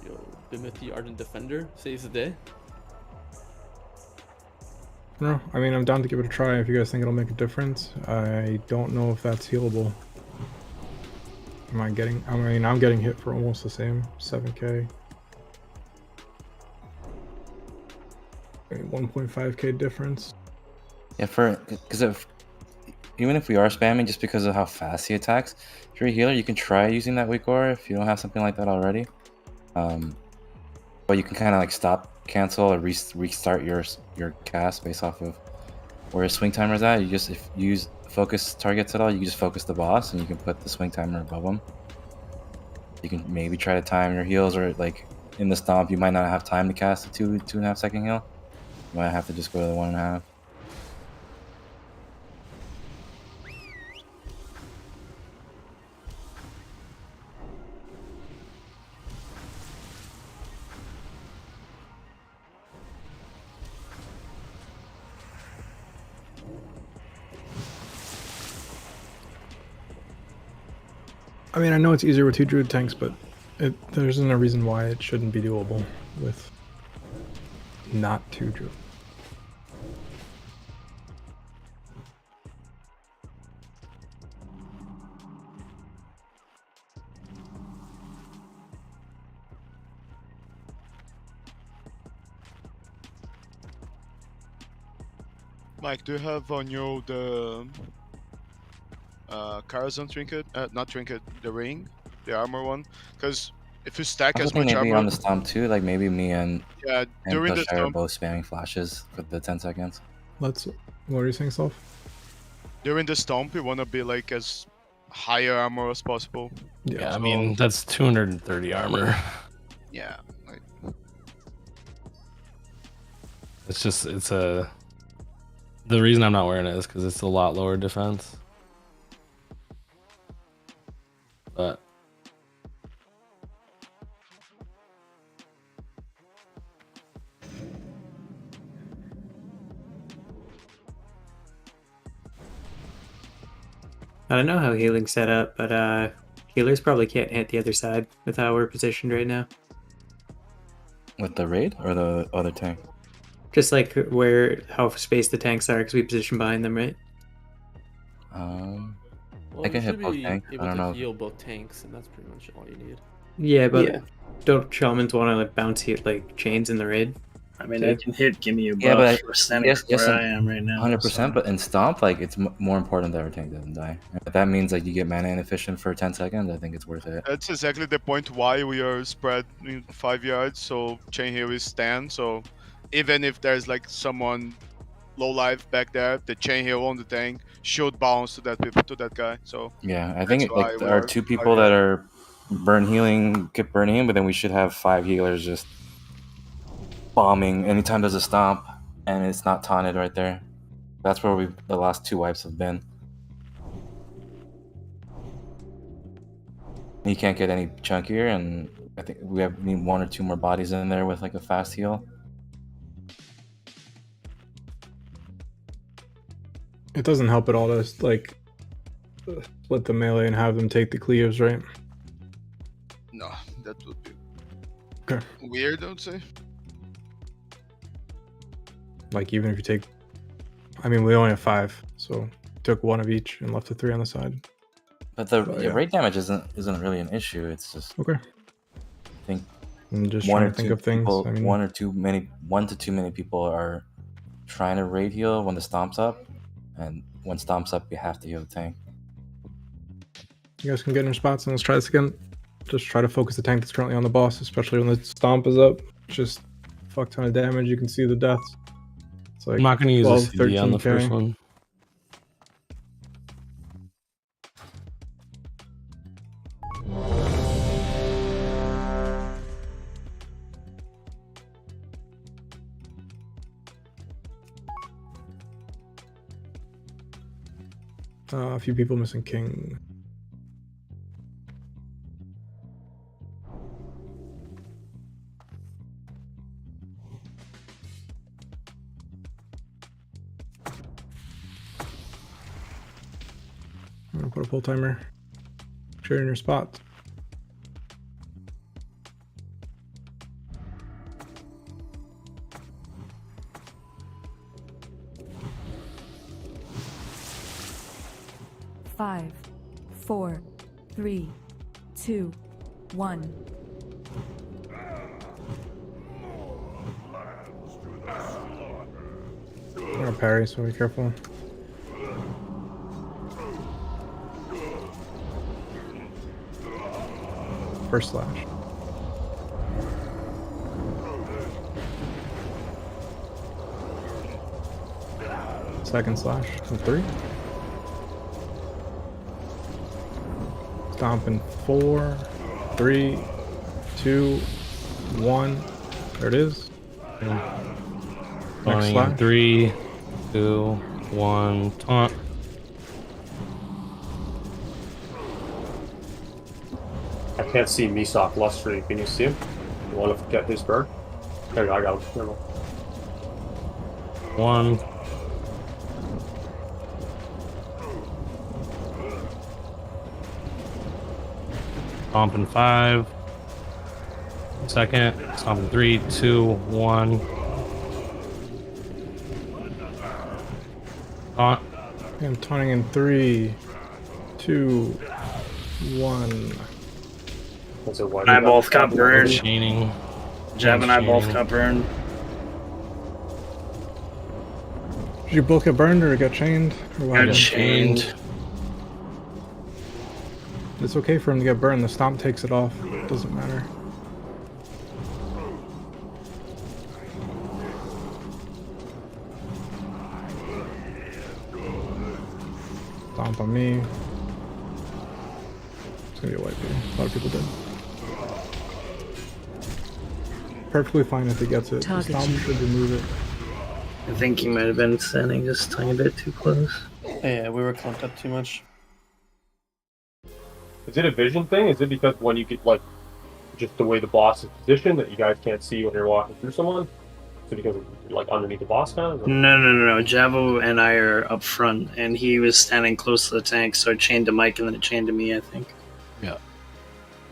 Yo, Bimith the Ardent Defender saves the day. No, I mean, I'm down to give it a try if you guys think it'll make a difference. I don't know if that's healable. I'm getting hit for almost the same, 7k. 1.5k difference. Yeah, even if we are spamming just because of how fast he attacks, if you're a healer, you can try using that weak aura if you don't have something like that already. But you can kind of like stop, cancel, or restart your cast based off of where his swing timer is at. You just, if you use focus targets at all, you can just focus the boss and you can put the swing timer above him. You can maybe try to time your heals, or like in the stomp, you might not have time to cast a 2.5 second heal. You might have to just go to the 1.5. I mean, I know it's easier with 2 druid tanks, but there isn't a reason why it shouldn't be doable with not 2 druid. Mike, do you have on you the Karazhan trinket? Not trinket, the ring, the armor one? Because if you stack I was as much thinking maybe armor, on the stomp too, like maybe me and during the Push are stomp, both spamming flashes for the 10 seconds. What are you saying, Self? during the stomp, you want to be like as higher armor as possible. Yeah, I mean, that's 230 armor. Yeah. Like, the reason I'm not wearing it is because it's a lot lower defense. But I don't know how healing's set up, but healers probably can't hit the other side with how we're positioned right now. With the raid or the other tank? Just like how spaced the tanks are, because we position behind them, right? Well, I can you hit should both be tanks. able I don't to know. heal both tanks, and that's pretty much all you need. Yeah, but Don't shamans want to like bounce hit like chains in the raid? I mean, I can hit give me a buff Yeah, but for standing where I am right now. 100%. so- But in Stomp, like it's more important that our tank doesn't die. If that means like you get mana inefficient for 10 seconds, I think it's worth it. That's exactly the point why we are spread in 5 yards, so chain heal is 10. So even if there's like someone low life back there, the chain heal on the tank should bounce to that guy. So Yeah, I think that's like why we there are 2 people that are burn healing, keep burning him, but then we should have 5 healers just bombing anytime there's a stomp and it's not taunted right there. That's where the last 2 wipes have been. You can't get any chunkier, and I think we need 1 or 2 more bodies in there with like a fast heal. It doesn't help at all to like split the melee and have them take the cleaves, right? no, that would be Okay. weird, I would say. Like even if you take, I mean, we only have 5, so took 1 of each and left the 3 on the side. But the yeah. rate damage isn't really an issue. It's just Okay. I think I'm just 1 trying or to think 2 of things. people, I mean, 1 to too many people are trying to raid heal when the stomp's up, and when stomp's up, you have to heal the tank. you guys can get in your spots and let's try this again. Just try to focus the tank that's currently on the boss, especially when the stomp is up. Just fuck ton of damage. You can see the deaths. It's like I'm not going to use 12, a CD on the 13K. first one. A few people missing king. I'm gonna put a pull timer. Share in your spot. Five, 4, 3, 2, 1. I'm gonna parry, so be careful. First slash. Second slash. And 3. Stomp in 4, 3, 2, 1. There it is. Next Going in slash. 3, 2, 1, taunt. I can't see Misak Lustry. Can you see him? You want to get his bird? There you go, I got him. Never mind. 1. Stomp in 5. Second. Stomp in 3, 2, 1. Taunt. I'm taunting in 3, 2, 1. And I both got burned. Chaining. Jab and I both Chaining. got burned. Did you both get burned or get chained? Or what? Got chained. It's okay for him to get burned. The stomp takes it off. It doesn't matter. Stomp on me. It's gonna be a white here. A lot of people did. Perfectly fine if he gets it. The Target stomp you. should remove it. I think he might have been standing just a tiny bit too close. Yeah, we were clumped up too much. Is it a vision thing? Is it because when you get like just the way the boss is positioned that you guys can't see when you're walking through someone? Is it because you're like underneath the boss kind of? No. Javo and I are up front, and he was standing close to the tank, so it chained to Mike and then it chained to me, I think. Yeah.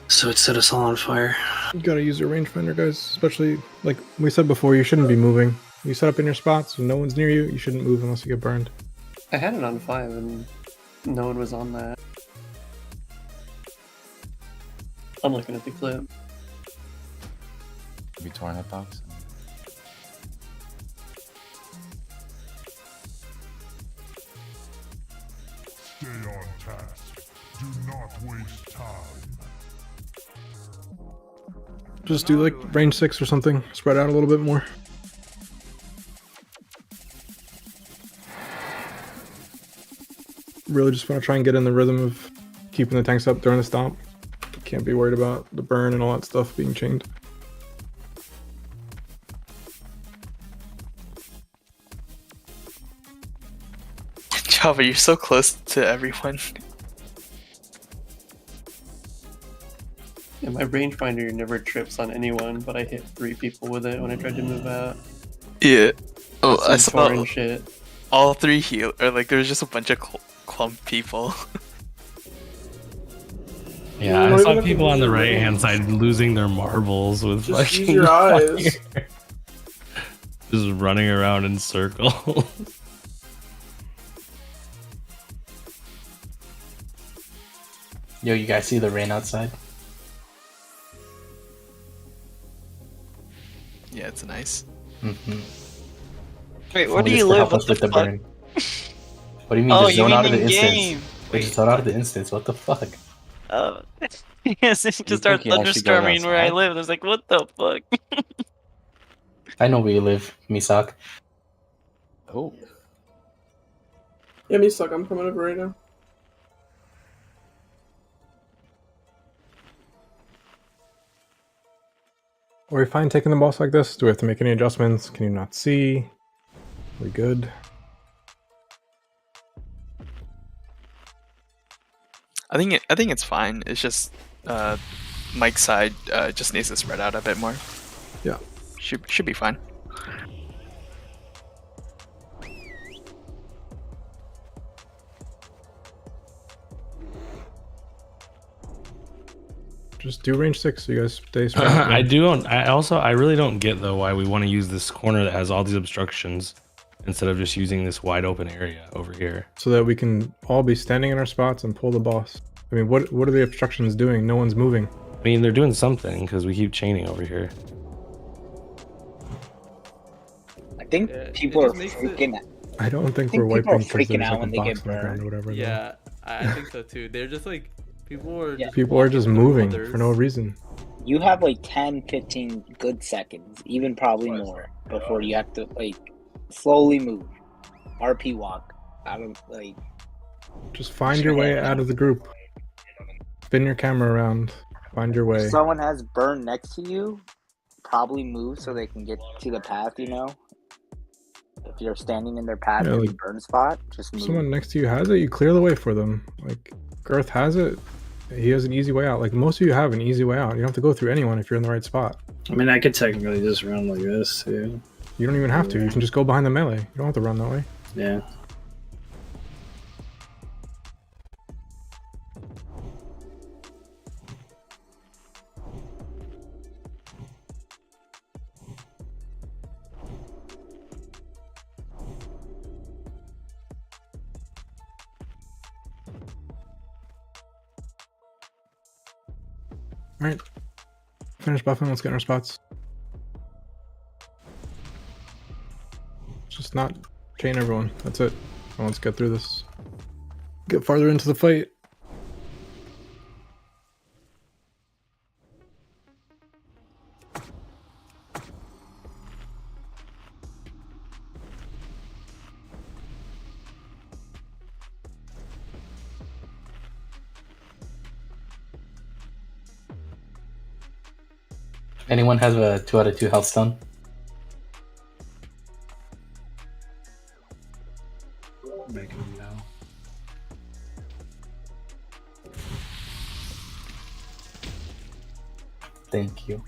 So it set us all on fire. You gotta use your rangefinder, guys. Especially, like we said before, you shouldn't be moving. You set up in your spots, so no one's near you. You shouldn't move unless you get burned. I had it on 5 and no one was on that. I'm looking at the clip. Be torn hit box. Stay on task. Do not waste time. Just do like range 6 or something. Spread out a little bit more. Really just want to try and get in the rhythm of keeping the tanks up during the stomp. Can't be worried about the burn and all that stuff being chained. Java, you're so close to everyone. Yeah, my rangefinder never trips on anyone, but I hit 3 people with it when I tried to move out. Yeah. Oh, I Some saw foreign shit. all 3 heal, or like there was just a bunch of clump people. Yeah, I saw people on the right hand side losing their marbles with Just fucking use your eyes. fire. Just running around in circles. Yo, you guys see the rain outside? Yeah, it's nice. Mm-hmm. Wait, where do you live? What the fuck? What do you mean? Oh, Just you zone mean out of the in instance. game? Wait, just zone out of the instance. What the fuck? Yes, it just started thunderstorming where I live. I was like, what the fuck? I know where you live, Misak. Oh. Yeah, me suck. I'm coming over right now. Are we fine taking the boss like this? Do we have to make any adjustments? Can you not see? Are we good? I think it's fine. It's just Mike's side just needs to spread out a bit more. Yeah. Should be fine. Just do range 6 so you guys stay spread out. I really don't get though why we want to use this corner that has all these obstructions instead of just using this wide open area over here. So that we can all be standing in our spots and pull the boss. I mean, what are the obstructions doing? No one's moving. I mean, they're doing something because we keep chaining over here. I think people are freaking out. I don't think people we're are wiping because freaking there's out like when a they box get in the ground burned. or whatever. Yeah, I think so too. They're just like People are just moving for no reason. You have like 10, 15 good seconds, even probably more, before you have to like slowly move. RP walk. I don't like. Just find your way out of the group. Spin your camera around. Find your way. If someone has burn next to you, probably move so they can get to the path, you know? If you're standing in their path Yeah, in the like, burn spot, just If move. someone next to you has it, you clear the way for them. Like, Girth has it. He has an easy way out. Like, most of you have an easy way out. You don't have to go through anyone if you're in the right spot. I mean, I could technically just run like this, too. You don't even have to. You can just go behind the melee. You don't have to run that way. Yeah. Alright. Finish buffing. Let's get in our spots. Just not chain everyone. That's it. Now let's get through this. Get farther into the fight. Anyone has a 2 out of 2 health stone? Making them now. Thank you.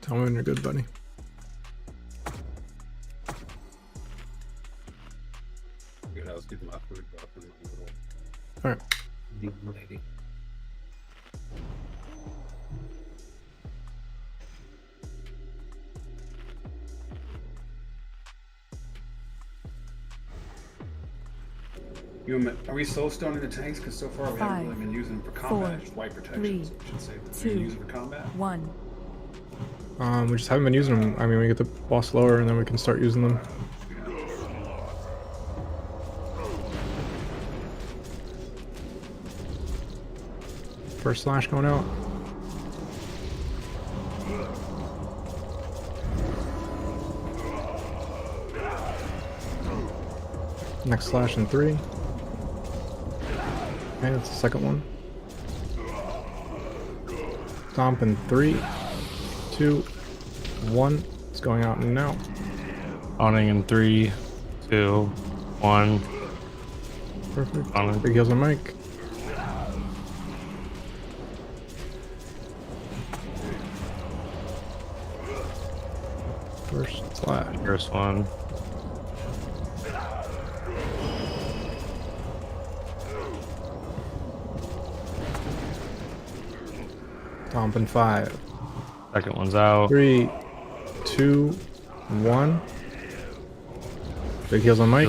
Tell me when you're good, buddy. Good, I was getting my food. Alright. Lady. Are we soul stoning the tanks? Because so far we haven't really been using them for combat, just white protection. So we should save them. Are you using them for combat? 1. We just haven't been using them. I mean, we get the boss lower and then we can start using them. First slash going out. Next slash in 3. Okay, that's the second one. Stomp in 3, 2, 1. It's going out now. Awning in 3, 2, 1. Perfect. Awning. Big heals on Mike. First slash. First one. Stomp in 5. Second one's out. 3, 2, 1. Big heals on Mike.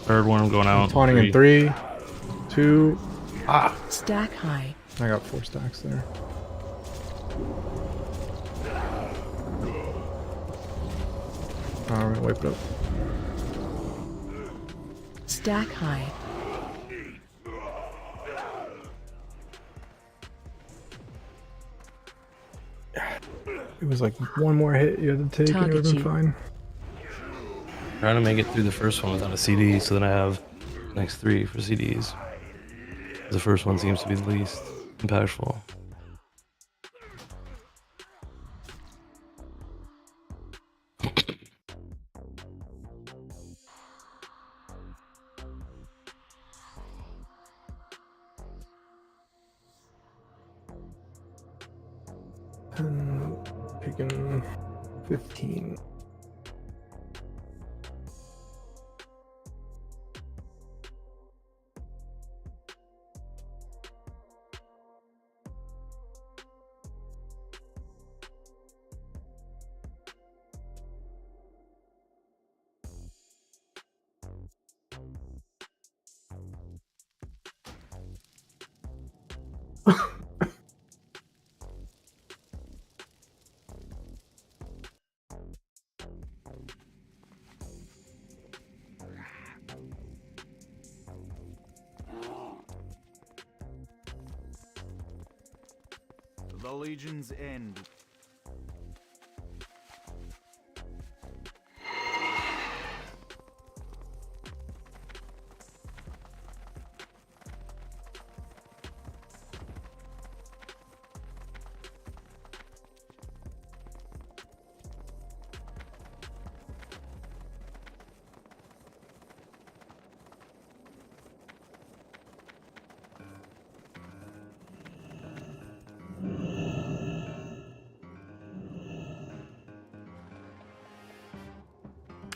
Third one going out. Taunting in 3, 2. Stack high. I got 4 stacks there. Alright, wipe it up. Stack high. It was like one more hit you had to take and it would have been fine. Trying to make it through the first one without a CD, so then I have the next 3 for CDs. The first one seems to be the least impactful. And picking 15. The Legion's end.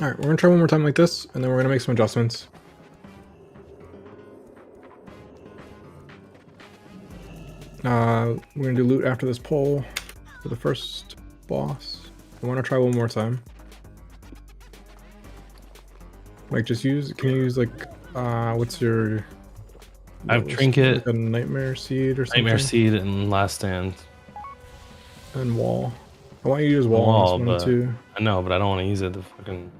Alright, we're gonna try one more time like this, and then we're gonna make some adjustments. We're gonna do loot after this poll for the first boss. I wanna try one more time. Like, just use, can you use, like, what's your... I have Trinket, like a Nightmare Seed or something? Nightmare Seed, and Last Stand. And Wall. I want you to use Wall, on this one, but too. I know, but I don't want to use it the fucking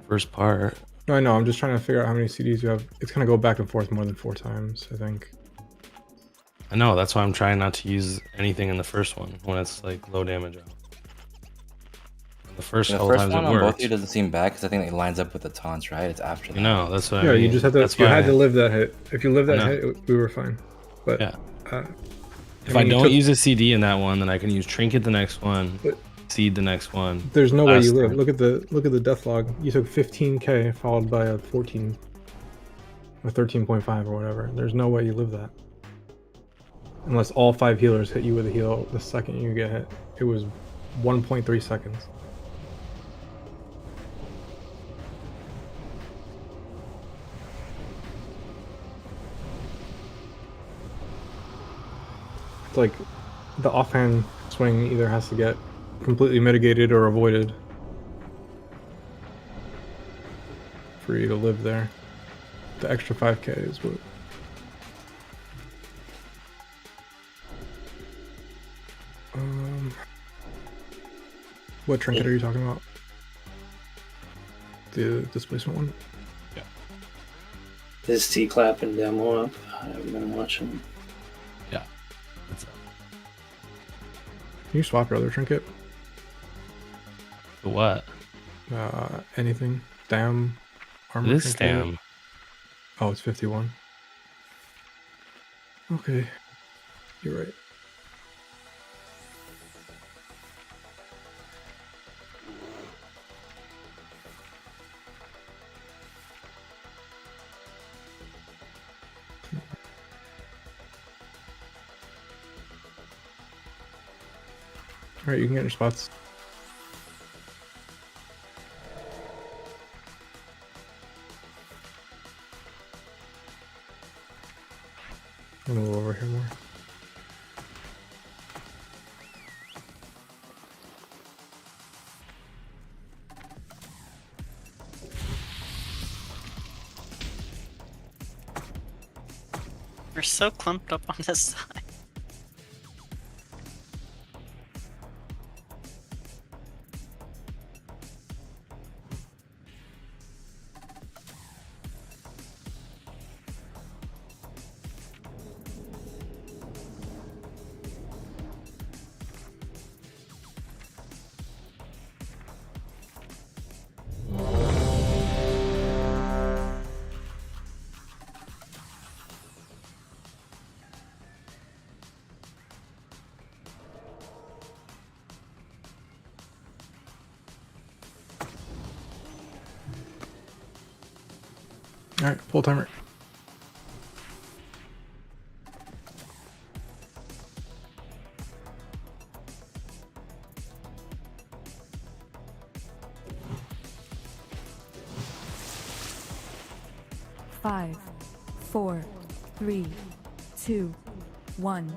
first part. No, I know, I'm just trying to figure out how many CDs you have. It's gonna go back and forth more than 4 times, I think. I know, that's why I'm trying not to use anything in the first one when it's like low damage out. The first The couple first times one it on both worked. of you doesn't seem bad because I think it lines up with the taunts, right? It's after that. No, that's what Yeah, I mean. you just have to, That's you why had to live that hit. If you lived I that know. hit, we were fine. But, Yeah. If mean, I you don't took- use a CD in that one, then I can use Trinket the next one, Seed the next one. There's no way Last you live. Stand. Look at the death log. You took 15k followed by a 14 or 13.5 or whatever. There's no way you live that. Unless all 5 healers hit you with a heal the second you get hit. It was 1.3 seconds. It's like the offhand swing either has to get completely mitigated or avoided for you to live there. The extra 5k is what. What trinket are you talking about? The displacement one? Yeah. This T-clap and demo up. I've been watching. Yeah. That's Can you swap your other trinket? The what? Anything. Damn. Armor This trinket. damn. Oh, it's 51. Okay. You're right. Alright, you can get your spots. I'm gonna move over here more. We're so clumped up on this side. Alright, full timer. Five, 4, 3, 2, 1.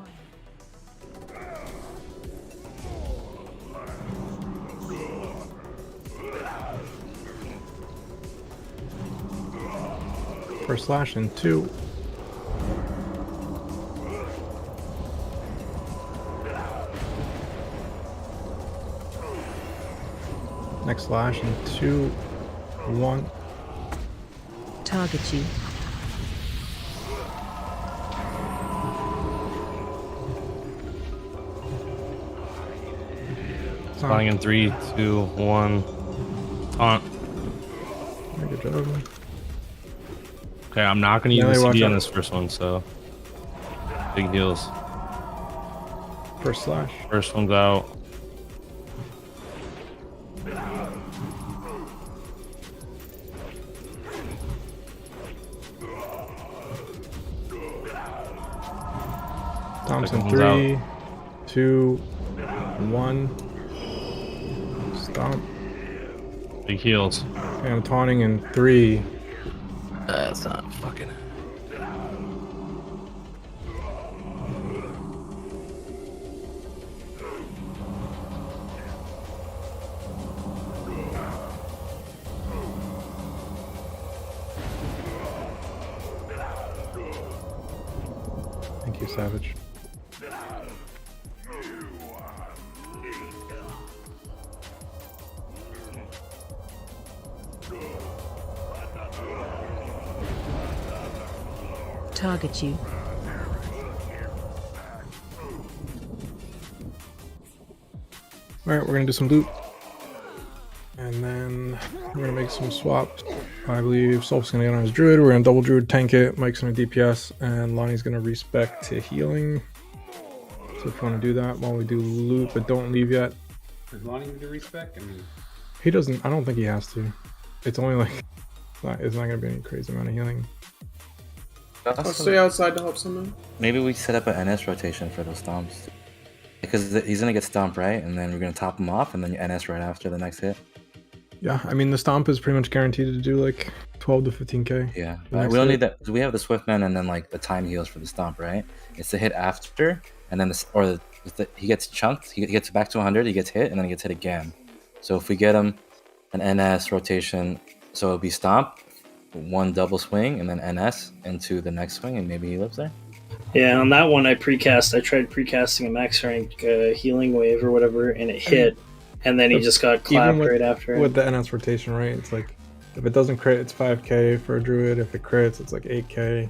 First slash and 2. Next slash and 2, 1. Target you. Spawning in 3, 2, 1. Taunt. Good job. Okay, I'm not gonna use the watch CD on out. this first one, so big heals. First slash. First one's out. Thompson, Second one's 3, 2, 1. Stomp. Big heals. Okay, I'm taunting in 3. That's not fucking. Thank you, Savage. Target you. Alright, we're gonna do some loot. And then we're gonna make some swaps. I believe Solf's gonna get on his druid, we're gonna double druid tank it, Mike's gonna DPS, and Lonnie's gonna respec to healing. So if you wanna do that while we do loot, but don't leave yet. Does Lonnie need to respec? I mean, He doesn't, I don't think he has to. It's only like, it's not gonna be any crazy amount of healing. I'll stay outside to help someone. Maybe we set up an NS rotation for those stomps. Because he's gonna get stomped, right? And then we're gonna top him off, and then you NS right after the next hit. Yeah, I mean the stomp is pretty much guaranteed to do like 12 to 15k. Yeah, The but next we don't hit. need that because we have the Swiftman and then like the time heals for the stomp, right? It's the hit after, and then he gets chunked. He gets back to 100. He gets hit, and then he gets hit again. So if we get him an NS rotation, so it'll be stomp, one double swing and then NS into the next swing, and maybe he lives there. Yeah, on that one I tried precasting a max rank healing wave or whatever, and it hit, and then he just got clapped right after. With the NS rotation, right? It's like if it doesn't crit, it's 5k for a druid. If it crits, it's like 8k.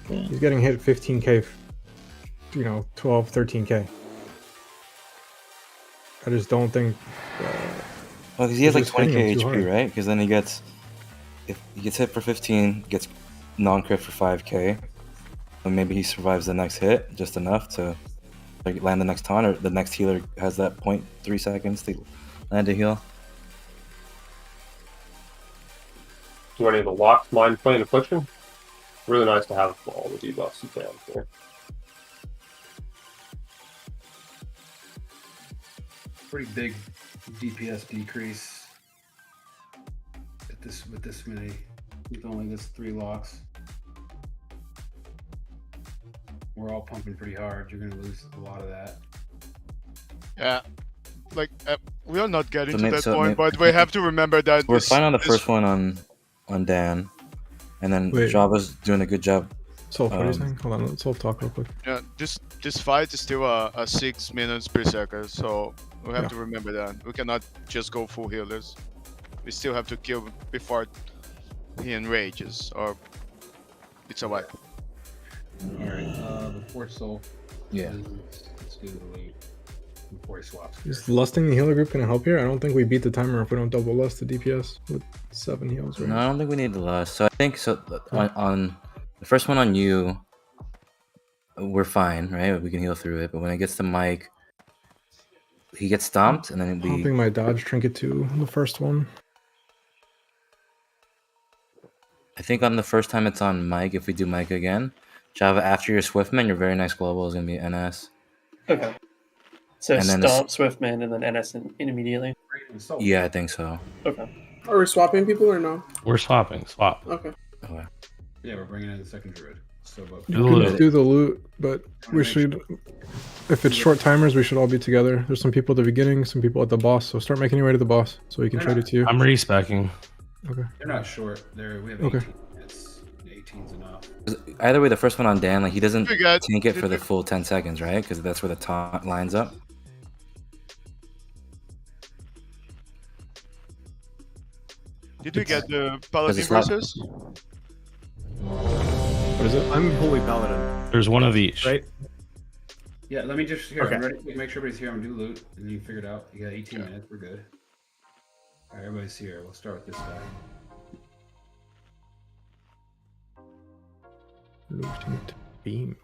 Yeah. He's getting hit 15k, 12, 13k. I just don't think. Well, because he has like just hitting 20k him too HP, hard. right? Because then if he gets hit for 15, gets non-crit for 5k, then maybe he survives the next hit just enough to like land the next taunt, or the next healer has that 0.3 seconds to land a heal. Do any of the locked mind playing affliction? Really nice to have all the debuffs you can there. Pretty big DPS decrease with this many, with only this 3 locks. We're all pumping pretty hard. You're gonna lose a lot of that. Yeah, like we are not getting So to maybe- that so point, maybe- but we have to remember that We're this- fine on the this- first one on Dan, and then Wait. Java's doing a good job. Solve, what are you saying? Hold on, let's Solve talk real quick. Yeah, this fight is still a 6 minutes per second, so we have Yeah. to remember that we cannot just go full healers. We still have to kill before he enrages, or it's a wipe. Alright, the fourth soul. Yeah. Let's do the lead before he swaps. Is lusting the healer group gonna help here? I don't think we beat the timer if we don't double lust the DPS with 7 heals, right? No, I don't think we need the last. So I think on the first one on you, we're fine, right? We can heal through it. But when it gets to Mike, he gets stomped, and then Pumping my dodge trinket too on the first one. I think on the first time it's on Mike. If we do Mike again, Java, after your Swiftman, your very nice global is gonna be NS. Okay. So And then Stomp, Swiftman, and then NS in immediately. Yeah, I think so. Okay. Are we swapping people or no? We're swapping. Swap. Okay. Okay. Yeah, we're bringing in the second druid. So, but You can do the loot, but we should. If it's short timers, we should all be together. There's some people at the beginning, some people at the boss. So start making your way to the boss, so we can trade it to you. I'm respecking. Okay. they're not short. We have Okay. 18 minutes. 18's enough. Either way, the first one on Dan, like he doesn't We got- tank it for the full 10 seconds, right? Because that's where the taunt lines up. Did we get the Paladin it's not- versus? What is it? I'm Holy Paladin. There's one of each. Right? Yeah, let me just here. Okay. I'm ready. Make sure everybody's here. I'm gonna do loot, and then you figure it out. You got 18 minutes. We're good. All right, everybody's here. We'll start with this guy. Looting beam.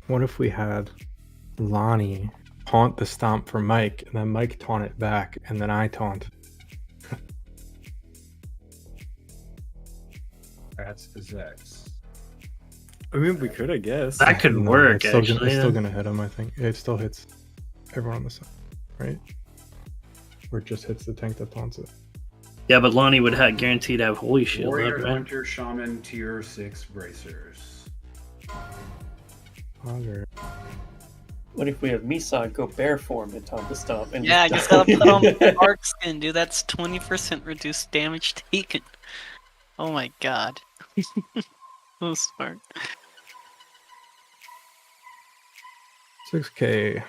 What if we had Lonnie taunt the stomp for Mike, and then Mike taunt it back, and then I taunt? That's the Zex. I mean, we could, I guess. That could No, work, it's still, actually. it's still yeah. gonna hit him, I think. It still hits everyone on the side, right? Or it just hits the tank that taunts it. Yeah, but Lonnie would have guaranteed to have Holy Shield Warrior, up, right? Hunter, Shaman, Tier 6 Bracers. Auger. What if we have Misa go bear form and taunt the Stomp? And Yeah, I just gotta put on Arc Skin, dude. That's 20% reduced damage taken. Oh my god. So smart. 6k.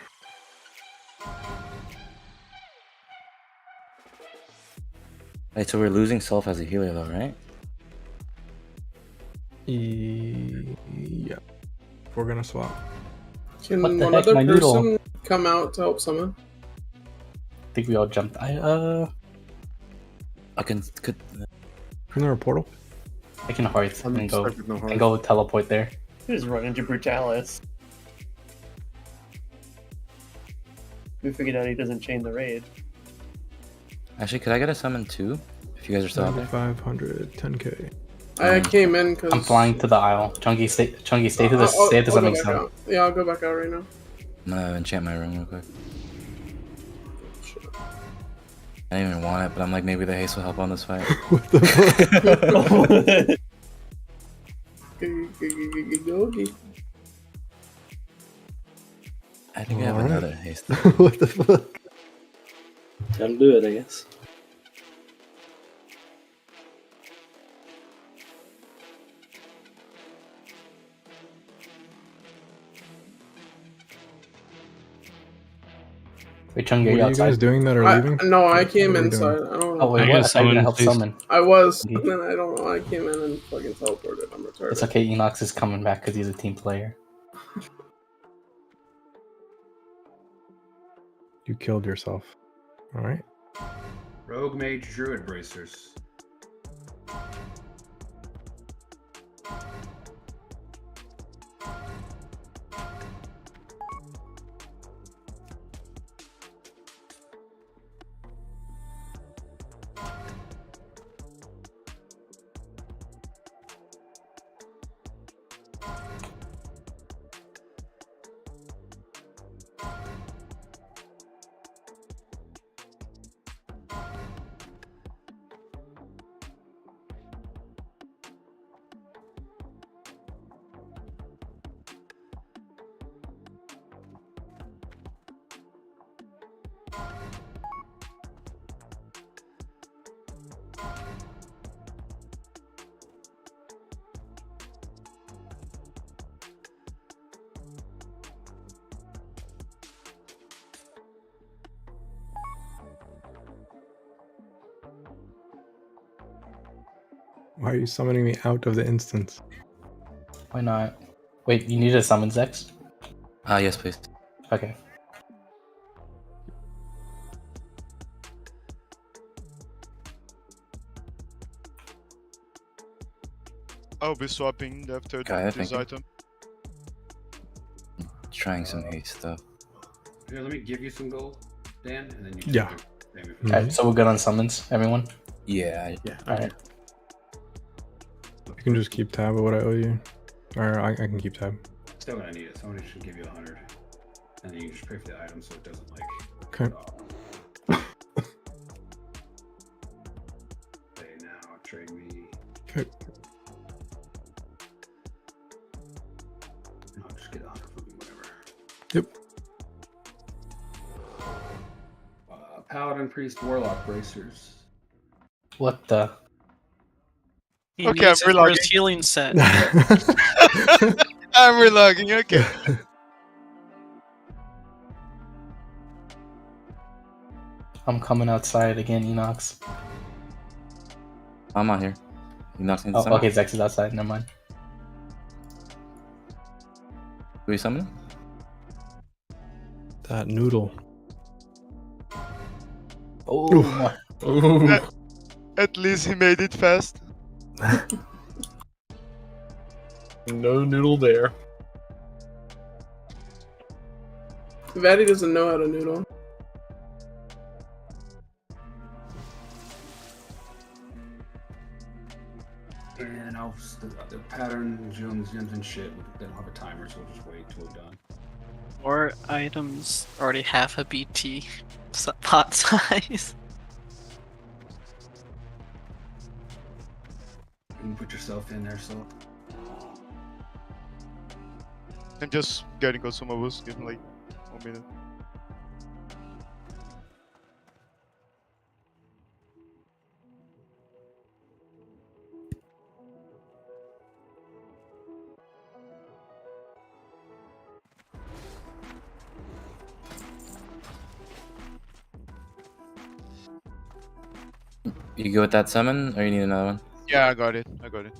Right, so we're losing Self as a healer, though, right? Yeah. We're gonna swap. Can What the one heck, other my person noodle? come out to help summon? I think we all jumped. I can could. Isn't there a portal? I can hearth I'm and go stuck with no hearth. and go teleport there. Just run into Brutalis. We figured out he doesn't chain the raid. Actually, could I get a summon too? If you guys are still out there. 500, 10k. I came in because I'm flying to the aisle. Chunky, stay to the stay at the I'll go summoning back stone. out. Yeah, I'll go back out right now. I'm gonna enchant my room real quick. I didn't even want it, but I'm like, maybe the haste will help on this fight. What the fuck? I think I have Alright. another haste. What the fuck? Time to do it, I guess. Wait, Chunky, What are you are you guys outside? doing that are leaving? No, I came What are we inside. doing? I don't Oh know. wait, I what? get I thought you were gonna help summoned, please. summon. I was, Okay. and then I don't know. I came in and fucking teleported. I'm retarded. It's okay. Enox is coming back because he's a team player. You killed yourself. Alright. Rogue Mage Druid Bracers. Why are you summoning me out of the instance? Why not? Wait, you need a summon Zex? Yes, please. Okay. I'll be swapping after Okay, this thank you. item. Trying some haste stuff. Here, let me give you some gold, Dan, and then you. Yeah. Maybe Alright, so we're good on summons, everyone? Yeah. Yeah. Alright. You can just keep tab of what I owe you. Or I can keep tab. Still gonna need it. Somebody should give you 100, and then you just pay for the item so it doesn't like. Okay. Say now, trade me. Okay. No, just get 100 from me, whatever. Yep. Paladin, Priest, Warlock Bracers. What the? He Okay, needs I'm it for his relogging. healing set. I'm relogging, okay. I'm coming outside again, Enox. I'm out here. You not seeing the Oh, summon? okay, Zex is outside. Never mind. Do we summon? That noodle. Oh, my. At least he made it fast. No noodle there. Vaddy doesn't know how to noodle. And I'll the pattern, gems, and shit. They don't have a timer, so we'll just wait till we're done. Or items already have a BT pot size. You can put yourself in there, so. I'm just getting consumables, getting like 1 minute. You go with that summon, or you need another one? Yeah, I got it. I got it.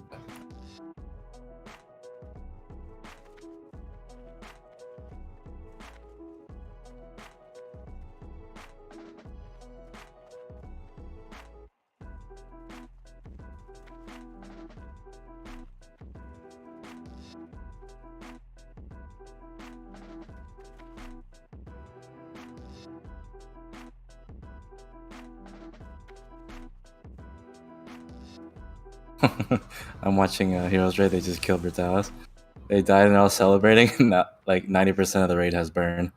I'm watching Heroes Raid. They just killed Brutalis. They died and they're all celebrating. And now, like 90% of the raid has burned.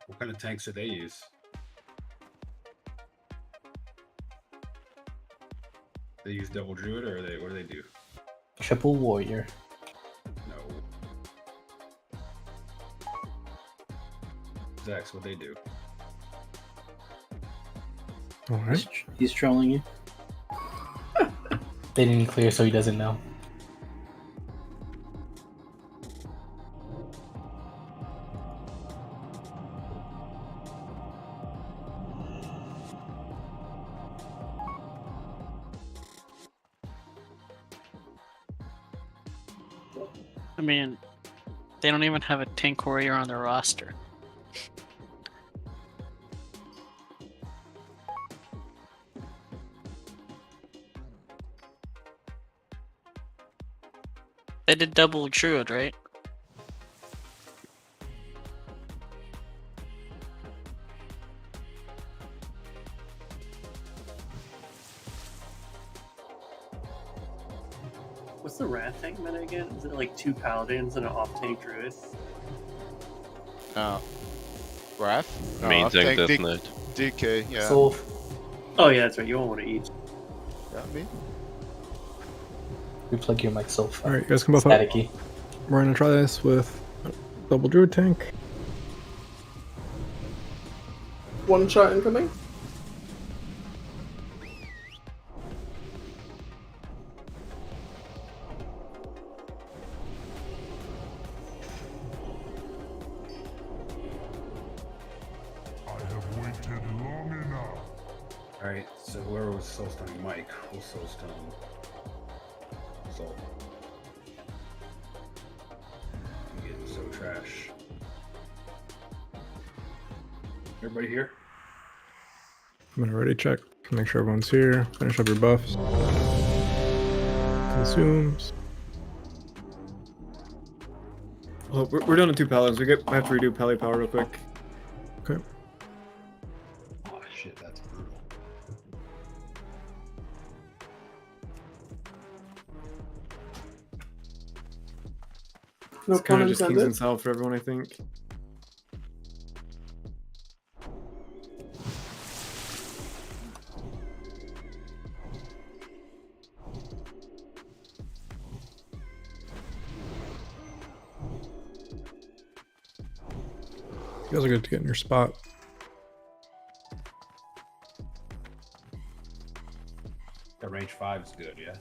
What kind of tanks do they use? They use double druid, or what do they do? Triple warrior. No. Zax, what they do? All right. He's trolling you. They didn't clear, so he doesn't know. I mean, they don't even have a tank warrior on their roster. They did double druid, right? What's the Wrath tank meta again? Is it like 2 paladins and an off-tank druid? Wrath? No, Main I'll tank take Death Knight. DK, yeah. So, Oh yeah, that's right. You want one of each. Yeah, me? We plug your mic so far. All right, you guys can buff up. Staticky. We're gonna try this with a double druid tank. One shot incoming. I have waited long enough. Alright, so whoever was soul stunning Mike will soul stun Soul. I'm getting so trash. Everybody here? I'm gonna already check, make sure everyone's here. Finish up your buffs. Consumes. Oh, we're down to 2 paladins. We have to redo pally power real quick. Okay. Oh shit, that's brutal. No It's kind pun of just Kings intended. and South for everyone, I think. You guys are good to get in your spot. That range 5 is good, yeah?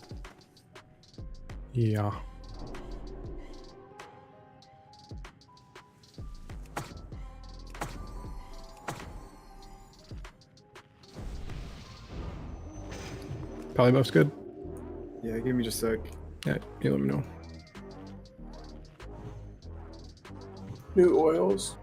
Yeah. Pally buff's good. Yeah, give me just a sec. Yeah, you let me know. New oils.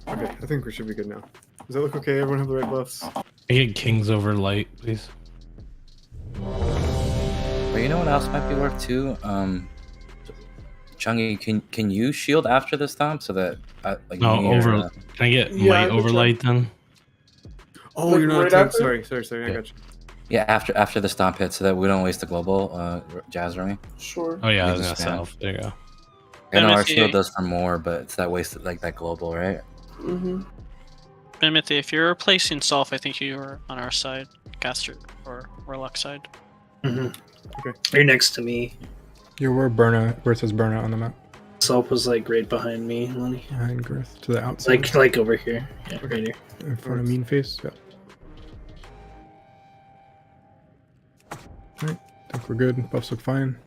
Okay, I think we should be good now. Does that look okay? Everyone have the right buffs? I get Kings over Light, please. But you know what else might be worth too? Chungy, can you shield after the stomp so that like No, me or, over. Can I get Yeah, I Light can over check. Light then? Oh, Like, you're not right a tank. after? Sorry. I got you. Yeah, after the stomp hit, so that we don't waste the global Jazz Army. Sure. Oh yeah, You I was just gonna spam. self. There you go. I know our Timothy. shield does for more, but it's that waste like that global, right? Mm-hmm. Timothy, if you're replacing Solf, I think you were on our side, Caster or Warlock side. Mm-hmm. Okay. You're next to me. You're where it says burnout on the map. Self was like right behind me, Lenny. Behind Girth to the outside. Like over here. Yeah, right here. In front of mean face. Yeah. Alright, I think we're good. Buffs look fine.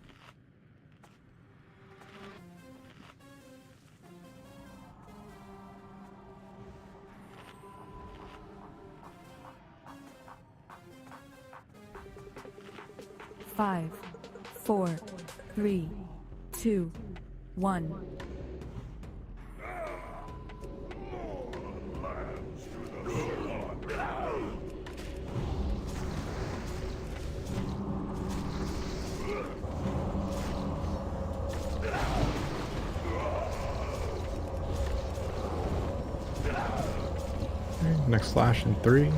Five, 4, 3, 2, 1. Next slash in 3.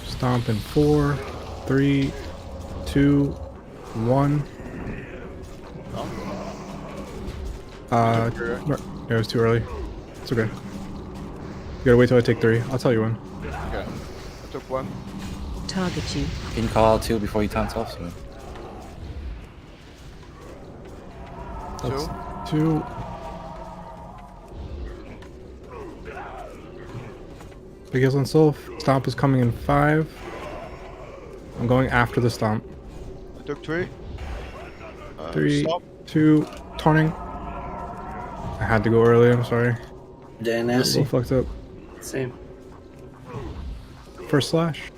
Stomp in 4, 3, 2, 1. It was too early. It's okay. You gotta wait till I take 3. I'll tell you when. Okay. I took 1. Target you. Can you call out 2 before you taunt self? So. That's 2. Big heals on Sylph. Stomp is coming in 5. I'm going after the stomp. I took 3. 3, Stop. 2, taunting. I had to go early, I'm sorry. Damn A nasty. little fucked up. Same. First slash.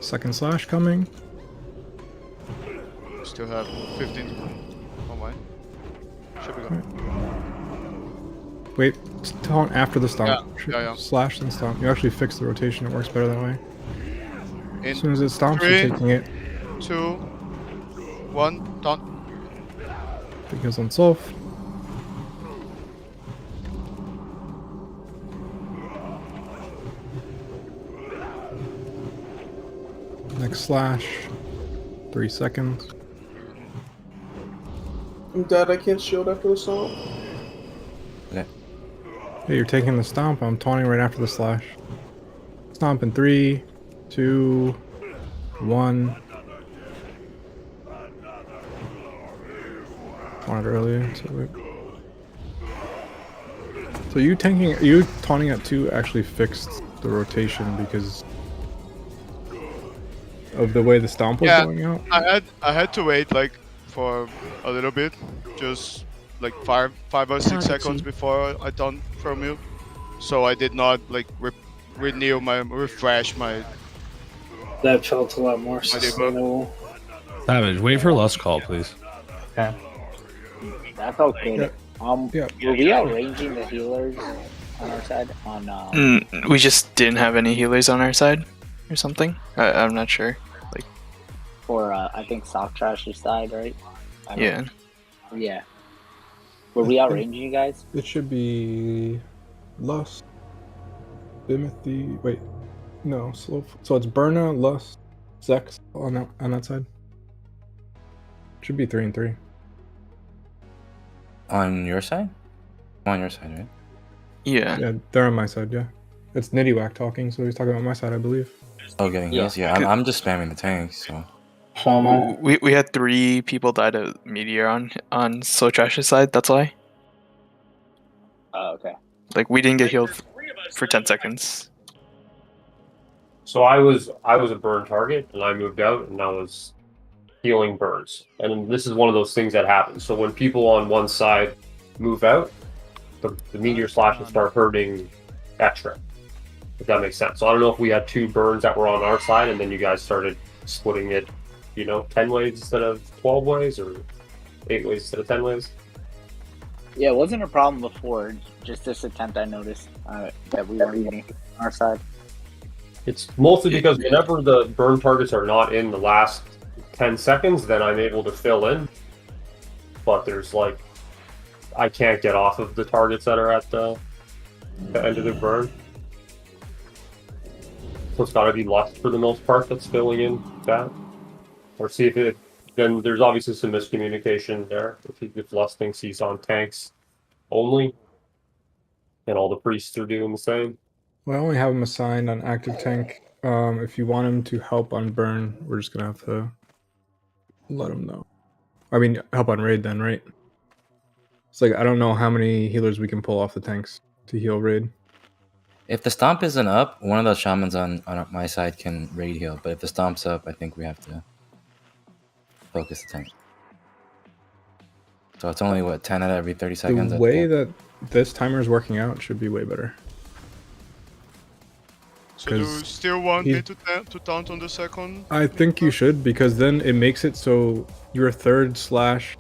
Second slash coming. Still have 15 on mine. Should be good. Wait, taunt after the stomp. Yeah. Slash then stomp. You actually fix the rotation, it works better that way. In As soon as it stomps, 3, you're taking it. 2, 1, taunt. Big heals on Sylph. Next slash. 3 seconds. I'm dead. I can't shield after the stomp. Yeah, you're taking the stomp. I'm taunting right after the slash. Stomp in 3, 2, 1. Taunted earlier. So you taunting at 2 actually fixed the rotation because of the way the stomp was going out. I had to wait like for a little bit, just like 5 or 6 seconds before I taunt from you, so I did not like refresh my. That felt a lot more sustainable. Savage, wait for Lust Call, please. Okay. That's okay. Were we outranging the healers on our side? We just didn't have any healers on our side, or something. I'm not sure. Like, for I think Soft Trash's side, right? Yeah. Yeah. Were we outranging you guys? It should be Lust, Bimothy. Wait, no, Slow. So it's Burna, Lust, Zex on that side. Should be 3 and 3. On your side? On your side, right? Yeah. Yeah, they're on my side. Yeah, it's Nittywack talking, so he's talking about my side, I believe. Oh, getting heals. Yeah, I'm just spamming the tanks. So. We had 3 people died of Meteor on So Trash's side. That's why. Oh, okay. Like we didn't get healed for 10 seconds. So I was a burn target, and I moved out, and I was healing burns. And this is one of those things that happens. So when people on one side move out, the meteor slashes start hurting extra. If that makes sense. So I don't know if we had 2 burns that were on our side, and then you guys started splitting it, 10 ways instead of 12 ways, or 8 ways instead of 10 ways. Yeah, it wasn't a problem before. Just this attempt, I noticed that we weren't getting on our side. It's mostly because whenever the burn targets are not in the last 10 seconds, then I'm able to fill in. But there's I can't get off of the targets that are at the end of the burn. So it's got to be Lust for the most part that's filling in that. Or see if then there's obviously some miscommunication there. If Lust thinks he's on tanks only, and all the priests are doing the same. Well, I only have him assigned on active tank. If you want him to help on burn, we're just gonna have to let him know. I mean, help on raid then, right? It's I don't know how many healers we can pull off the tanks to heal raid. If the stomp isn't up, one of those shamans on my side can raid heal. But if the stomp's up, I think we have to focus the tank. So it's only 10 out of every 30 seconds. The way that this timer is working out should be way better. So do you still want me to taunt on the second? I think you should, because then it makes it so your third slash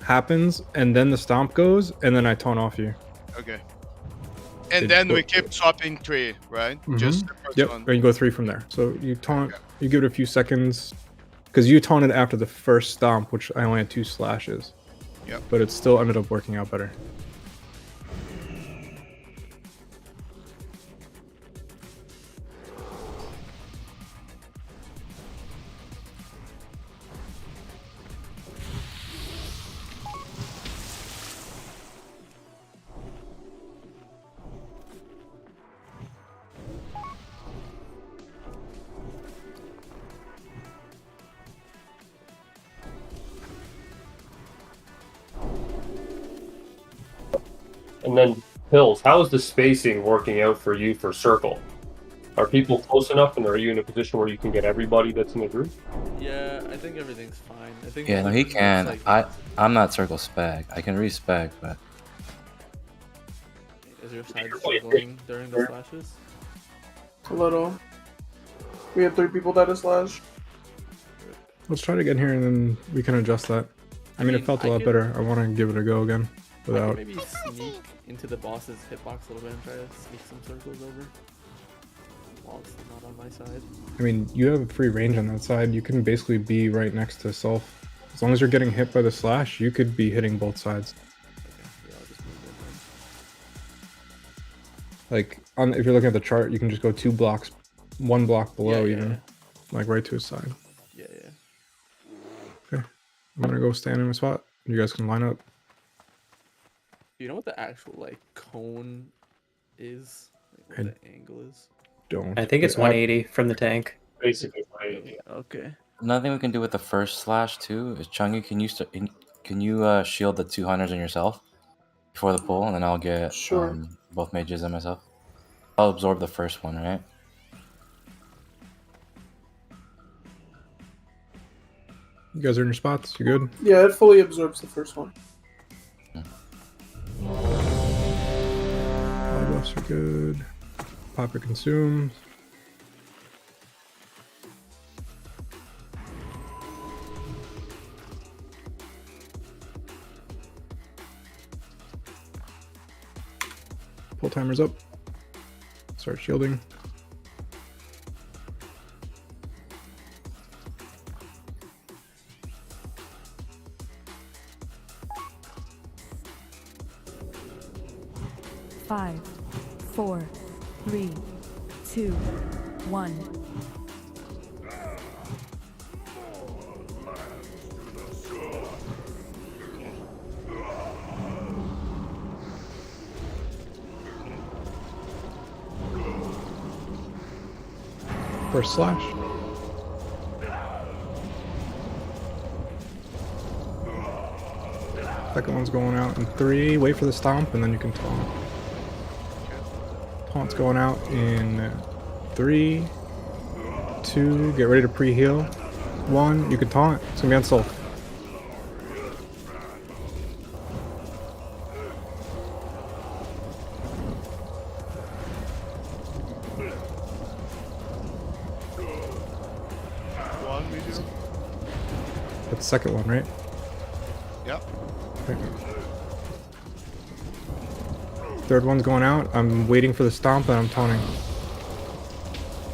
happens, and then the stomp goes, and then I taunt off you. Okay. And then we keep swapping 3, right? Just the first Yep, one. and you go 3 from there. So you taunt, you give it a few seconds, because you taunted after the first stomp, which I only had 2 slashes. Yep. But it still ended up working out better. And then Hills, how is the spacing working out for you for circle? Are people close enough, and are you in a position where you can get everybody that's in the group? Yeah, I think everything's fine. I think. Yeah, no, the he thing that's, can. like, I'm not circle spec. I can respec, but Is your side struggling during the slashes? A little. We had 3 people die to slash. Let's try to get in here and then we can adjust that. I mean, it felt a lot better. I want to give it a go again I without. could maybe sneak into the boss's hitbox a little bit and try to sneak some circles over. While it's not on my side. I mean, you have free range on that side. You can basically be right next to Self. As long as you're getting hit by the slash, you could be hitting both sides. Yeah, I'll just move in Like, if you're looking at the chart, you can just go 2 blocks, 1 block below Yeah, even. yeah. Like right to his side. then. Yeah, yeah. Okay. I'm gonna go stand in my spot. You guys can line up. Do you know what the actual, like, cone is? Like, what I the angle is? don't. I think it's 180 from the tank. Basically, Okay. another thing we can do with the first slash too is Chungy, can you shield the 2 hunters and yourself before the pull, and then I'll get Sure. both mages and myself. I'll absorb the first one, right? You guys are in your spots? You good? Yeah, it fully absorbs the first one. All buffs are good. Popper consumes. Pull timer's up. Start shielding. Five, 4, 3, 2, 1. First slash. Second one's going out in 3. Wait for the stomp, and then you can taunt. Taunt's going out in 3, 2. Get ready to pre-heal. 1. You can taunt. It's gonna be on Self. One medium. That's the second one, right? Yep. Okay. Third one's going out. I'm waiting for the stomp and I'm taunting.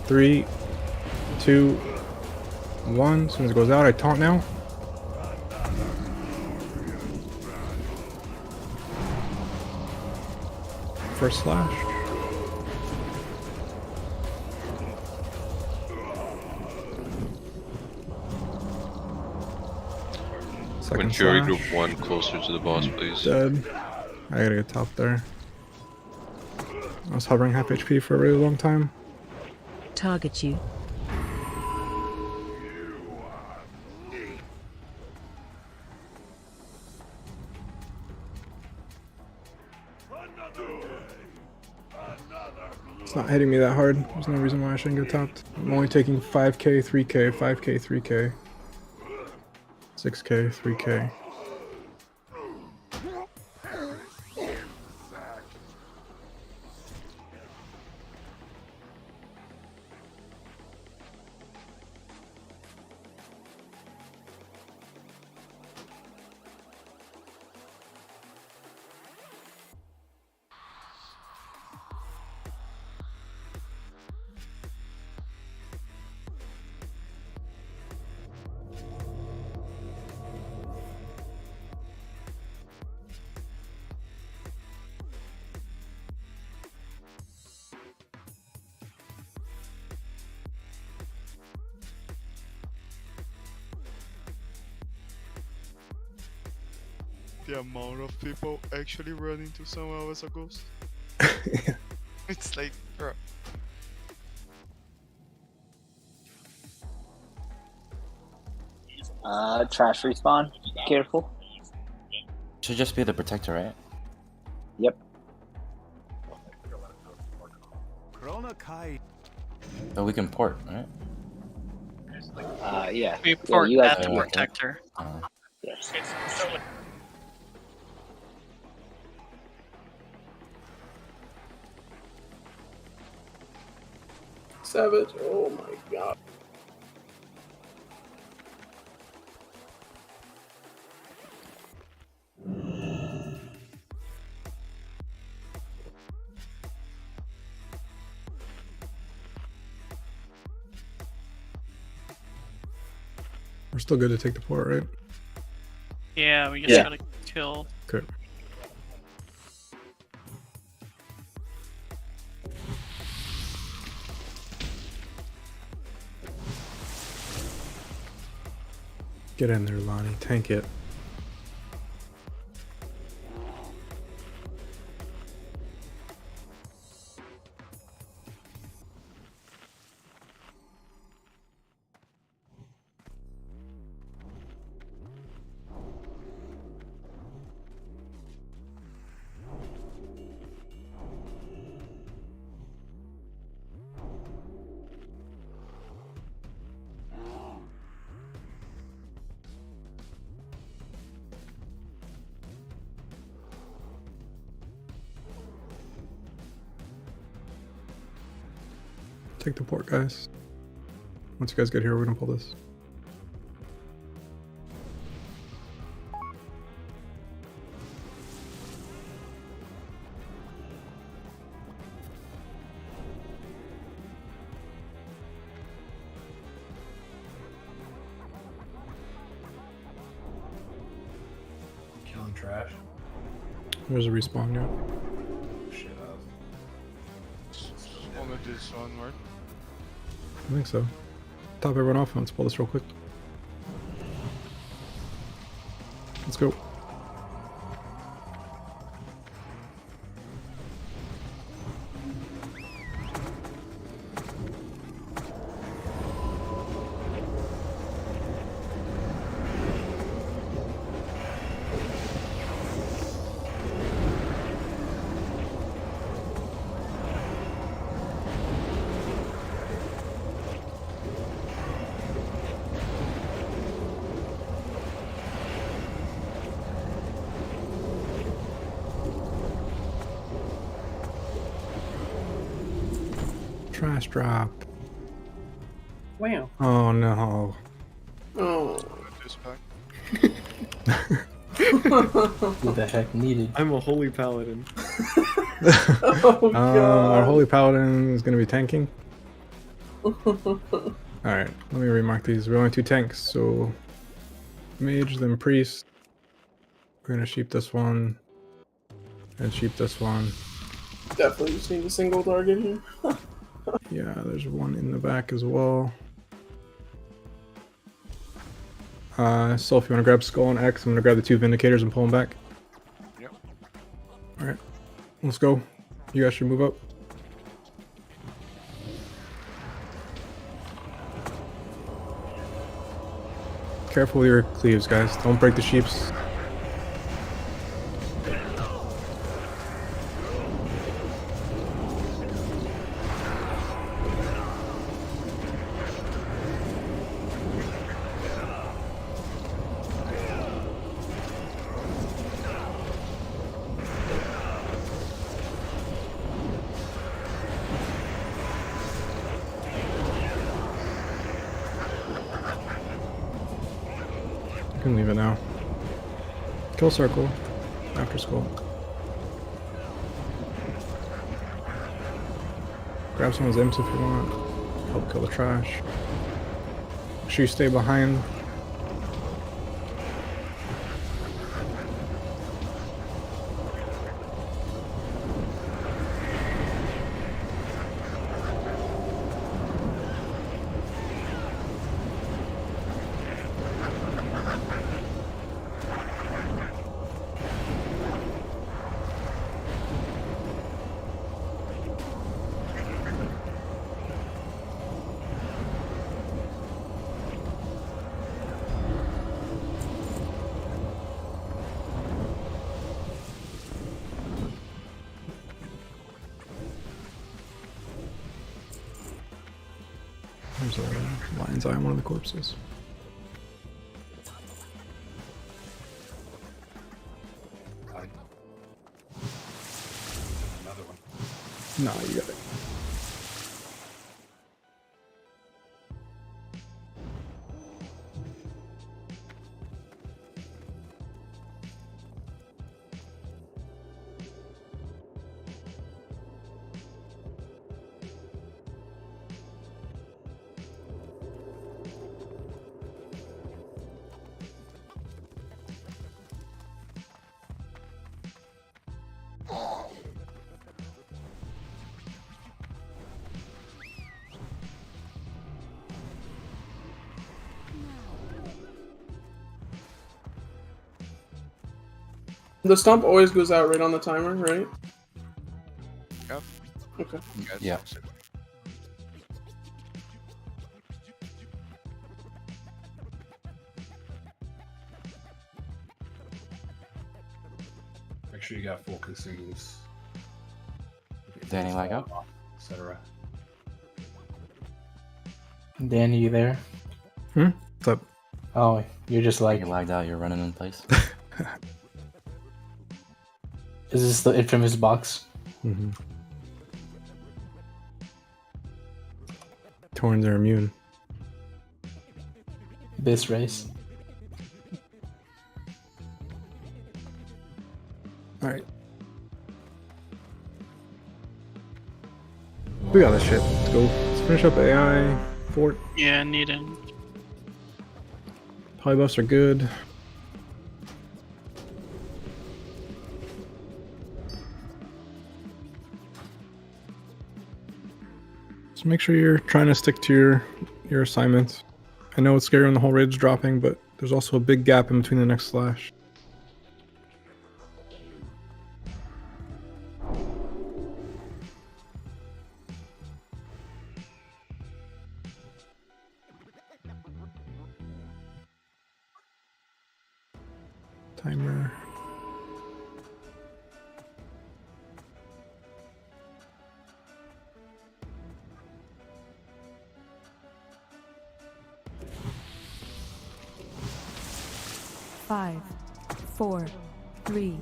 3, 2, 1. As soon as it goes out, I taunt now. First slash. When Second Fury slash. Group 1 closer to the boss, please. Dead. I gotta get top there. I was hovering half HP for a really long time. Target you. It's not hitting me that hard. There's no reason why I shouldn't get topped. I'm only taking 5k, 3k, 5k, 3k, 6k, 3k. the amount of people actually running to Sunwell as a ghost. It's like, bro. Trash respawn. Careful. Should just be the protector, right? Yep. But we can port, right? Yeah. We Yeah, port you at guys the can- protector. Yes. Savage. Oh my god. We're still good to take the port, right? Yeah, we just Yeah. gotta kill. Okay. Get in there, Lonnie. Tank it. Take the port, guys. Once you guys get here, we're gonna pull this. Killing trash. There's a respawn, yeah. Shit out. Only this one, right? I think so. Top everyone off. Let's pull this real quick. Let's go. Trash drop. Wow. Oh no. Oh. This back. Who the heck needed? I'm a holy paladin. Oh, Our holy paladin is gonna be tanking. Alright, let me remark these. We're only 2 tanks, so mage, then priest. We're gonna sheep this one. And sheep this one. Definitely just need a single target here. Yeah, there's one in the back as well. So if you want to grab Skull and X, I'm going to grab the 2 Vindicators and pull them back. Yep. Alright, let's go. You guys should move up. Careful with your cleaves, guys. Don't break the sheeps. You can leave it now. Kill circle after skull. Grab someone's imps if you want. Help kill the trash. Make sure you stay behind. There's a lion's eye on one of the corpses. Another one. Nah, you got it. The stomp always goes out right on the timer, right? Yep. Okay. Yeah. Make sure you got full consumes. Danny, lag out? Etc. Danny, you there? What's up? Oh, you're just like... You lagged out, you're running in place. Is this the infamous box? Mm-hmm. Torns are immune. This race. Alright. We got this shit. Let's go. Let's finish up AI. Fort. Yeah, needed. Polybuffs are good. Just make sure you're trying to stick to your assignments. I know it's scary when the whole raid's dropping, but there's also a big gap in between the next slash. Timer. Five, 4, 3,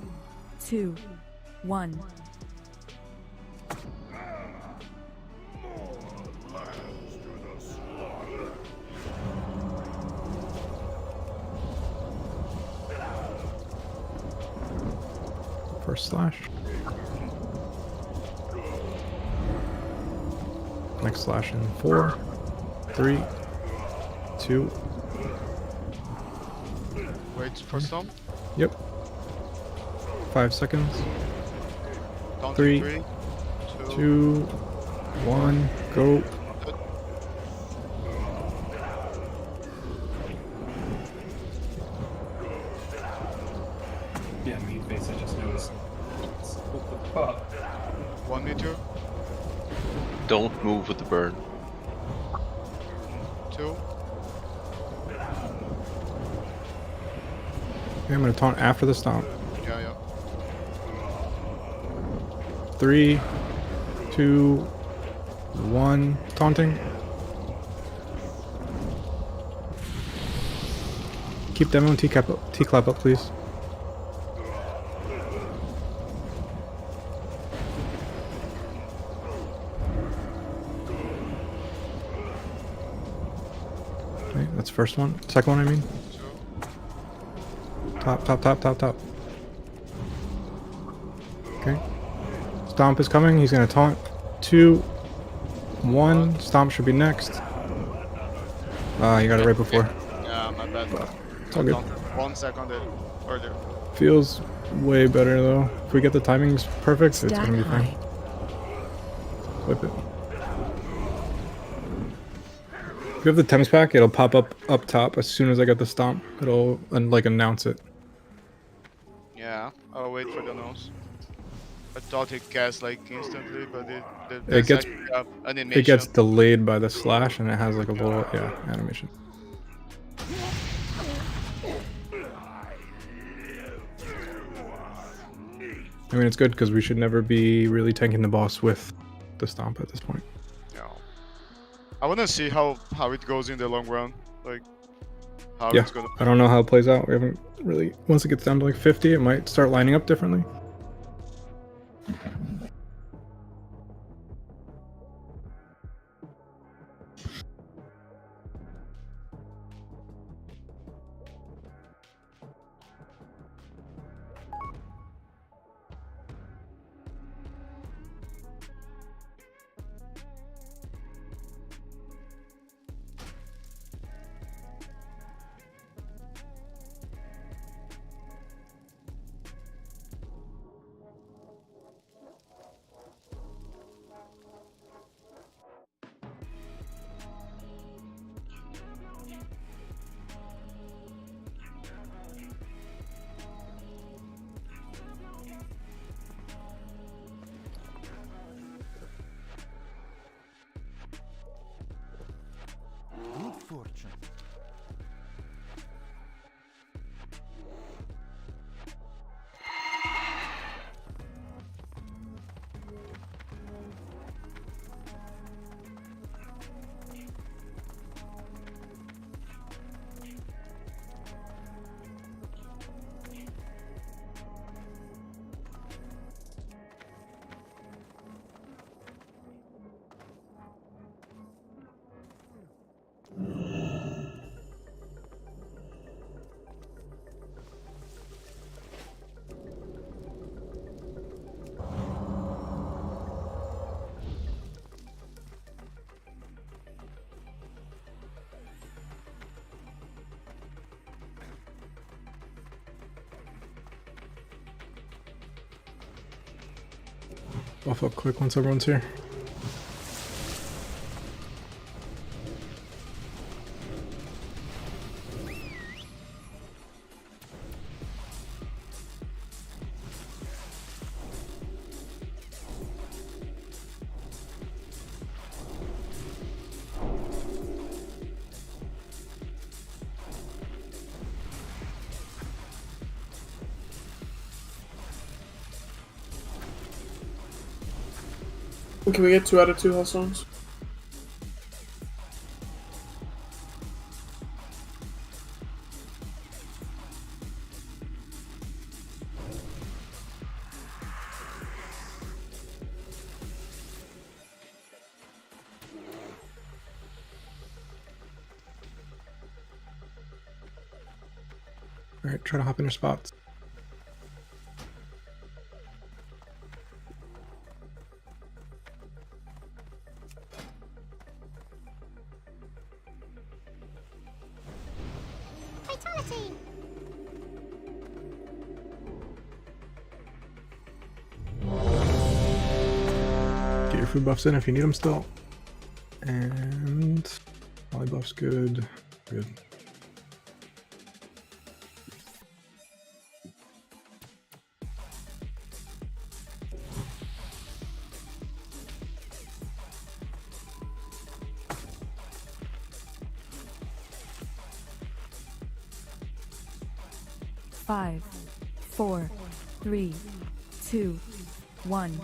2, 1. First slash. Next slash in 4, 3, 2. Wait for stomp. Yep. 5 seconds. Down to 3, 3, 2, 1, go. Yeah, meat face, I just noticed. What the fuck? 1 meter. Don't move with the burn. 2. Okay, I'm gonna taunt after the stomp. Yeah, yeah. 3, 2, 1. Taunting. Keep demo and T-clap up, please. Okay, that's first one. Second one, I mean. Top, top, top, top, top. Okay. Stomp is coming. He's gonna taunt. 2, 1. Stomp should be next. You got it right before. Yeah, my bad. It's all good. 1 second earlier. Feels way better though. If we get the timings perfect, it's gonna be fine. Whip it. If you have the Thames pack, it'll pop up top as soon as I get the stomp. It'll like announce it. Yeah, I'll wait for the nose. I thought it cast like instantly, but It there's gets actually a animation. it gets delayed by the slash, and it has like a little animation. I mean, it's good because we should never be really tanking the boss with the stomp at this point. No. I want to see how it goes in the long run, like how Yeah, it's gonna. I don't know how it plays out. We haven't really. Once it gets down to like 50, it might start lining up differently. Good fortune. Buff up quick once everyone's here. Can we get 2 out of 2 health songs? Alright, try to hop in your spots. Get your food buffs in if you need them still. And volley buff's good. Good. Five, 4, 3, 2, 1.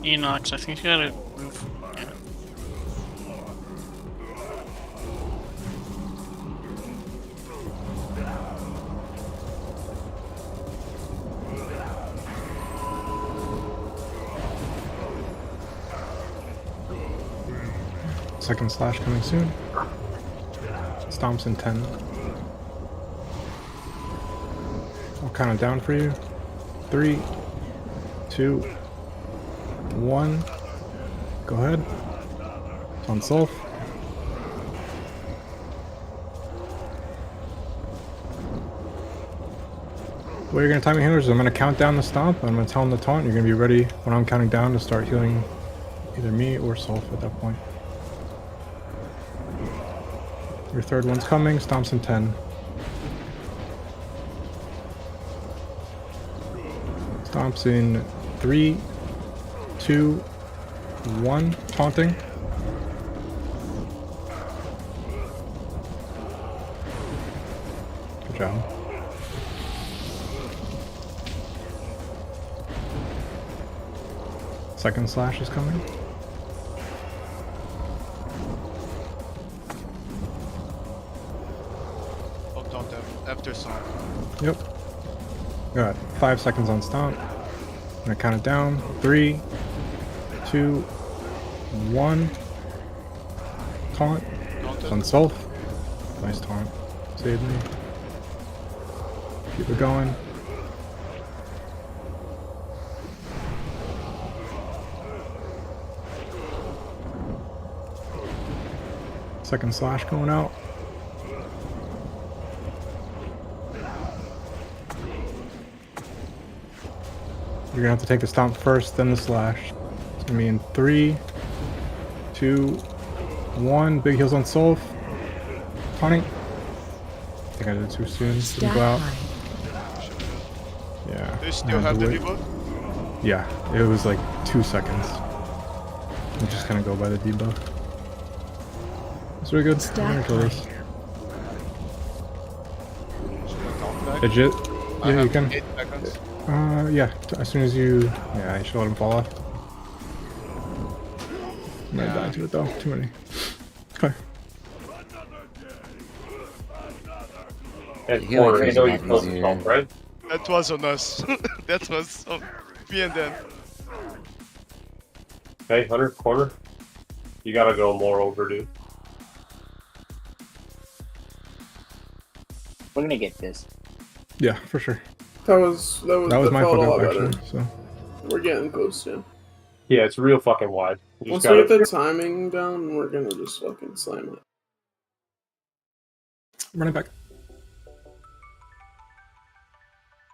Enox, I think you gotta move. Yeah. Second slash coming soon. Stomps in 10. I'll count it down for you. 3, 2, 1. Go ahead. It's on Sulf. The way you're going to time your healers is I'm going to count down the stomp. I'm going to tell them the taunt. You're going to be ready when I'm counting down to start healing either me or Sulf at that point. Your third one's coming. Stomps in 10. Stomps in 3, 2, 1. Taunting. Good job. Second slash is coming. after stomp. Yep. Got 5 seconds on stomp. I'm gonna count it down. 3, 2, 1. Taunt. On self. Nice taunt. Saved me. Keep it going. Second slash going out. You're gonna have to take the stomp first, then the slash. It's gonna be in 3, 2, 1. Big heals on Solf. Taunting. I think I did it too soon. Didn't go out. Yeah. They I still had have to the wait. debuff? Yeah, it was like 2 seconds. I'm just gonna go by the debuff. It's really good. I'm gonna kill this. Legit. I Yeah, you have can. 8 seconds. Yeah. As soon as you, yeah, you should let him fall off. I'm gonna die to it though. Too many. Okay. And Yeah, like, corner, you it's know not you killed easier. yourself, right? That was on us. That was on me and Dan. Hey, Hunter, corner. You gotta go more overdue. We're gonna get this. Yeah, for sure. That was That my felt fuck a up lot better. actually. So We're getting close, yeah. Yeah, it's real fucking wide. You Once just we gotta. get the timing down, we're gonna just fucking slam it. run it back.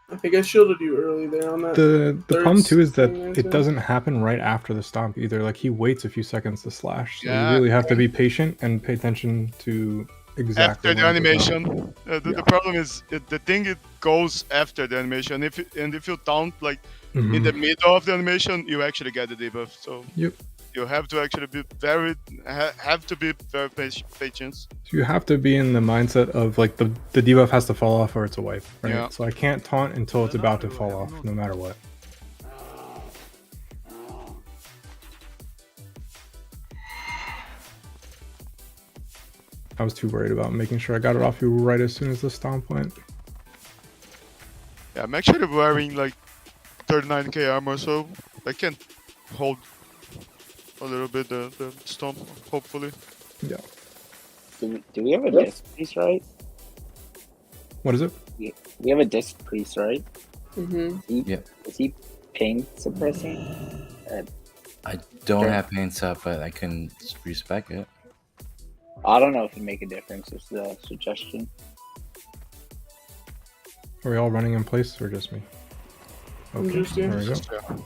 I think I shielded you early there on that. The third problem too is that thing there, it too. doesn't happen right after the stomp either. Like he waits a few seconds to slash. So Yeah. you really have to be patient and pay attention to exactly After the when it goes out. animation. The Yeah. problem is the thing it goes after the animation. If you taunt like in the middle of the animation, you actually get the debuff. So Yep. you have to actually be very patient. So you have to be in the mindset of like the debuff has to fall off or it's a wipe, right? Yeah. So I can't taunt until it's about to fall off, no matter what. I was too worried about making sure I got it off you right as soon as the stomp went. Yeah, I'm actually wearing like 39k armor, so I can hold a little bit the stomp, hopefully. Yeah. Do we have a disc priest, right? What is it? We have a disc priest, right? Mm-hmm. Yep. Is he pain suppressing? I don't Sure. have pain stuff, but I can respec it. I don't know if it'd make a difference. It's the suggestion. Are we all running in place or just me? Okay, Just you. there we go.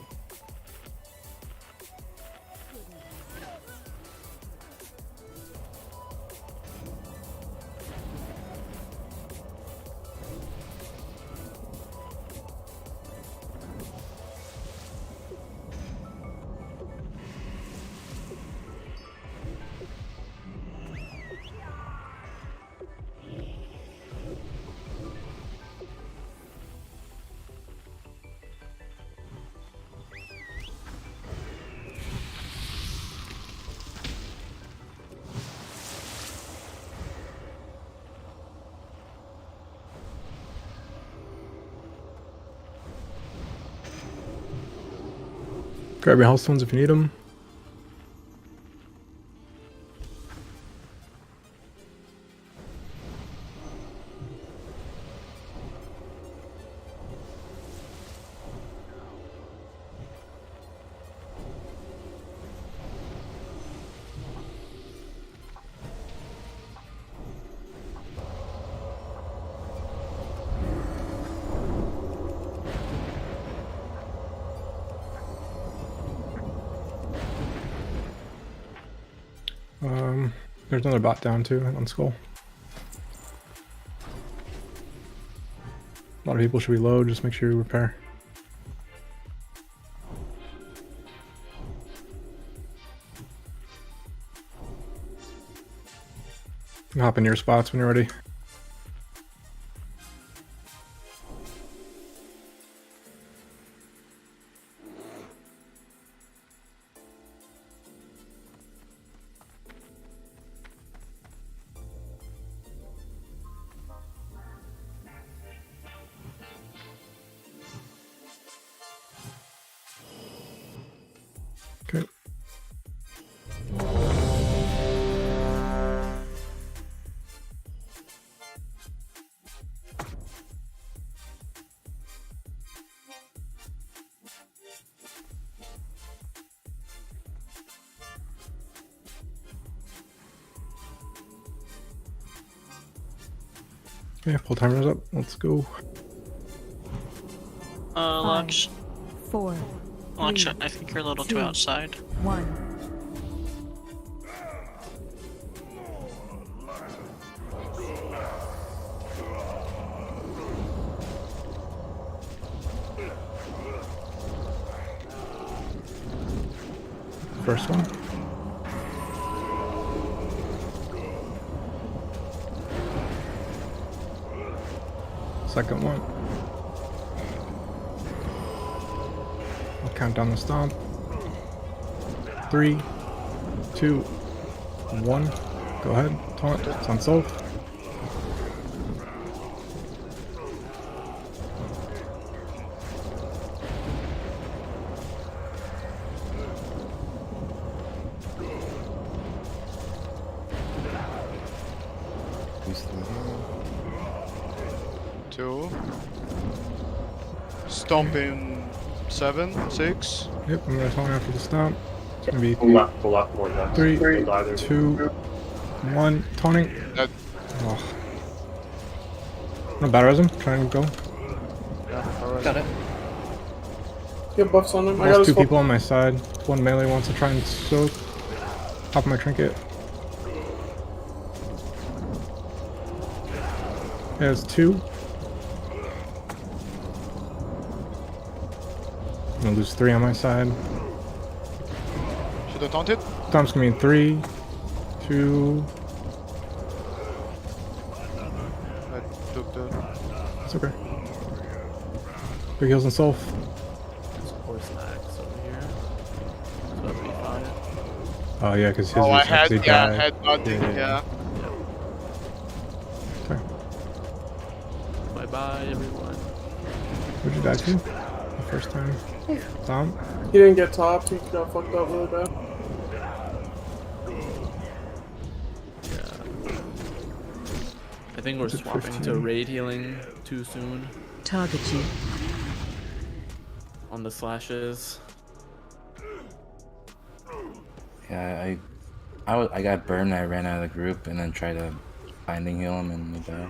Grab your health stones if you need them. There's another bot down too on Skull. A lot of people should be low, just make sure you repair. You can hop in your spots when you're ready. Yeah, full timer's up. Let's go. Lux. 4, Lux, 3, I think you're a little too 2, outside. 1. First one. Second one. I'll count down the stomp. 3, 2, 1. Go ahead. Taunt. It's on self. Two. Stomp in 7, 6. Yep, I'm gonna taunt after the stomp. It's gonna be Pull left, more left. 3, Don't die there. 2, 1. Taunting. That Oh. No batterism. Try and go. Got it. Get buffs on him. I got There's his 2 full- people on my side. One melee wants to try and soak. Top of my trinket. There's 2. I'm gonna lose 3 on my side. should have taunted. Stomp's gonna be in 3, 2. I took the. It's okay. Big heals and self. There's horse axe over here. It's about to be 5. Oh yeah, because his Oh, I was had, actually yeah, I died. had nothing, yeah. Okay. Bye bye, everyone. Who'd you die to? The first time? Tom? He didn't get topped. He got fucked up really bad. I think we're Is it swapping to 15? raid healing too soon Target you. on the slashes. Yeah, I got burned. I ran out of the group and then tried to binding heal him and we died.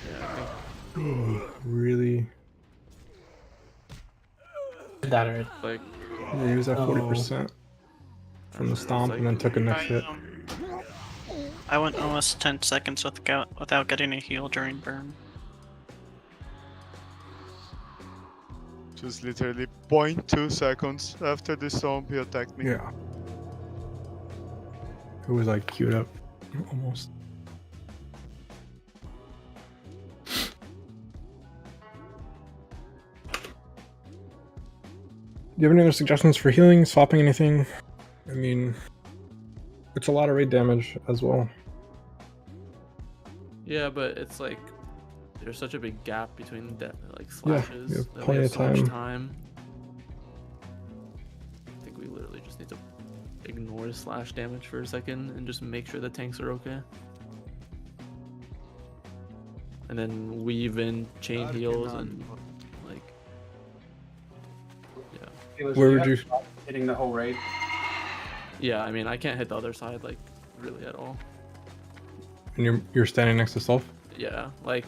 Yeah, I think Ooh, really? That already. like Yeah, he was at 40% from the stomp and then took a next hit. I went almost 10 seconds without getting a heal during burn. Just literally 0.2 seconds after the stomp, he attacked me. Yeah. It was like queued up almost. Do you have any other suggestions for healing, swapping anything? I mean, it's a lot of raid damage as well. yeah, but it's like there's such a big gap between like Yeah, slashes. you have that we plenty have of so much time. time. I think we literally just need to ignore slash damage for a second and just make sure the tanks are okay. And then weave in chain heals and like Where would you? Hitting the whole raid? yeah, I mean I can't hit the other side like really at all. And you're standing next to Self? Yeah, like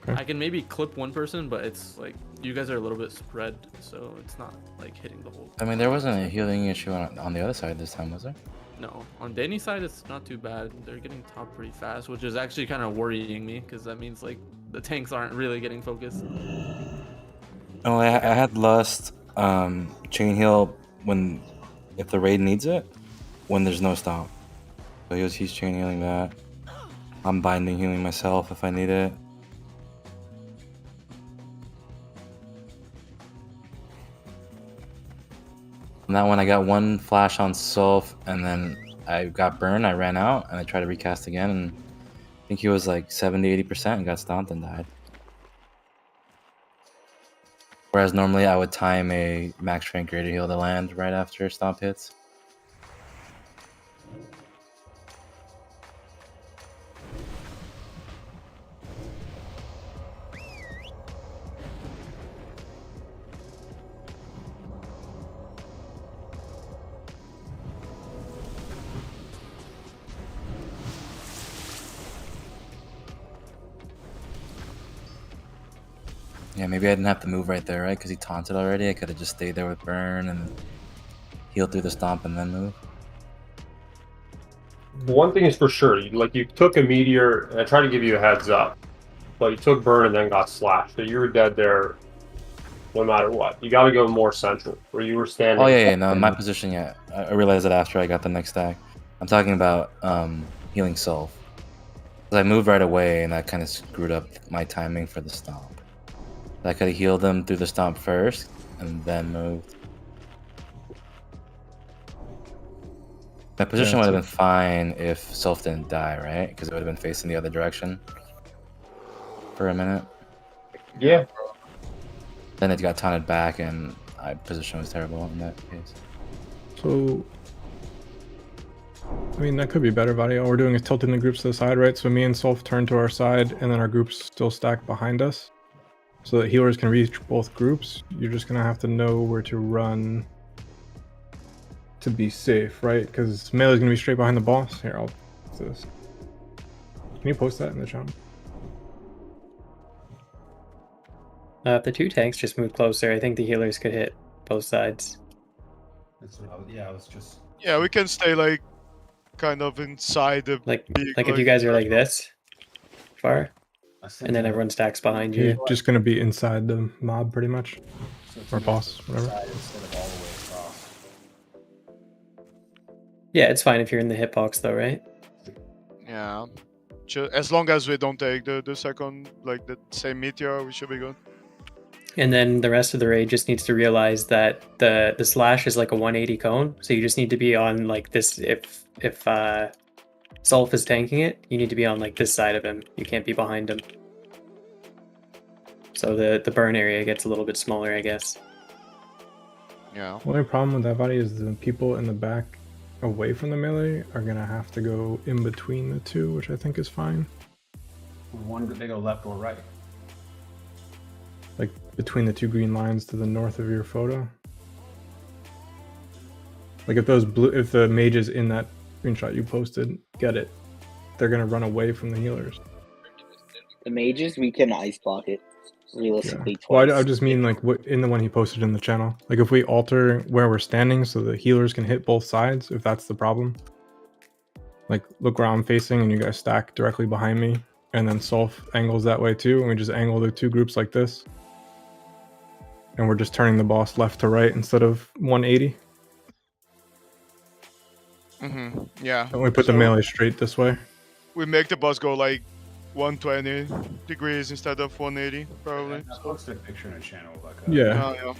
Okay. I can maybe clip one person, but it's like you guys are a little bit spread, so it's not like hitting the whole. I mean, there wasn't a healing issue on the other side this time, was there? No, on Danny's side it's not too bad. They're getting top pretty fast, which is actually kind of worrying me because that means like the tanks aren't really getting focused. Oh, I had Lust chain heal if the raid needs it, when there's no stomp. So he's chain healing that. I'm binding healing myself if I need it. On that one, I got one flash on Self, and then I got burned. I ran out, and I tried to recast again, and I think he was like 70-80% and got stomped and died. Whereas normally I would time a max strength greater heal to land right after stomp hits. Yeah, maybe I didn't have to move right there, right? Because he taunted already. I could have just stayed there with burn and healed through the stomp and then move. One thing is for sure, you took a meteor, and I tried to give you a heads up, but you took burn and then got slashed, so you were dead there no matter what. You got to go more central, where you were standing. Oh yeah, no, in my position, yeah. I realized it after I got the next stack. I'm talking about healing Solve. I moved right away, and that kind of screwed up my timing for the stomp. I could have healed him through the stomp first, and then moved. My position would have been fine if Solve didn't die, right? Because it would have been facing the other direction for a minute. Yeah. Then it got taunted back, and my position was terrible in that case. So, I mean, that could be better, buddy. All we're doing is tilting the groups to the side, right? So me and Solf turn to our side, and then our groups still stack behind us. So that healers can reach both groups. You're just going to have to know where to run to be safe, right? Because melee's going to be straight behind the boss. Here, I'll do this. Can you post that in the channel? If the two tanks just move closer, I think the healers could hit both sides. That's what I was just. Yeah, we can stay like kind of inside the like big, if you guys are like this far, and then everyone stacks behind you. You're just going to be inside the mob pretty much, or boss, whatever. Instead of all the way across. Yeah, it's fine if you're in the hitbox though, right? Yeah. As long as we don't take the second, like the same meteor, we should be good. And then the rest of the raid just needs to realize that the slash is like a 180 cone, so you just need to be on like this. If Solf is tanking it, you need to be on like this side of him. You can't be behind him. So the burn area gets a little bit smaller, I guess. Yeah. The only problem with that body is the people in the back away from the melee are gonna have to go in between the two, which I think is fine. They go left or right. Like between the two green lines to the north of your photo. Like if the mages in that screenshot you posted get it, they're gonna run away from the healers. The mages, we can ice block it realistically twice. Well, I just mean like in the one he posted in the channel. Like if we alter where we're standing so the healers can hit both sides, if that's the problem. Like look where I'm facing and you guys stack directly behind me, and then Solf angles that way too, and we just angle the two groups like this. And we're just turning the boss left to right instead of 180. Yeah. And we put the melee straight this way. We make the boss go like 120 degrees instead of 180, probably. I posted a picture in a channel like Yeah. Oh, yeah.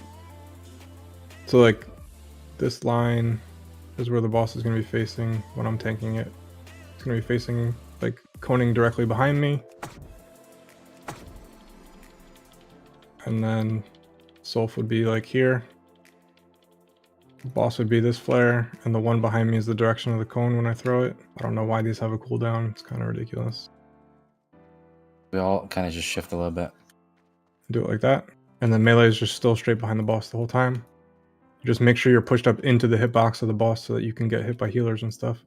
So like this line is where the boss is going to be facing when I'm tanking it. It's going to be facing like coning directly behind me. And then Solf would be like here. The boss would be this flare, and the one behind me is the direction of the cone when I throw it. I don't know why these have a cooldown. It's kind of ridiculous. We all kind of just shift a little bit. Do it like that. And then melee is just still straight behind the boss the whole time. You just make sure you're pushed up into the hitbox of the boss so that you can get hit by healers and stuff.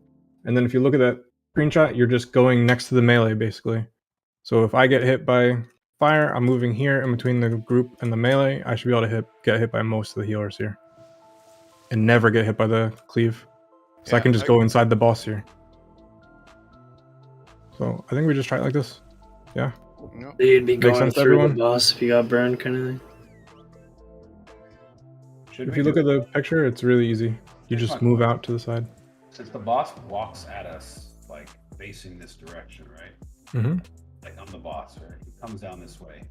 And then if you look at that screenshot, you're just going next to the melee basically. So if I get hit by fire, I'm moving here in between the group and the melee. I should be able to get hit by most of the healers here. And never get hit by the cleave. So I can just go inside the boss here. So I think we just try it like this. Yeah. You'd be Make going sense to through everyone? the boss if you got burned, kind of thing. If you look at the picture, it's really easy. You just move out to the side. Since the boss walks at us, like facing this direction, right? Mm-hmm. Like I'm the boss, right? He comes down this way.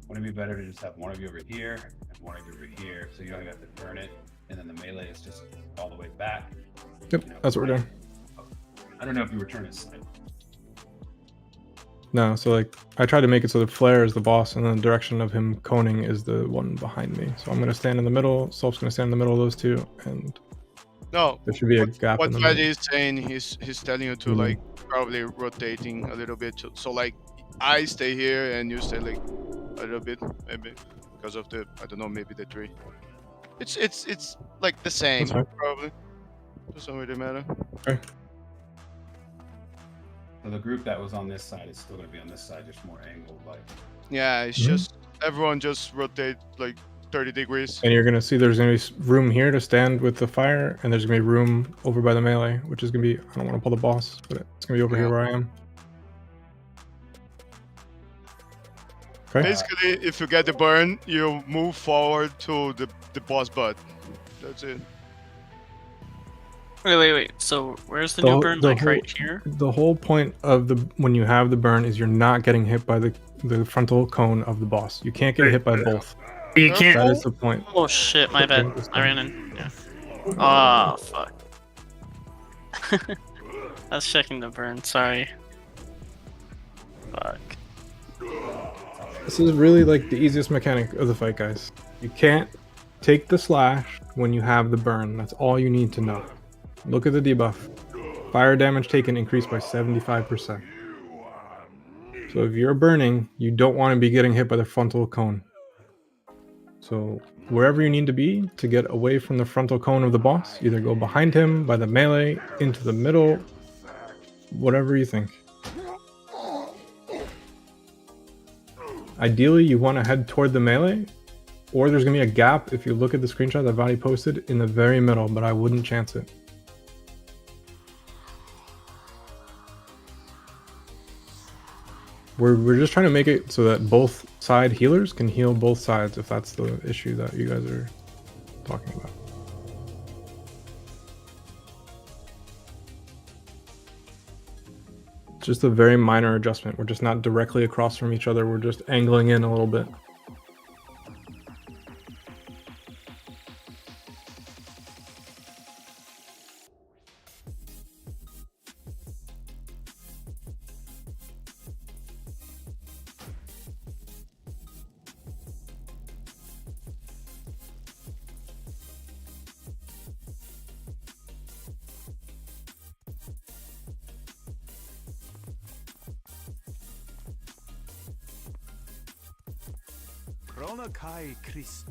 Wouldn't it be better to just have one of you over here and one of you over here, so you don't have to burn it, and then the melee is just all the way back? Yep, that's what we're doing. I don't know if you return it side. No, so like I tried to make it so the flare is the boss, and then the direction of him coning is the one behind me. So I'm gonna stand in the middle. Solf's gonna stand in the middle of those two, and No. there should be a gap What in the Freddy middle. is saying, he's telling you to like probably rotating a little bit. So like I stay here and you stay like a little bit, maybe because of the maybe the tree. It's like the same probably. Doesn't really matter. Okay. So the group that was on this side is still going to be on this side, just more angled, like. Yeah, it's just Everyone just rotate like 30 degrees. And you're gonna see there's gonna be room here to stand with the fire, and there's gonna be room over by the melee, which is gonna be, I don't want to pull the boss, but it's gonna be over here where I am. Okay. Basically, if you get the burn, you move forward to the boss butt. That's it. Wait. So where's the new burn? Like right here? The whole point of when you have the burn is you're not getting hit by the frontal cone of the boss. You can't get hit by both. You can't. That is the point. Oh shit, my bad. I ran in. Yeah. Oh fuck. I was checking the burn. Sorry. Fuck. This is really like the easiest mechanic of the fight, guys. You can't take the slash when you have the burn. That's all you need to know. Look at the debuff. Fire damage taken increased by 75%. So if you're burning, you don't want to be getting hit by the frontal cone. So wherever you need to be to get away from the frontal cone of the boss, either go behind him, by the melee, into the middle, whatever you think. Ideally, you want to head toward the melee, or there's going to be a gap, if you look at the screenshot that Vadi posted, in the very middle, but I wouldn't chance it. We're just trying to make it so that both side healers can heal both sides, if that's the issue that you guys are talking about. It's just a very minor adjustment. We're just not directly across from each other. We're just angling in a little bit. Kai Chris.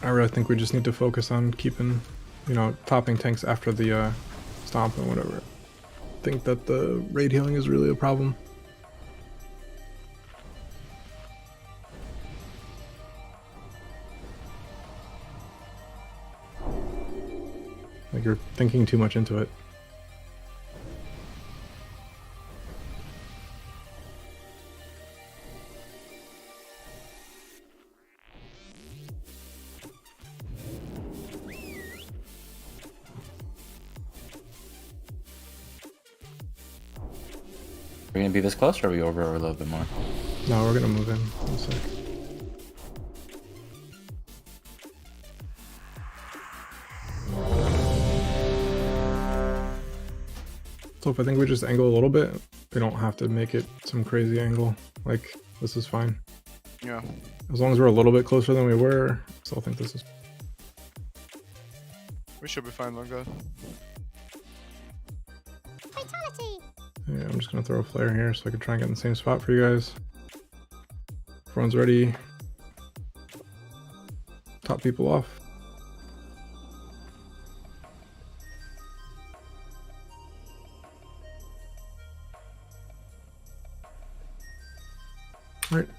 I really think we just need to focus on keeping, topping tanks after the stomp and whatever. I think that the raid healing is really a problem. Like, you're thinking too much into it. We're gonna be this close, or are we over a little bit more? No, we're gonna move in. 1 sec. So if I think we just angle a little bit, we don't have to make it some crazy angle. Like, this is fine. Yeah. As long as we're a little bit closer than we were, I still think this is... We should be fine like that. Yeah, I'm just gonna throw a flare here so I can try and get in the same spot for you guys. Everyone's ready. Top people off. Alright.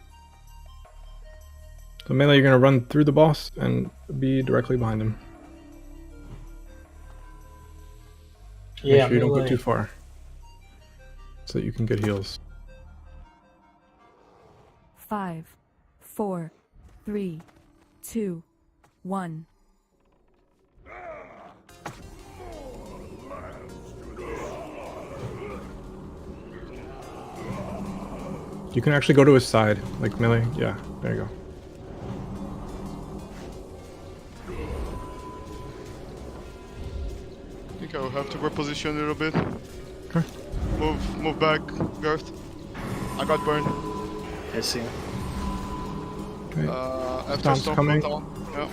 So melee, you're gonna run through the boss and be directly behind him. Yeah, Make sure you don't go melee. too far. so that you can get heals. 5, 4, 3, 2, 1. You can actually go to his side, like melee. Yeah, there you go. I think I will have to reposition a little bit. Okay. Move back, Garth. I got burned. I see. Okay. After Stomp's Stomp coming. down. Yeah.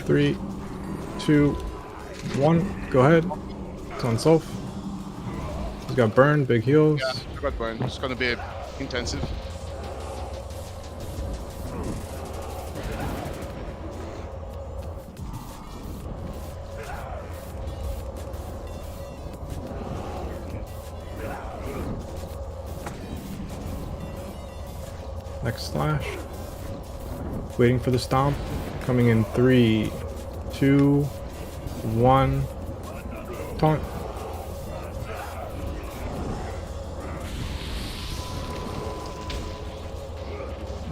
3, 2, 1. Go ahead. It's on Soph. He's got burned, big heals. Yeah, I got burned. It's gonna be intensive. Next slash. Waiting for the stomp. Coming in 3, 2, 1. Taunt.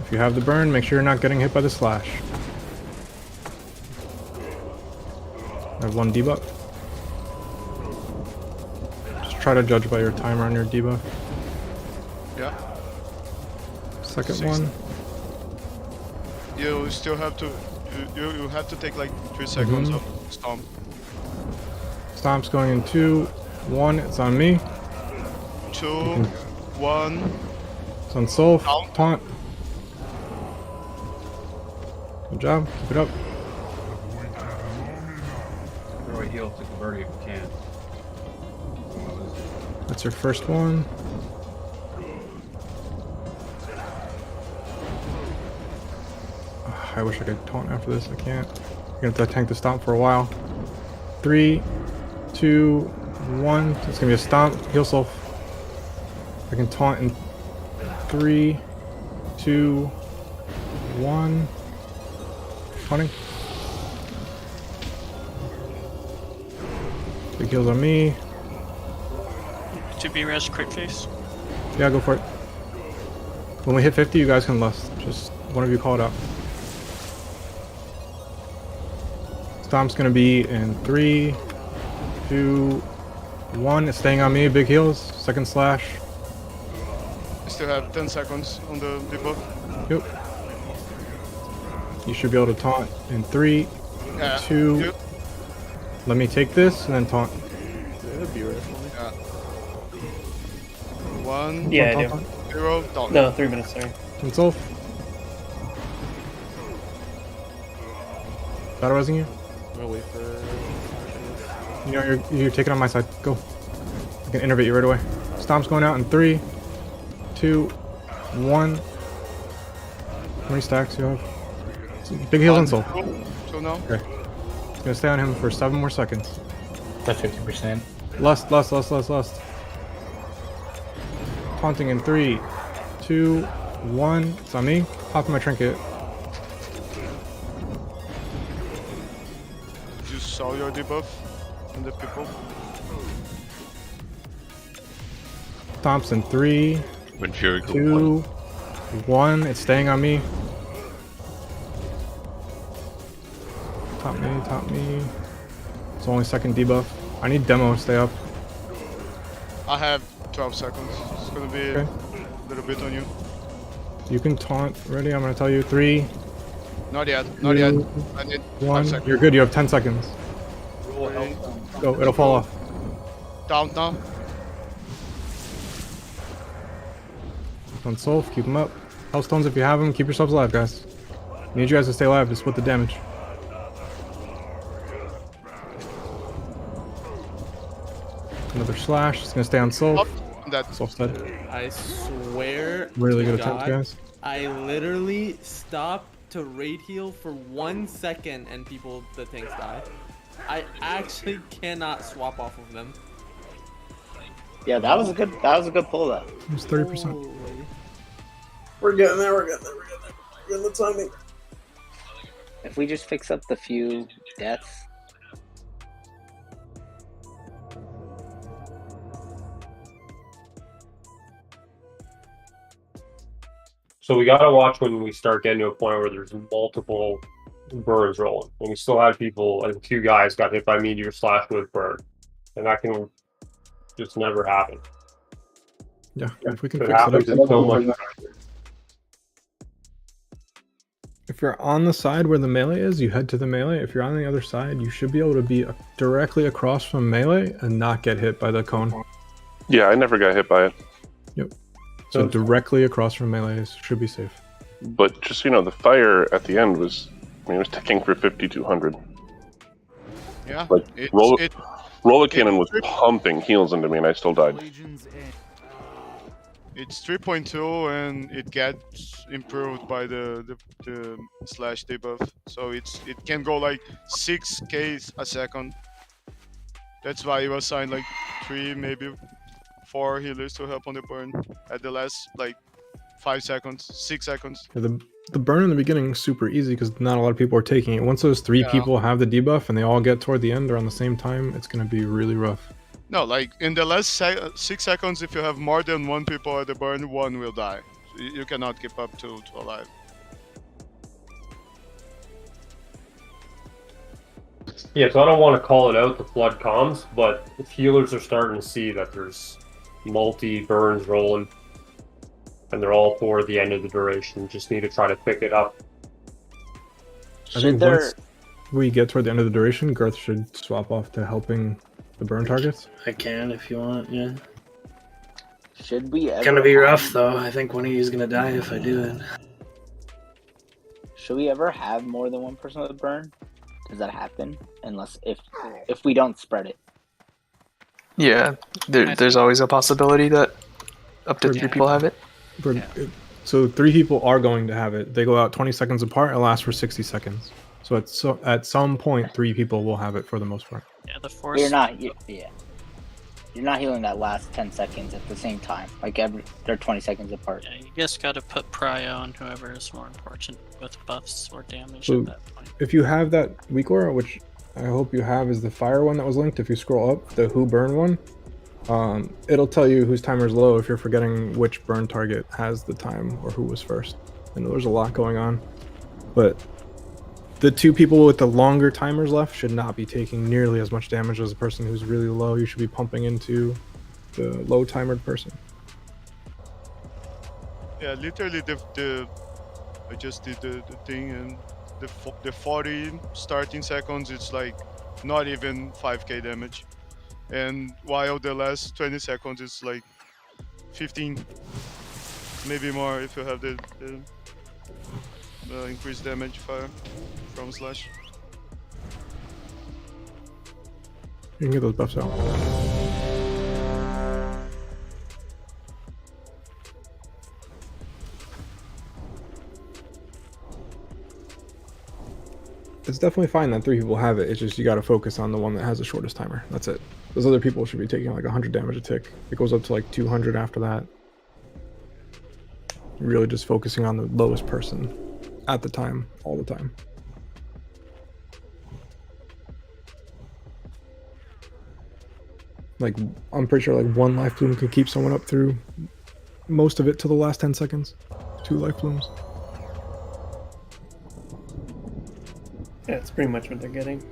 If you have the burn, make sure you're not getting hit by the slash. I have 1 debuff. Just try to judge by your timer on your debuff. Yeah. Second 60. one. You still have to. You have to take like 3 seconds Mhm. of stomp. Stomp's going in 2, 1. It's on me. 2, 1. It's on Soul. Down. Taunt. Good job. Keep it up. Throw a heal to convert it if you can. That's your first one. I wish I could taunt after this. I can't. You're gonna have to tank the stomp for a while. 3, 2, 1. It's gonna be a stomp. Heal Soul. I can taunt in 3, 2, 1. Taunting. Big heals on me. To be res quick face. Yeah, go for it. When we hit 50, you guys can lust. Just one of you call it out. Stomp's gonna be in 3, 2, 1. It's staying on me. Big heals. Second slash. I still have 10 seconds on the debuff. Yep. You should be able to taunt in 3, Yeah. 2. Yep. Let me take this and then taunt. Yeah. 1. Yeah, I Taunt, do. 0. Down. No, 3 minutes, sorry. Console. Batterizing you. I'm gonna wait for. You know, you're taking on my side. Go. I can innervate you right away. Stomp's going out in 3, 2, 1. How many stacks do you have? Big heals on Soul. So now. Okay. It's gonna stay on him for 7 more seconds. That's 50%. Lust. Taunting in 3, 2, 1. It's on me. Popping my trinket. You saw your debuff on the people. Stomps in 3, When Fury go 2, 1. It's staying on me. Top me. It's only second debuff. I need demo to stay up. I have 12 seconds. It's gonna be Okay. a little bit on you. You can taunt. Ready? I'm gonna tell you 3, Not yet. Not yet. 2, I need 5 1. seconds. You're good. You have 10 seconds. Go. It'll fall off. Down now. On Soul. Keep them up. Hellstones if you have them. Keep yourselves alive, guys. Need you guys to stay alive to split the damage. Another slash. It's gonna stay on Soul. That. Soul's dead. I swear. Really to good attempt, God, guys. I literally stopped to raid heal for 1 second and the tanks die. I actually cannot swap off of them. Yeah, that was a good pull though. It's 30%. We're getting there. We're getting the timing. If we just fix up the few deaths. So we gotta watch when we start getting to a point where there's multiple burns rolling. And we still had people, like 2 guys got hit by meteor / with burn. And that can just never happen. Yeah, if we can It fix it up. happens in so much. If you're on the side where the melee is, you head to the melee. If you're on the other side, you should be able to be directly across from melee and not get hit by the cone. Yeah, I never got hit by it. Yep. So directly across from melee should be safe. But just, the fire at the end was, it was ticking for 5,200. Yeah. Like, Roller Cannon was pumping heals into me and I still died. It's 3.2 and it gets improved by the slash debuff. So it can go like 6k a second. That's why you assign like 3, maybe 4 healers to help on the burn at the last like 5 seconds, 6 seconds. Yeah, the burn in the beginning is super easy because not a lot of people are taking it. Once those 3 people have the debuff and they all get toward the end or on the same time, it's going to be really rough. No, like in the last 6 seconds, if you have more than 1 people at the burn, 1 will die. So you cannot keep up to alive. Yeah, so I don't want to call it out, the flood comms, but if healers are starting to see that there's multi-burns rolling, and they're all toward the end of the duration, just need to try to pick it up. I think once we get toward the end of the duration, Garth should swap off to helping the burn targets. I can if you want, yeah. Should we ever It's gonna be rough though. I think one of you is gonna die if I do it. Should we ever have more than 1 person with a burn? Does that happen? Unless if we don't spread it. Yeah, there's always a possibility that up to 3 people have it. So 3 people are going to have it. They go out 20 seconds apart. It lasts for 60 seconds. So at some point, 3 people will have it for the most part. Yeah, the force. You're not healing that last 10 seconds at the same time. Like they're 20 seconds apart. Yeah, you just gotta put prio on whoever is more important with buffs or damage So at that point. if you have that weak aura, which I hope you have, is the fire one that was linked. If you scroll up, the who burn one, it'll tell you whose timer's low if you're forgetting which burn target has the time or who was first. I know there's a lot going on, but the 2 people with the longer timers left should not be taking nearly as much damage as a person who's really low. You should be pumping into the low timered person. Yeah, literally I just did the thing and the 40 starting seconds, it's like not even 5k damage. And while the last 20 seconds is like 15, maybe more if you have the increased damage fire from slash. You can get those buffs out. It's definitely fine that 3 people have it. It's just you got to focus on the one that has the shortest timer. That's it. Those other people should be taking like 100 damage a tick. It goes up to like 200 after that. You're really just focusing on the lowest person at the time, all the time. Like, I'm pretty sure like 1 life bloom can keep someone up through most of it to the last 10 seconds. 2 life blooms. Yeah, it's pretty much what they're getting.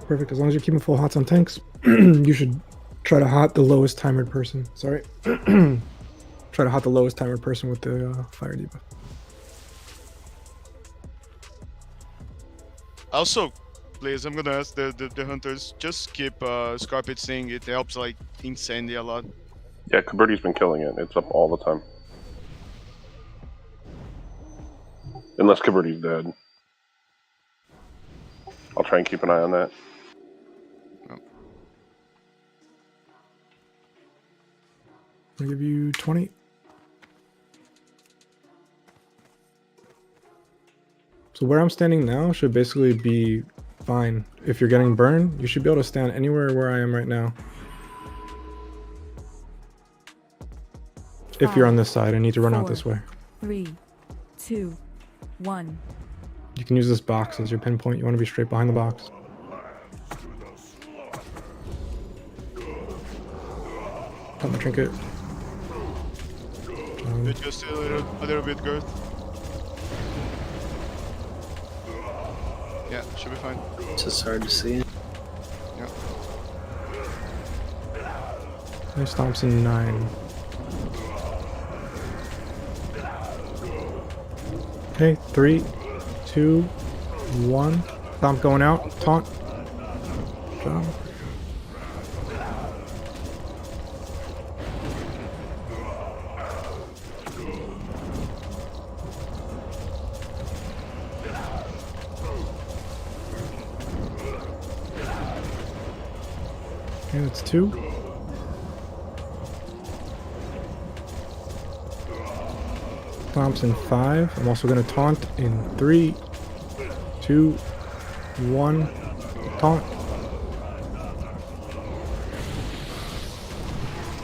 Perfect. As long as you're keeping full hots on tanks, you should try to hot the lowest timered person. Sorry. Try to hot the lowest timered person with the fire debuff. Also, please, I'm gonna ask the hunters, just keep Scarpet Sting. It helps like insanely a lot. Yeah, Kaberti's been killing it. It's up all the time. Unless Kaberti's dead. I'll try and keep an eye on that. I'll give you 20. So where I'm standing now should basically be fine. If you're getting burned, you should be able to stand anywhere where I am right now. If you're on this side, I need to run out this way. 3, 2, 1. You can use this box as your pinpoint. You want to be straight behind the box. Put my trinket. Just a little bit girth. Yeah, should be fine. It's just hard to see. Yeah. Nice Thompson 9. Okay, 3, 2, 1. Stomp going out. Taunt. Jump. Okay, that's 2. Thompson 5. I'm also going to taunt in 3, 2, 1. Taunt.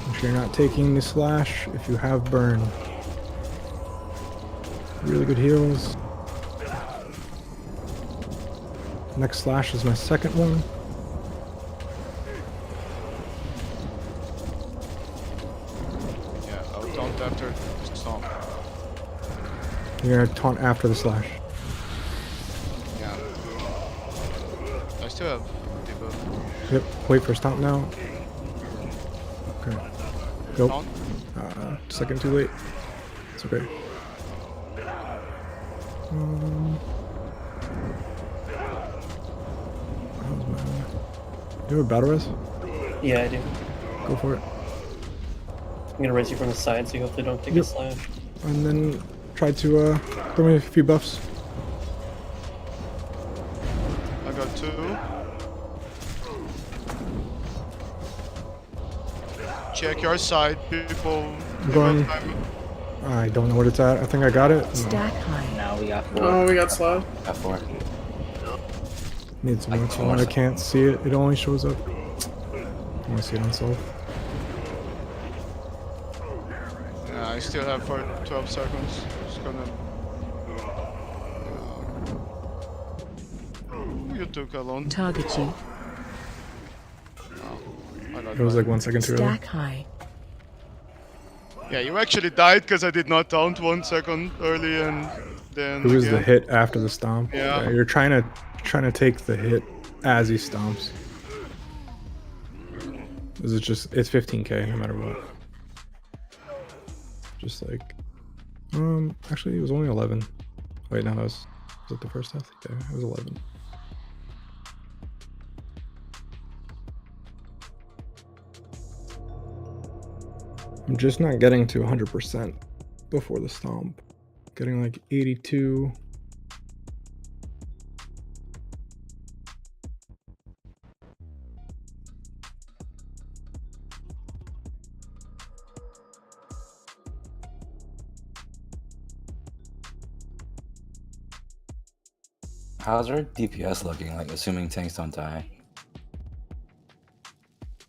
Make sure you're not taking the slash if you have burn. Really good heals. Next slash is my second one. Yeah, I'll taunt after stomp. You're gonna taunt after the slash. Yeah. I still have debuff. Yep. Wait for stomp now. Okay. Go. Taunt? Second too late. It's okay. Do you have a battle res? Yeah, I do. Go for it. I'm gonna raise you from the side so you hopefully don't take a slash. And then try to throw me a few buffs. I got 2. Check your side, people. I'm going. I don't know what it's at. I think I got it. Stack high. Now we got 4. Oh, we got Slav. Got 4. Need some more time. I can't see it. It only shows up. I want to see it on self. Yeah, I still have for 12 seconds. Just gonna. You took a long. Target you. It was like 1 second too early. Stack high. Yeah, you actually died because I did not taunt 1 second early and then. It was the again. hit after the stomp. Yeah. You're trying to take the hit as he stomps. This is just, it's 15k no matter what. Just like, actually it was only 11. Wait, no, was it the first death? Yeah, it was 11. I'm just not getting to 100% before the stomp. Getting like 82. How's our DPS looking, like, assuming tanks don't die?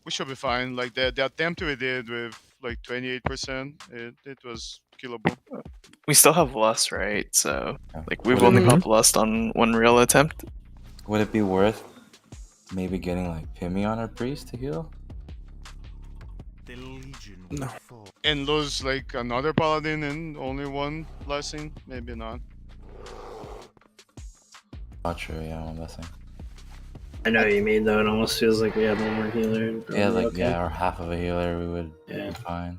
We should be fine. Like the attempt we did with like 28%, it was killable. We still have lust, right? So, like, we've only got lust on 1 real attempt. Would it be worth maybe getting, like, Pimmy on our priest to heal? No. And lose like another paladin and only 1 blessing? Maybe not. Not sure, yeah, I'm guessing. I know what you mean though. It almost feels like we had one more healer. Yeah, like, okay. yeah, or half of a healer, we would Yeah. be fine.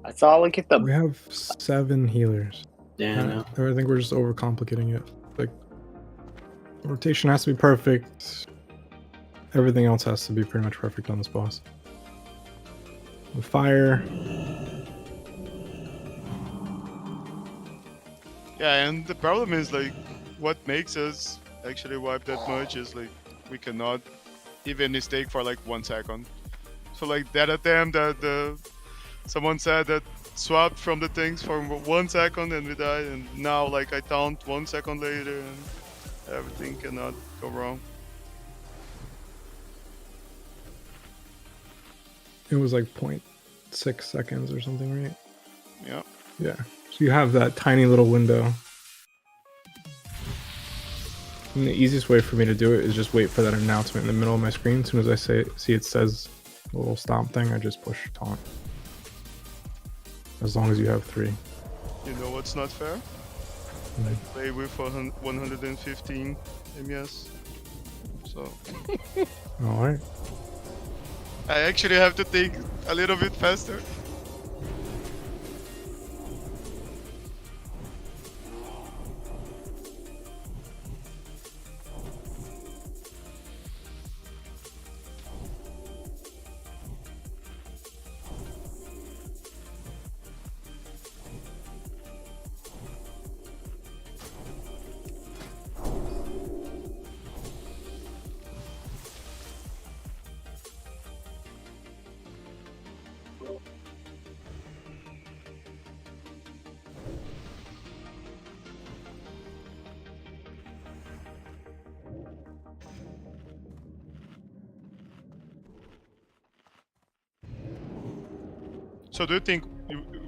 I saw look at the. We have 7 healers. Yeah, I know. I think we're just overcomplicating it. Like, rotation has to be perfect. Everything else has to be pretty much perfect on this boss. The fire. Yeah, and the problem is like what makes us actually wipe that much is like we cannot even mistake for like 1 second. So like that attempt that someone said that swapped from the things for 1 second and we died, and now like I taunt 1 second later and everything cannot go wrong. It was like 0.6 seconds or something, right? Yeah. Yeah. So you have that tiny little window. And the easiest way for me to do it is just wait for that announcement in the middle of my screen. As soon as I see it says a little stomp thing, I just push taunt. As long as you have 3. You know what's not fair? I play with 115 MES. So. Alright. I actually have to think a little bit faster. So do you think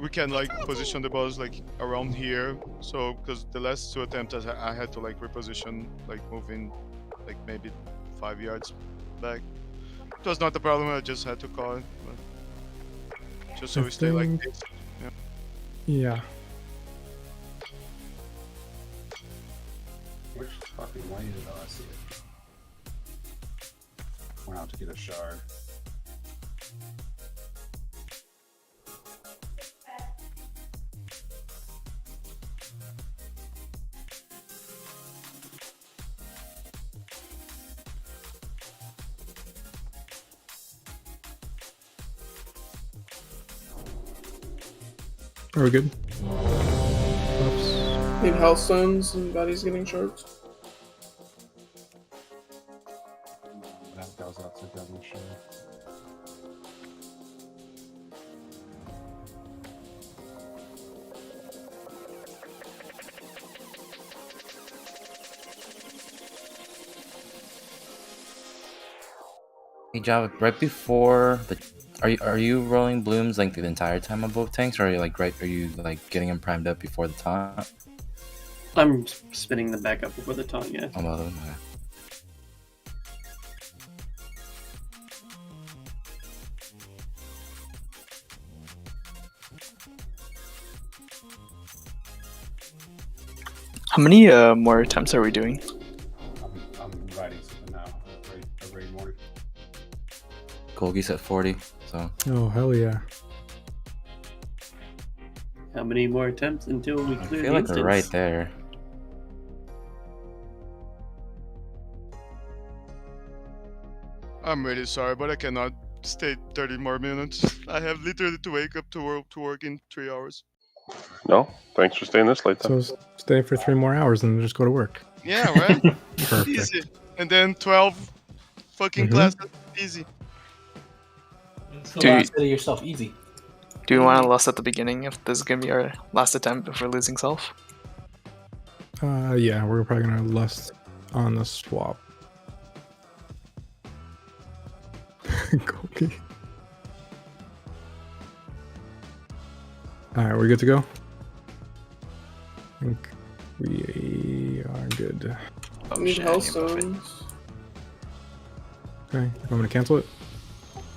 we can like position the boss like around here? So because the last 2 attempts I had to like reposition, like moving like maybe 5 yards back. It was not a problem. I just had to call it, but just so we stay like this. Yeah. Which fucking way did I see it? Went out to get a shard. Are we good? Need hellstones and bodies getting shards. That goes out to double shard. Hey Java, right before the are you rolling blooms like the entire time on both tanks, or are you like getting them primed up before the taunt? I'm spinning them back up before the taunt, yeah. Oh, well, okay. How many more attempts are we doing? I'm writing something now. A raid morning. Golgi's at 40, so. Oh, hell yeah. How many more attempts until we I clear feel the like we're right there. I'm really sorry, but I cannot stay 30 more minutes. I have literally to wake up to work in 3 hours. No, thanks for staying this late. Then. So stay for 3 more hours and then just go to work. Yeah, right? Perfect. Easy. And then 12 fucking classes. Easy. Do you consider yourself easy? Do you want to lust at the beginning if this is gonna be our last attempt if we're losing self? Yeah, we're probably gonna lust on the swap. Golgi. Alright, we're good to go? I think we are good. Oh, need hellstones. Okay, I'm gonna cancel it.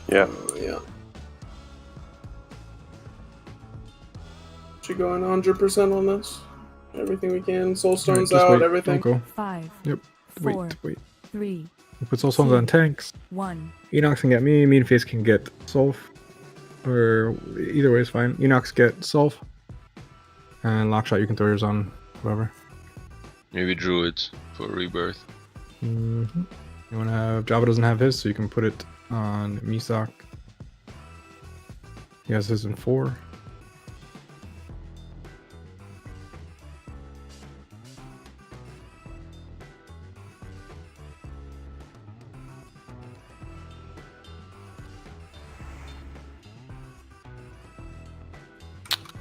Yeah. Yeah. Should go in 100% on this. Everything we can. Soulstones Alright, out, wait, everything. Don't go. 5. Yep. 4, Wait. 3. We put Soulstones on tanks. 1. Enox can get me. Meanface can get Sulf. Or either way is fine. Enox get Sulf. And Lockshot, you can throw yours on whoever. Maybe Druids for Rebirth. You want to have... Java doesn't have his, so you can put it on Misak. He has his in 4.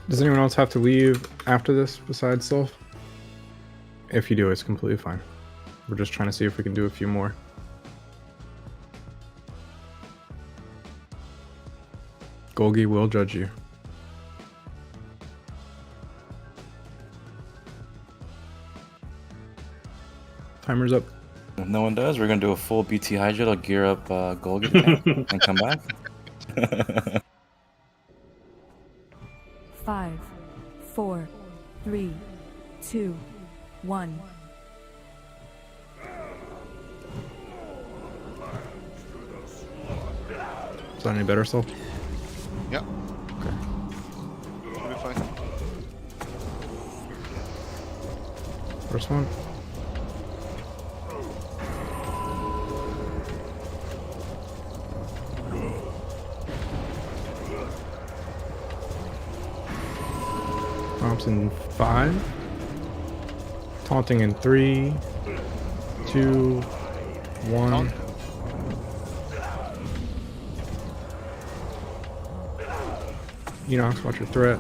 Does anyone else have to leave after this besides Self? If you do, it's completely fine. We're just trying to see if we can do a few more. Golgi will judge you. Timer's up. If no one does, we're gonna do a full BT Hydra to gear up Golgi tank and come back. 5, 4, 3, 2, 1. Is that any better, Sol? Yeah. Okay. Should be fine. First one. Prompts in 5. Taunting in 3, 2, 1. Enox, watch your threat.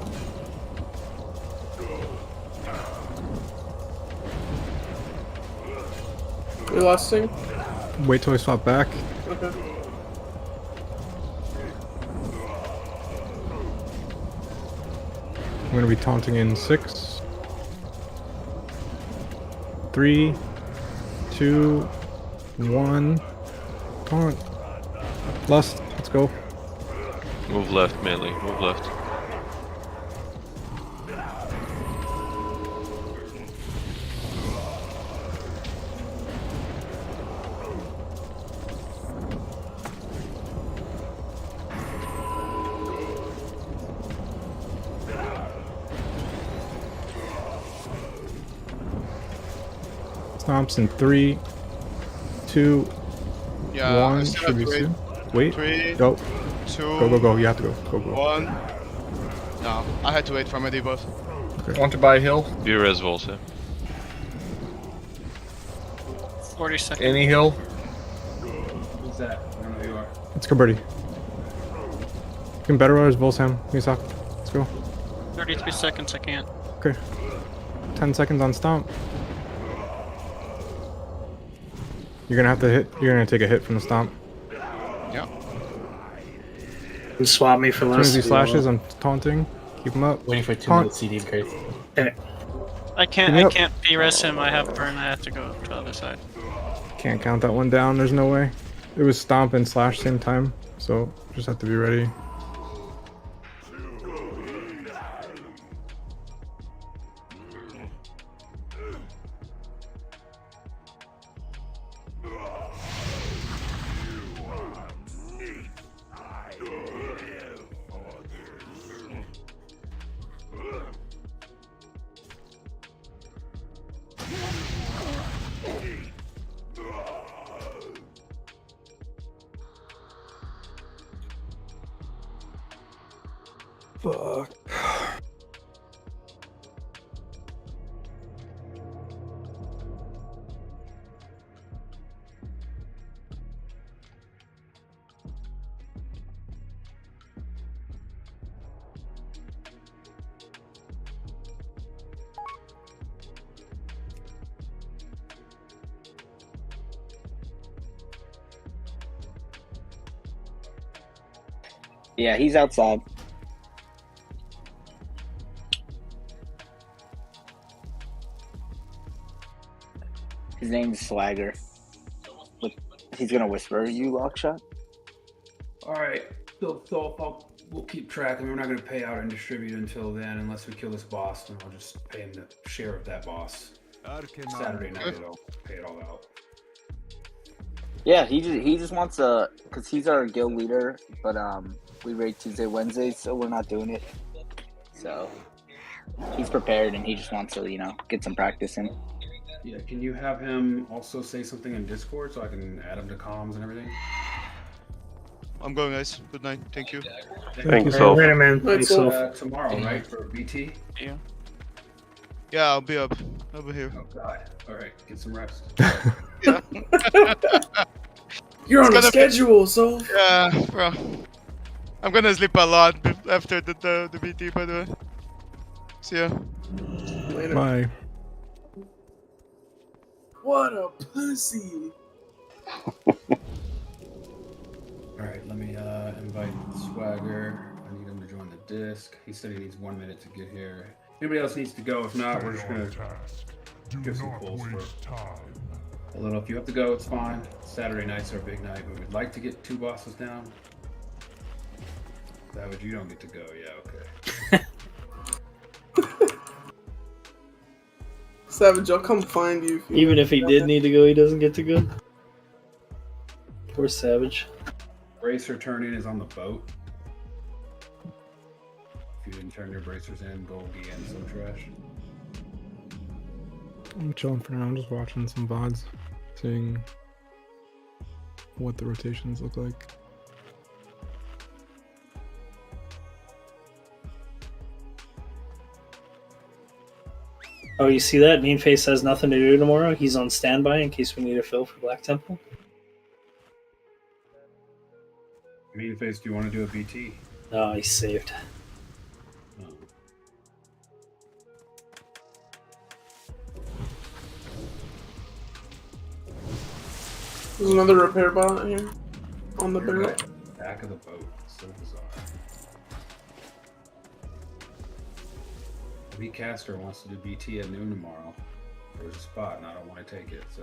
Your last thing? Wait till I swap back. Okay. I'm gonna be taunting in 6, 3, 2, 1. Taunt. Lust. Let's go. Move left, melee. Move left. Stomps in 3, 2, Yeah, 1. I still Should have be to wait. soon. Wait. 3, Go. 2. Go. You have to go. Go. 1. No, I had to wait for my debuff. Okay. Want to buy a hill? Be res Volsa. 40 seconds. Any hill? Who's that? I don't know who you are. Let's go, Birdie. Can better ours, Volsam. Misak. Let's go. 33 seconds, I can't. Okay. 10 seconds on stomp. You're gonna have to hit. You're gonna take a hit from the stomp. Yeah. And swap me for As less. soon as he slashes, I'm taunting. Keep him up. Waiting for 2 Taunt. minute CD great. Okay. I can't. Yep. I can't P-res him. I have burn. I have to go to the other side. Can't count that one down. There's no way. It was stomp and slash same time, so just have to be ready. Fuck. Yeah, he's outside. His name's Swagger. Look, he's gonna whisper, "You lock shot." All right. So we'll keep track. I mean, we're not going to pay out and distribute until then, unless we kill this boss, and I'll just pay him the share of that boss. Saturday night, I'll pay it all out. Yeah, he just wants to, cause he's our guild leader, but we raid Tuesday, Wednesday, so we're not doing it. So he's prepared, and he just wants to, get some practice in. Yeah, can you have him also say something in Discord so I can add him to comms and everything? I'm going, guys. Good night. Thank you. Thank you, Sol. Later, man. Thanks, Thanks, Tomorrow, right, for BT? Yeah. Yeah, I'll be up. I'll be here. Oh God! All right, get some rest. Yeah. You're on a gonna be- schedule, so. Yeah, bro. I'm gonna sleep a lot after the BT, by the way. See ya. Later. Bye. What a pussy. All right, let me invite Swagger. I need him to join the disc. He said he needs 1 minute to get here. Anybody else needs to go? If not, we're just gonna give some pulls for Although if you have to go, it's fine. Saturday nights are a big night, but we'd like to get 2 bosses down. Savage, you don't get to go. Yeah, okay. Savage, I'll come find you. Even if he did need to go, he doesn't get to go. Poor Savage. Bracer turn-in is on the boat. If you didn't turn your bracers in, Golgi and some trash. I'm chilling for now. I'm just watching some VODs, seeing what the rotations look like. Oh, you see that? Meanface has nothing to do tomorrow. He's on standby in case we need a fill for Black Temple. Meanface, do you want to do a BT? Oh, he's saved. There's another repair bot here on the barrel. Back of the boat. So bizarre. Caster wants to do BT at noon tomorrow. There's a spot and I don't want to take it, so.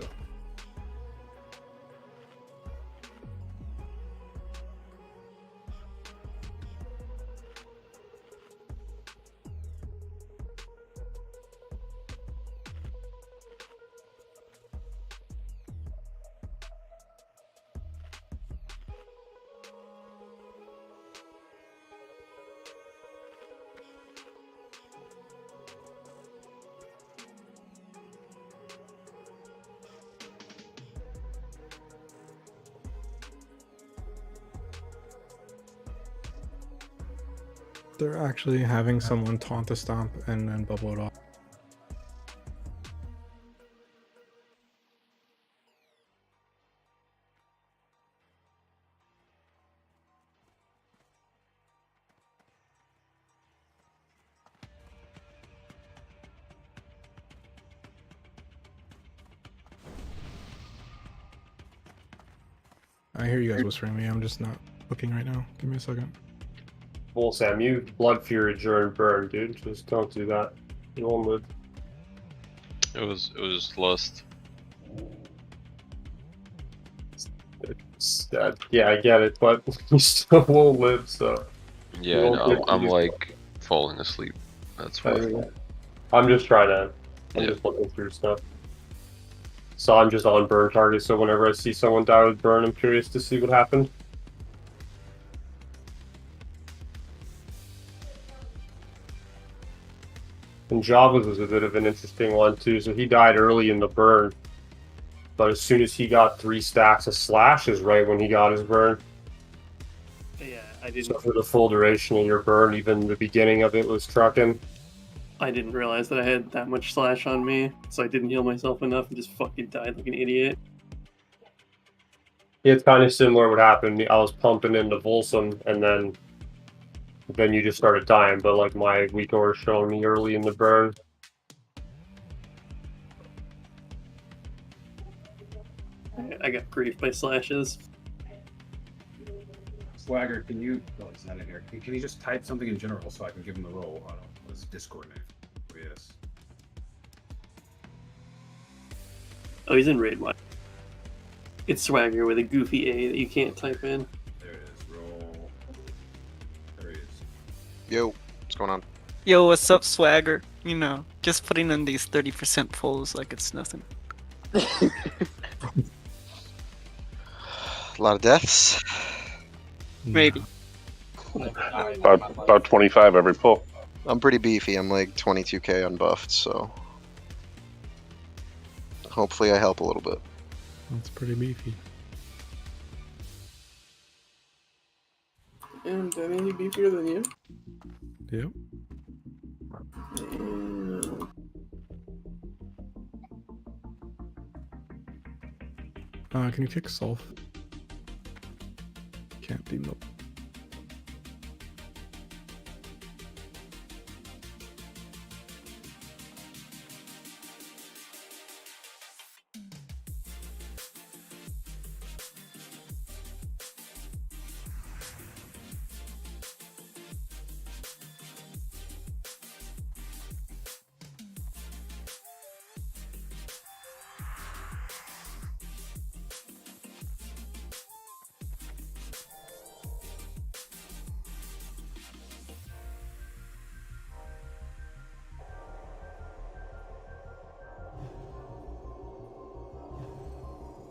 They're actually having someone taunt the stomp and then bubble it off. I hear you guys whispering me. I'm just not looking right now. Give me a second. Well, Sam, you blood fury during burn, dude. Just don't do that. You won't live. It was lust. Yeah, I get it, but you still won't live. So Yeah, You I won't know. live, I'm you like falling asleep. That's why. I'm just trying to. I'm Yeah. just looking through stuff. So I'm just on burn target. So whenever I see someone die with burn, I'm curious to see what happened. And Java's was a bit of an interesting one too. So he died early in the burn, but as soon as he got 3 stacks of slash is right when he got his burn. Yeah, I didn't. So for the full duration of your burn, even the beginning of it was trucking. I didn't realize that I had that much slash on me, so I didn't heal myself enough and just fucking died like an idiot. It's kind of similar what happened. I was pumping into Volsum, and then you just started dying. But like my weak aura showing me early in the burn. I got griefed by slashes. Swagger, can you? Oh, he's not in here. Can you just type something in general so I can give him the role? I don't know. What's his Discord name? Oh, yes. Oh, he's in raid one. It's Swagger with a goofy A that you can't type in. There it is. Roll. There he is. Yo, what's going on? Yo, what's up, Swagger? You know, just putting in these 30% pulls like it's nothing. A lot of deaths. Maybe. About 25 every pull. I'm pretty beefy. I'm like 22k unbuffed, so hopefully I help a little bit. That's pretty beefy. And Denny, he beefier than you? Yep. Can you kick Sulf? Can't be milk.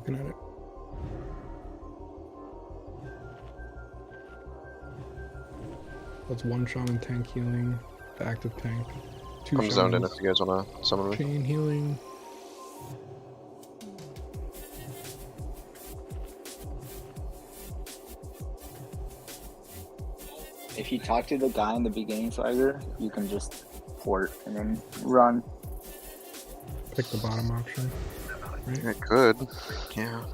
Looking at it. That's one shaman tank healing, the active tank. Two I'm zoned in if shamans, you guys want to summon me. chain healing. If you talk to the guy in the beginning, Swagger, you can just port and then run. Pick the bottom option. Right? I could, yeah.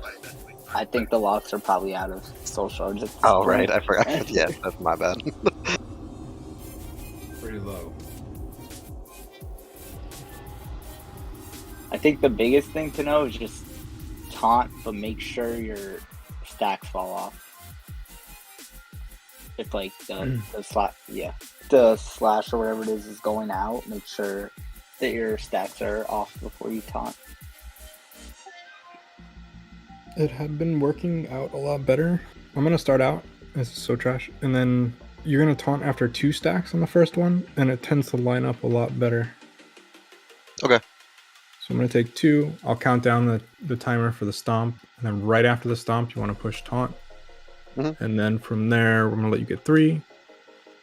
I think the locks are probably out of soul shards. at this Oh, point. right, I forgot. Yeah, that's my bad. Pretty low. I think the biggest thing to know is just taunt, but make sure your stacks fall off. If like the slash or whatever it is going out, make sure that your stacks are off before you taunt. It had been working out a lot better. I'm gonna start out as so trash, and then you're gonna taunt after 2 stacks on the first one, and it tends to line up a lot better. Okay. So I'm gonna take 2. I'll count down the timer for the stomp, and then right after the stomp, you want to push taunt. And then from there, we're gonna let you get 3.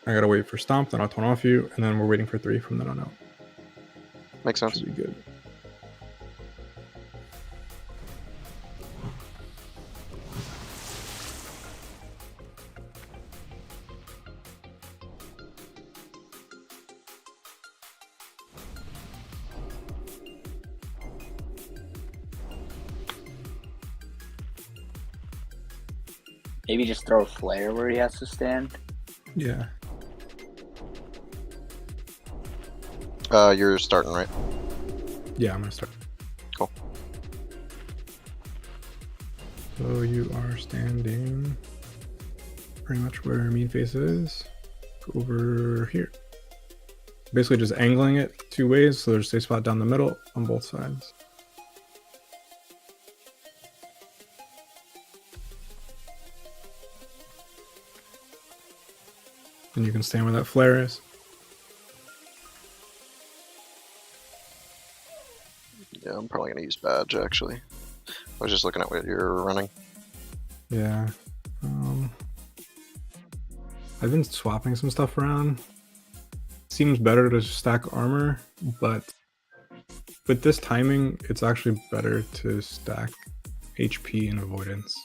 I gotta wait for stomp, then I'll taunt off you, and then we're waiting for 3 from then on out. Makes sense. Should be good. Maybe just throw a flare where he has to stand. Yeah. You're starting, right? Yeah, I'm gonna start. Cool. So you are standing pretty much where mean face is. Go over here. Basically just angling it 2 ways, so there's a safe spot down the middle on both sides. And you can stand where that flare is. Yeah, I'm probably gonna use badge actually. I was just looking at what you're running. Yeah. I've been swapping some stuff around. Seems better to stack armor, but with this timing, it's actually better to stack HP and avoidance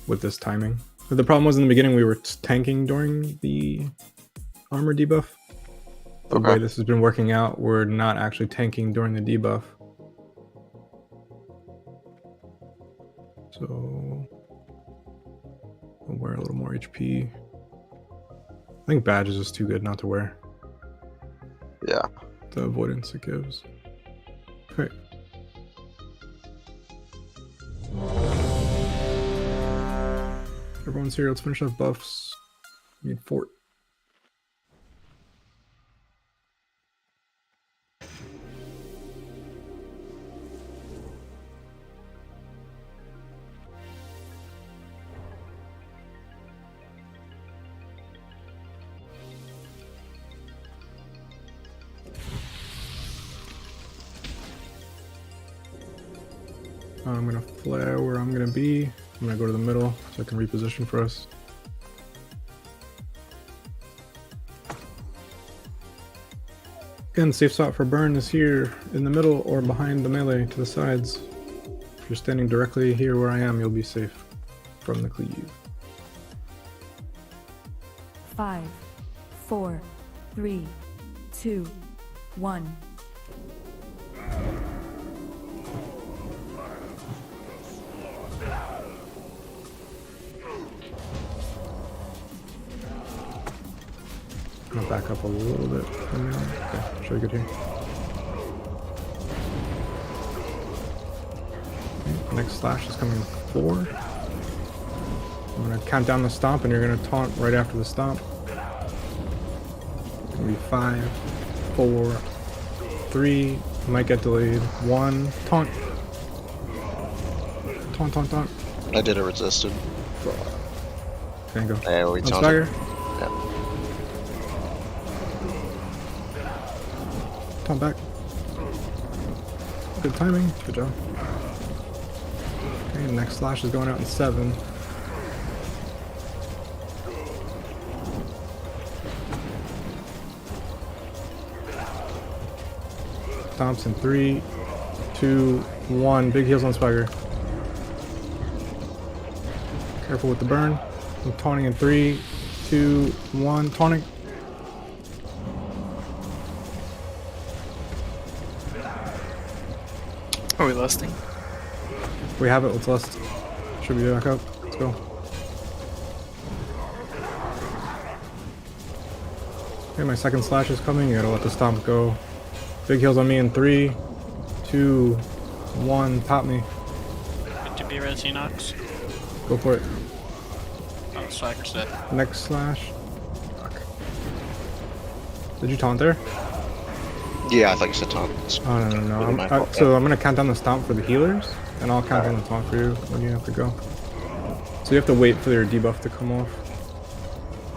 with this timing. But the problem was in the beginning we were tanking during the armor debuff. The way this has been working out, we're not actually tanking during the debuff. So I'll wear a little more HP. I think badge is just too good not to wear. Yeah. The avoidance it gives. Okay. Everyone's here. Let's finish off buffs. We need fort. I'm gonna flare where I'm gonna be. I'm gonna go to the middle so I can reposition for us. Again, safe spot for burn is here in the middle or behind the melee to the sides. If you're standing directly here where I am, you'll be safe from the cleave. 5, 4, 3, 2, 1. I'm gonna back up a little bit from now. Okay, should be good here. Okay, next slash is coming 4. I'm gonna count down the stomp and you're gonna taunt right after the stomp. It's gonna be 5, 4, 3, might get delayed. 1, taunt. Taunt, taunt, taunt. I did a resisted. There you go. Hey, we On taunted. Swagger. Yeah. Taunt back. Good timing. Good job. Okay, Okay, next slash is going out in 7. Thompson, 3, 2, 1. Big heals on Swagger. Careful with the burn. I'm taunting in 3, 2, 1. Taunting. Are we lusting? We have it. Let's lust. Should be back up. Let's go. Okay, my second slash is coming. You gotta let the stomp go. Big heals on me in 3, 2, 1. Pop me. Good to be Res Enox. Go for it. Oh, Swagger's dead. Next slash. Fuck. Did you taunt there? Yeah, I thought you said taunt. Oh, no. I'm gonna count down the stomp for the healers, and I'll count down the taunt for you when you have to go. So you have to wait for your debuff to come off.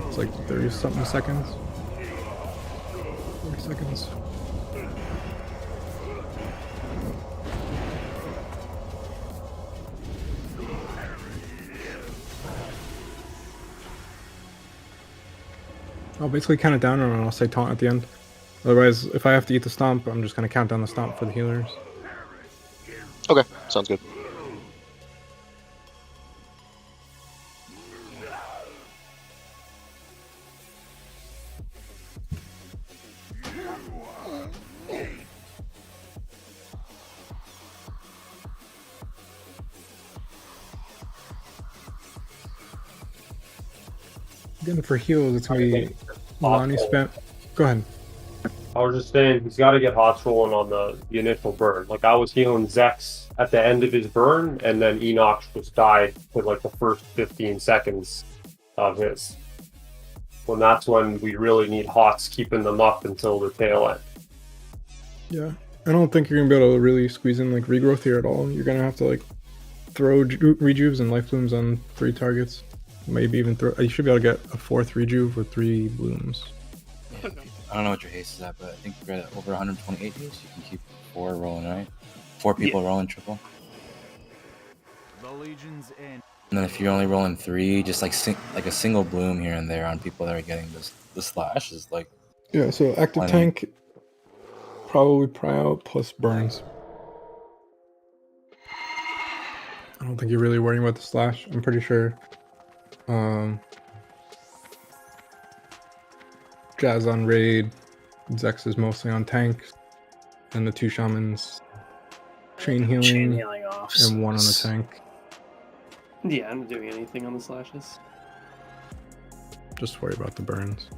It's like 30 something seconds. 40 seconds. I'll basically count it down and I'll say taunt at the end. Otherwise, if I have to eat the stomp, I'm just going to count down the stomp for the healers. Okay, sounds good. Again, for heals, it's going to be Lonnie spent. Go ahead. I was just saying, he's got to get hots rolling on the initial burn. Like, I was healing Zex at the end of his burn, and then Enoch just died with, like, the first 15 seconds of his. When that's when we really need hots keeping them up until the tail end. Yeah. I don't think you're going to be able to really squeeze in, like, regrowth here at all. You're going to have to, like, throw rejuves and life blooms on 3 targets. Maybe even throw... You should be able to get a 4th rejuve with 3 blooms. Yeah, I don't know what your haste is at, but I think we're at over 128 haste. You can keep 4 rolling, right? 4 people rolling triple. The Legion's in. And then if you're only rolling 3, just like a single bloom here and there on people that are getting the slash is like... Yeah, so active plenty. tank, probably pry out plus burns. I don't think you're really worrying about the slash. I'm pretty sure Jazz on raid, Zex is mostly on tank, and the 2 shamans chain healing off, and 1 on the tank. Yeah, I'm not doing anything on the slashes. Just worry about the burns.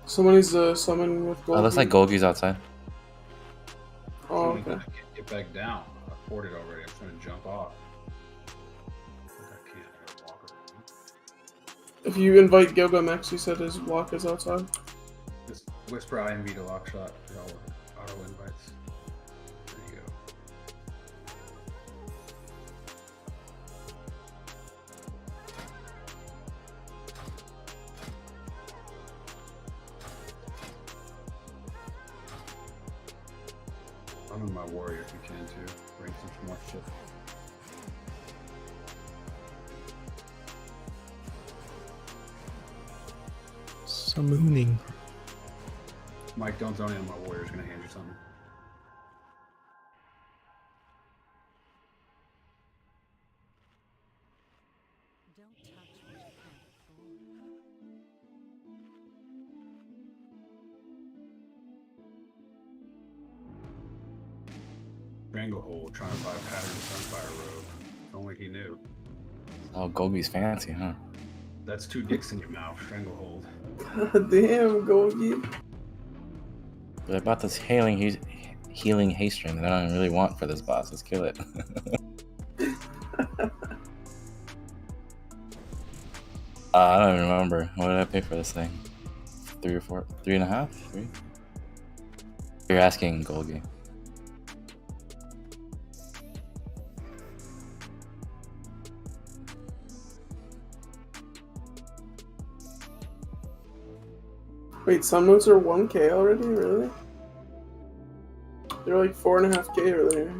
Somebody's summon with gold. Oh, looks like Golgi's outside. Oh, okay. I can't get back down. I ported already. I'm trying to jump off. I can't. I gotta walk around. If you invite Gilgamex, he said his block is outside. Just whisper IMV to lock shot. Auto invites. There you go. I'm in my warrior if you can too. Bring some more shit. Summoning. Mike, don't zone in. My warrior's gonna hand you something. Stranglehold trying to buy pattern sunfire robe. If only he knew. Oh, Golgi's fancy, huh? That's 2 dicks in your mouth. Stranglehold. God damn, Golgi. But about this healing haste string that I don't really want for this boss. Let's kill it. I don't even remember. What did I pay for this thing? 3 or 4? 3.5? 3? You're asking Golgi. Wait, sun moons are 1k already? Really? They're like 4.5k earlier.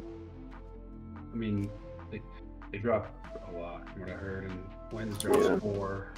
I mean, they drop a lot from what I heard, and Wins drops 4.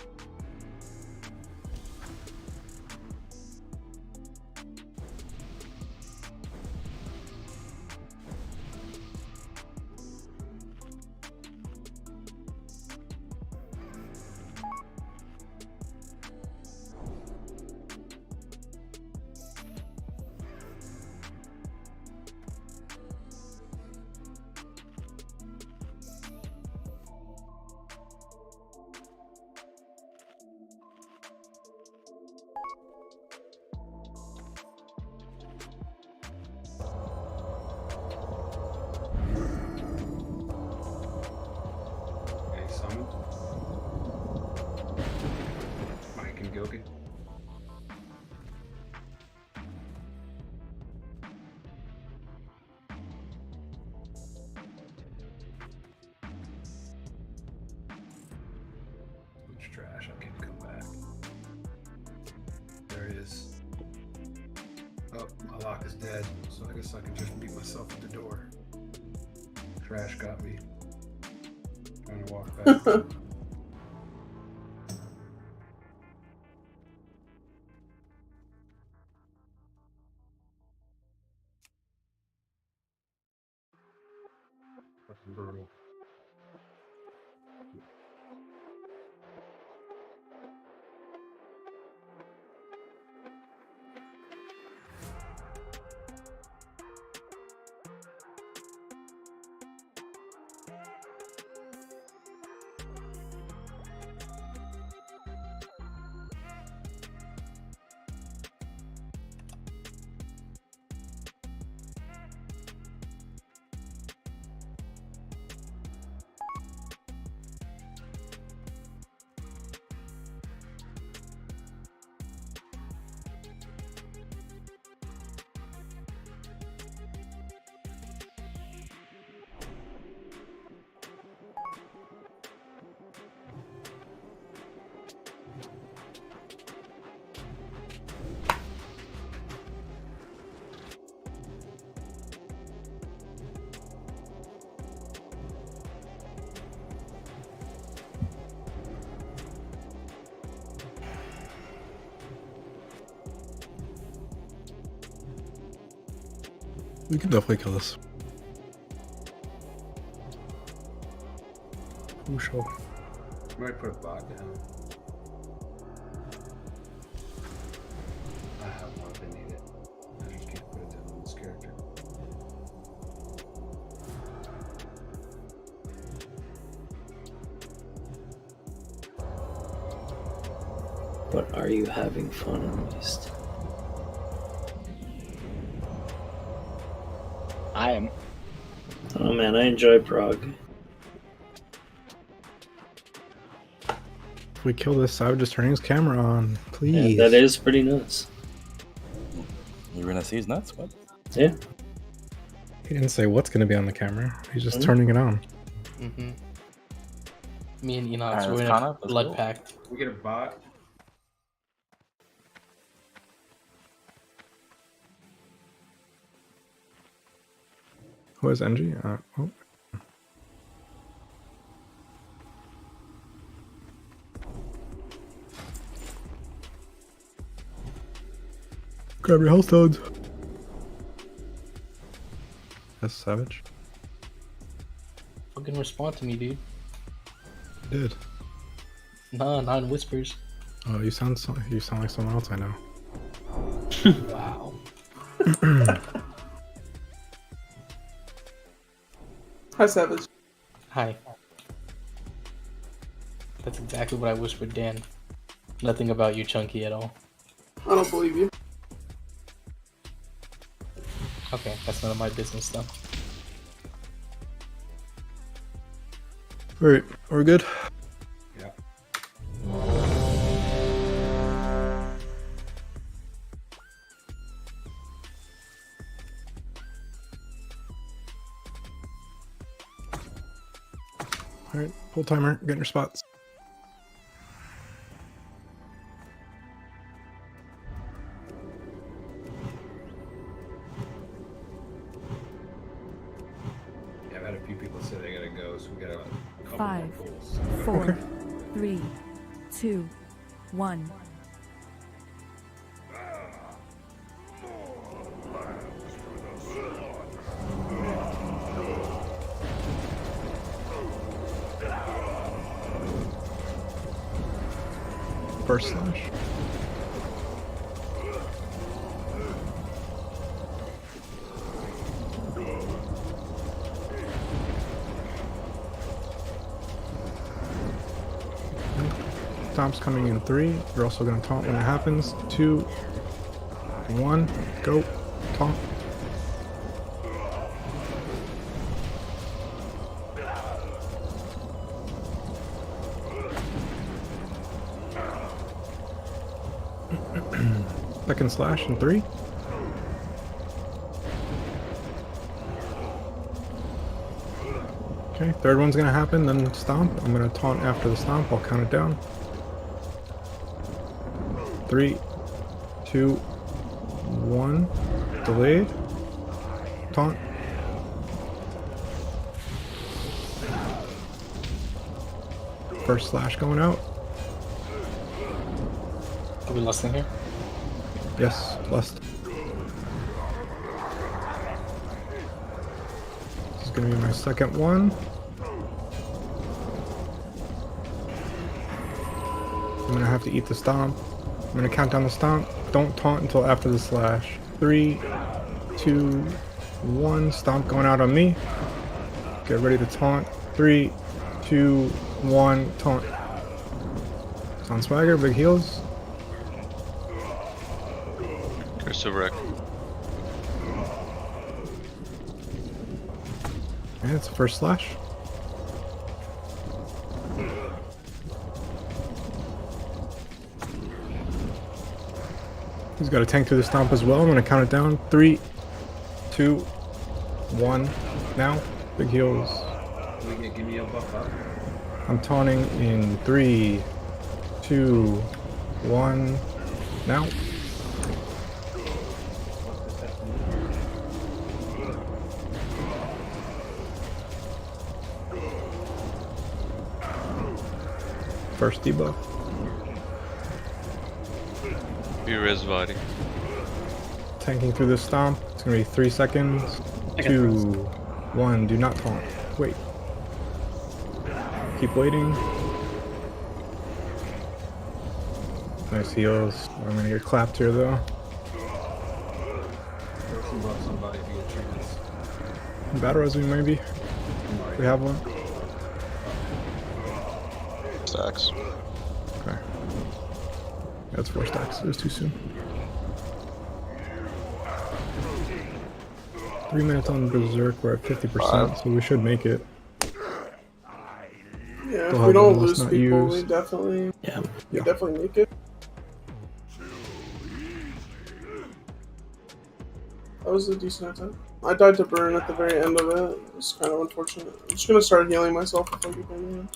Mike and Goki. Which trash, I can't come back. There it is. Oh, my lock is dead, so I guess I can just beat myself at the door. Trash got me. Trying to walk back. Fucking brutal. We can definitely kill this. Who shall? Might put a bot down. I have one if they need it. I just can't put it down on this character. But are you having fun at least? I am. Oh man, I enjoy Prague. If we kill this, Savage is turning his camera on. Please. Yeah, that is pretty nuts. You're gonna see his nuts? What? Yeah. He didn't say what's gonna be on the camera. He's just Mhm. turning it on. Mm-hmm. Me and Enox, Alright, we're let's in count a up, let's blood go. pact. We get a bot. Who is NG? Oh. Grab your health stones. That's Savage. Fucking respond to me, dude. I did. Nah, not in whispers. Oh, you sound like someone else I know. Wow. Hi, Savage. Hi. That's exactly what I whispered Dan. Nothing about you, Chunky, at all. I don't believe you. Okay, that's none of my business though. Alright, we're good. Yeah. Alright, full timer, get in your spots. Yeah, I've had a few people say they gotta go, so we got a couple 5, more pulls. 4, 3, 2, 1. First slash. Stomp's coming in 3. You're also going to taunt when it happens. 2, 1, go. Taunt. Second slash in 3. Okay, third one's gonna happen, then stomp. I'm gonna taunt after the stomp. I'll count it down. 3, 2, 1. Delayed. Taunt. First slash going out. Are we listening here? Yes, lust. This is gonna be my second one. I'm gonna have to eat the stomp. I'm gonna count down the stomp. Don't taunt until after the slash. 3, 2, 1. Stomp going out on me. Get ready to taunt. 3, 2, 1. Taunt. It's on Swagger. Big heals. Curse of Wreck. Yeah, it's the first slash. He's got a tank through the stomp as well. I'm gonna count it down. 3, 2, 1. Now, big heals. Give me a buff up. I'm taunting in 3, 2, 1. Now. First debuff. Be res body. Tanking through the stomp. It's gonna be 3 seconds. 2, 1. Do not taunt. Wait. Keep waiting. Nice heals. I'm gonna get clapped here though. Throw some buff somebody if you get a chance. Battle res maybe. We have one. Stacks. Okay. That's 4 stacks. It was too soon. 3 minutes on Berserk. We're at 50%, so we should make it. Yeah, Still if have we don't one lose not people, we used. definitely, Yeah. we definitely make it. That was a decent attempt. I died to burn at the very end of it. It was kind of unfortunate. I'm just gonna start healing myself before I keep going.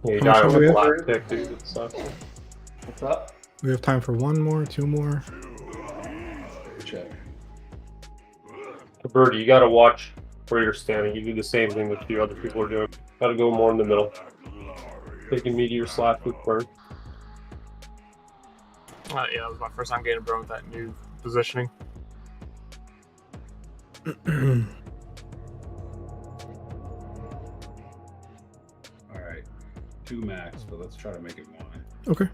Yeah, you How much die time on do we the have? black tick, dude. It sucks. What's up? We have time for 1 more, 2 more. Check. Birdie, you gotta watch where you're standing. You do the same thing that the other people are doing. Gotta go more in the middle. Taking meteor slash with burn. Yeah, that was my first time getting burned with that new positioning. Alright. 2 max, but let's try to make it 1. Okay.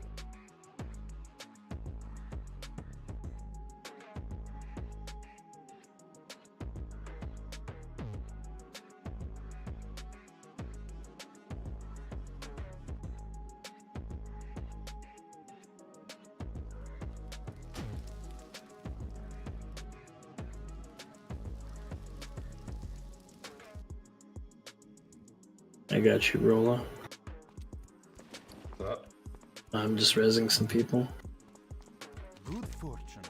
I got you, Rolla. What's up? I'm just rezzing some people. Good fortune.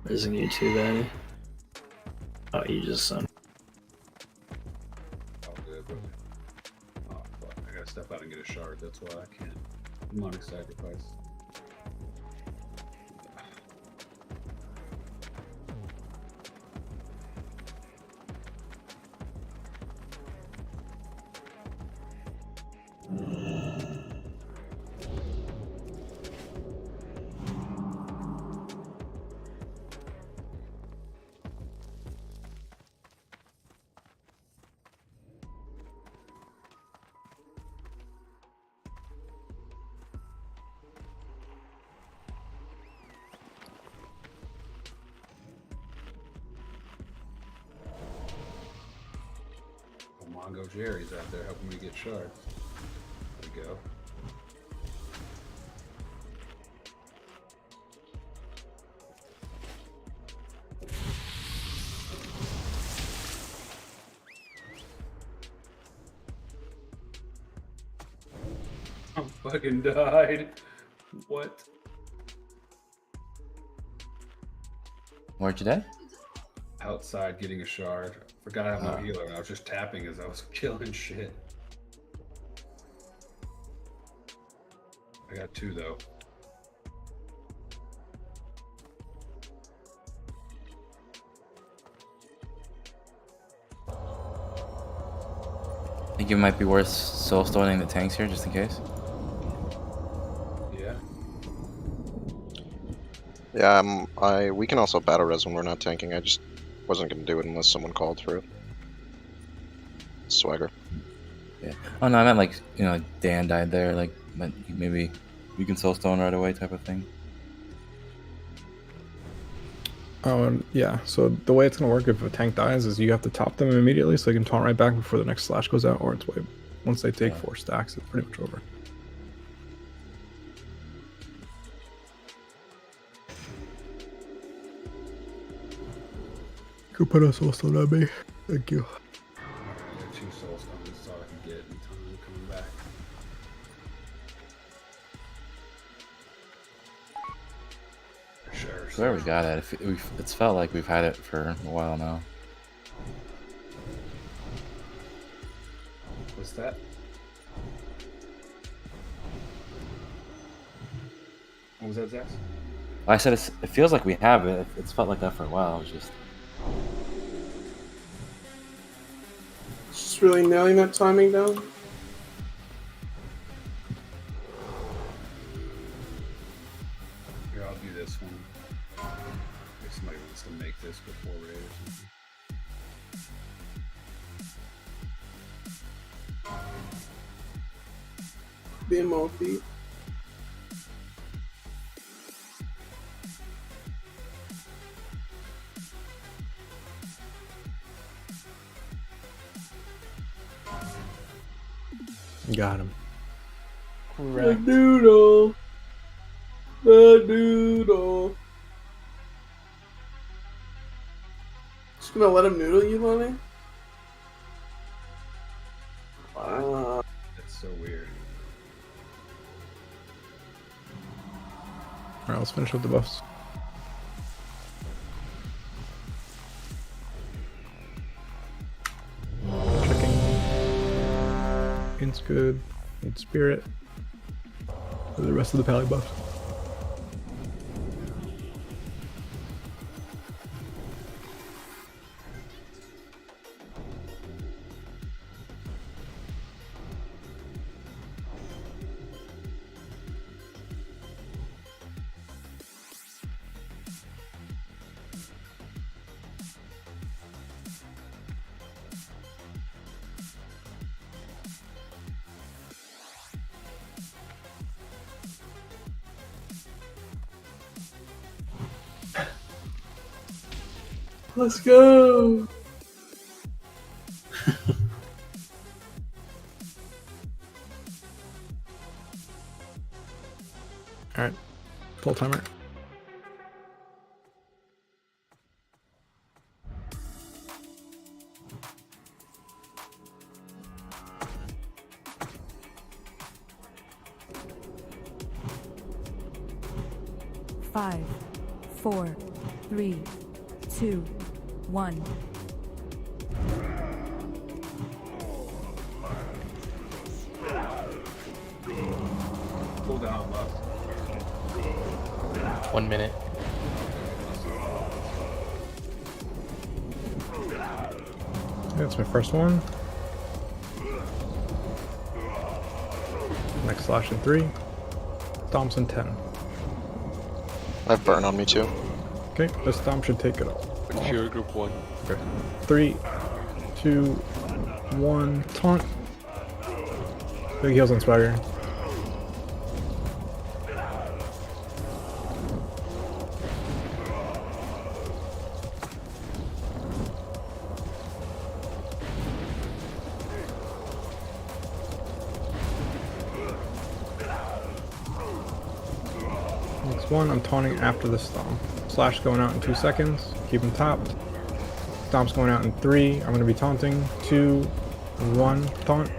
Rezzing you too, Daddy. Oh, you just son. All good, but oh fuck, I gotta step out and get a shard. That's why I can't. Demonic sacrifice. Mongo Jerry's out there helping me get shards. There we go. I fucking died. What? Where'd you die? Outside getting a shard. Forgot I have no Oh. healer, and I was just tapping as I was killing shit. I got 2 though. Think it might be worth soul stoning the tanks here just in case. Yeah. Yeah, we can also battle res when we're not tanking. I just wasn't gonna do it unless someone called for it. Swagger. Yeah. Oh no, I meant like, you know, Dan died there, like maybe you can soul stone right away type of thing. Oh, and yeah. So the way it's gonna work if a tank dies is you have to top them immediately, so they can taunt right back before the next slash goes out, or it's way. Once they take 4 stacks, it's pretty much over. Could put a soul stone on me. Thank you. I got 2 soul stones. That's all I can get in time coming back. For sure. I swear we got it. It's felt like we've had it for a while now. What's that? What was that, Zax? I said it feels like we have it. It's felt like that for a while. It's just Just really nailing that timing down. Here, I'll do this one. If somebody wants to make this before raid or something. Be a multi. Got him. The noodle. The noodle. Just gonna let him noodle you, Lonnie? Wow. That's so weird. Alright, let's finish with the buffs. Checking. Int's good. Need spirit. For the rest of the pally buffs. Let's go. Alright. Full timer. 5, 4, 3, 2, 1. Cool down left. 1 minute. That's my first one. Next slash in 3. Stomps in 10. I have burn on me too. Okay, this stomp should take it all. Fury group 1. Okay. 3, 2, 1. Taunt. Big heals on Swagger. Next one, I'm taunting after the stomp. Slash going out in 2 seconds. Keep him topped. Stomp's going out in 3. I'm going to be taunting. 2, 1. Taunt.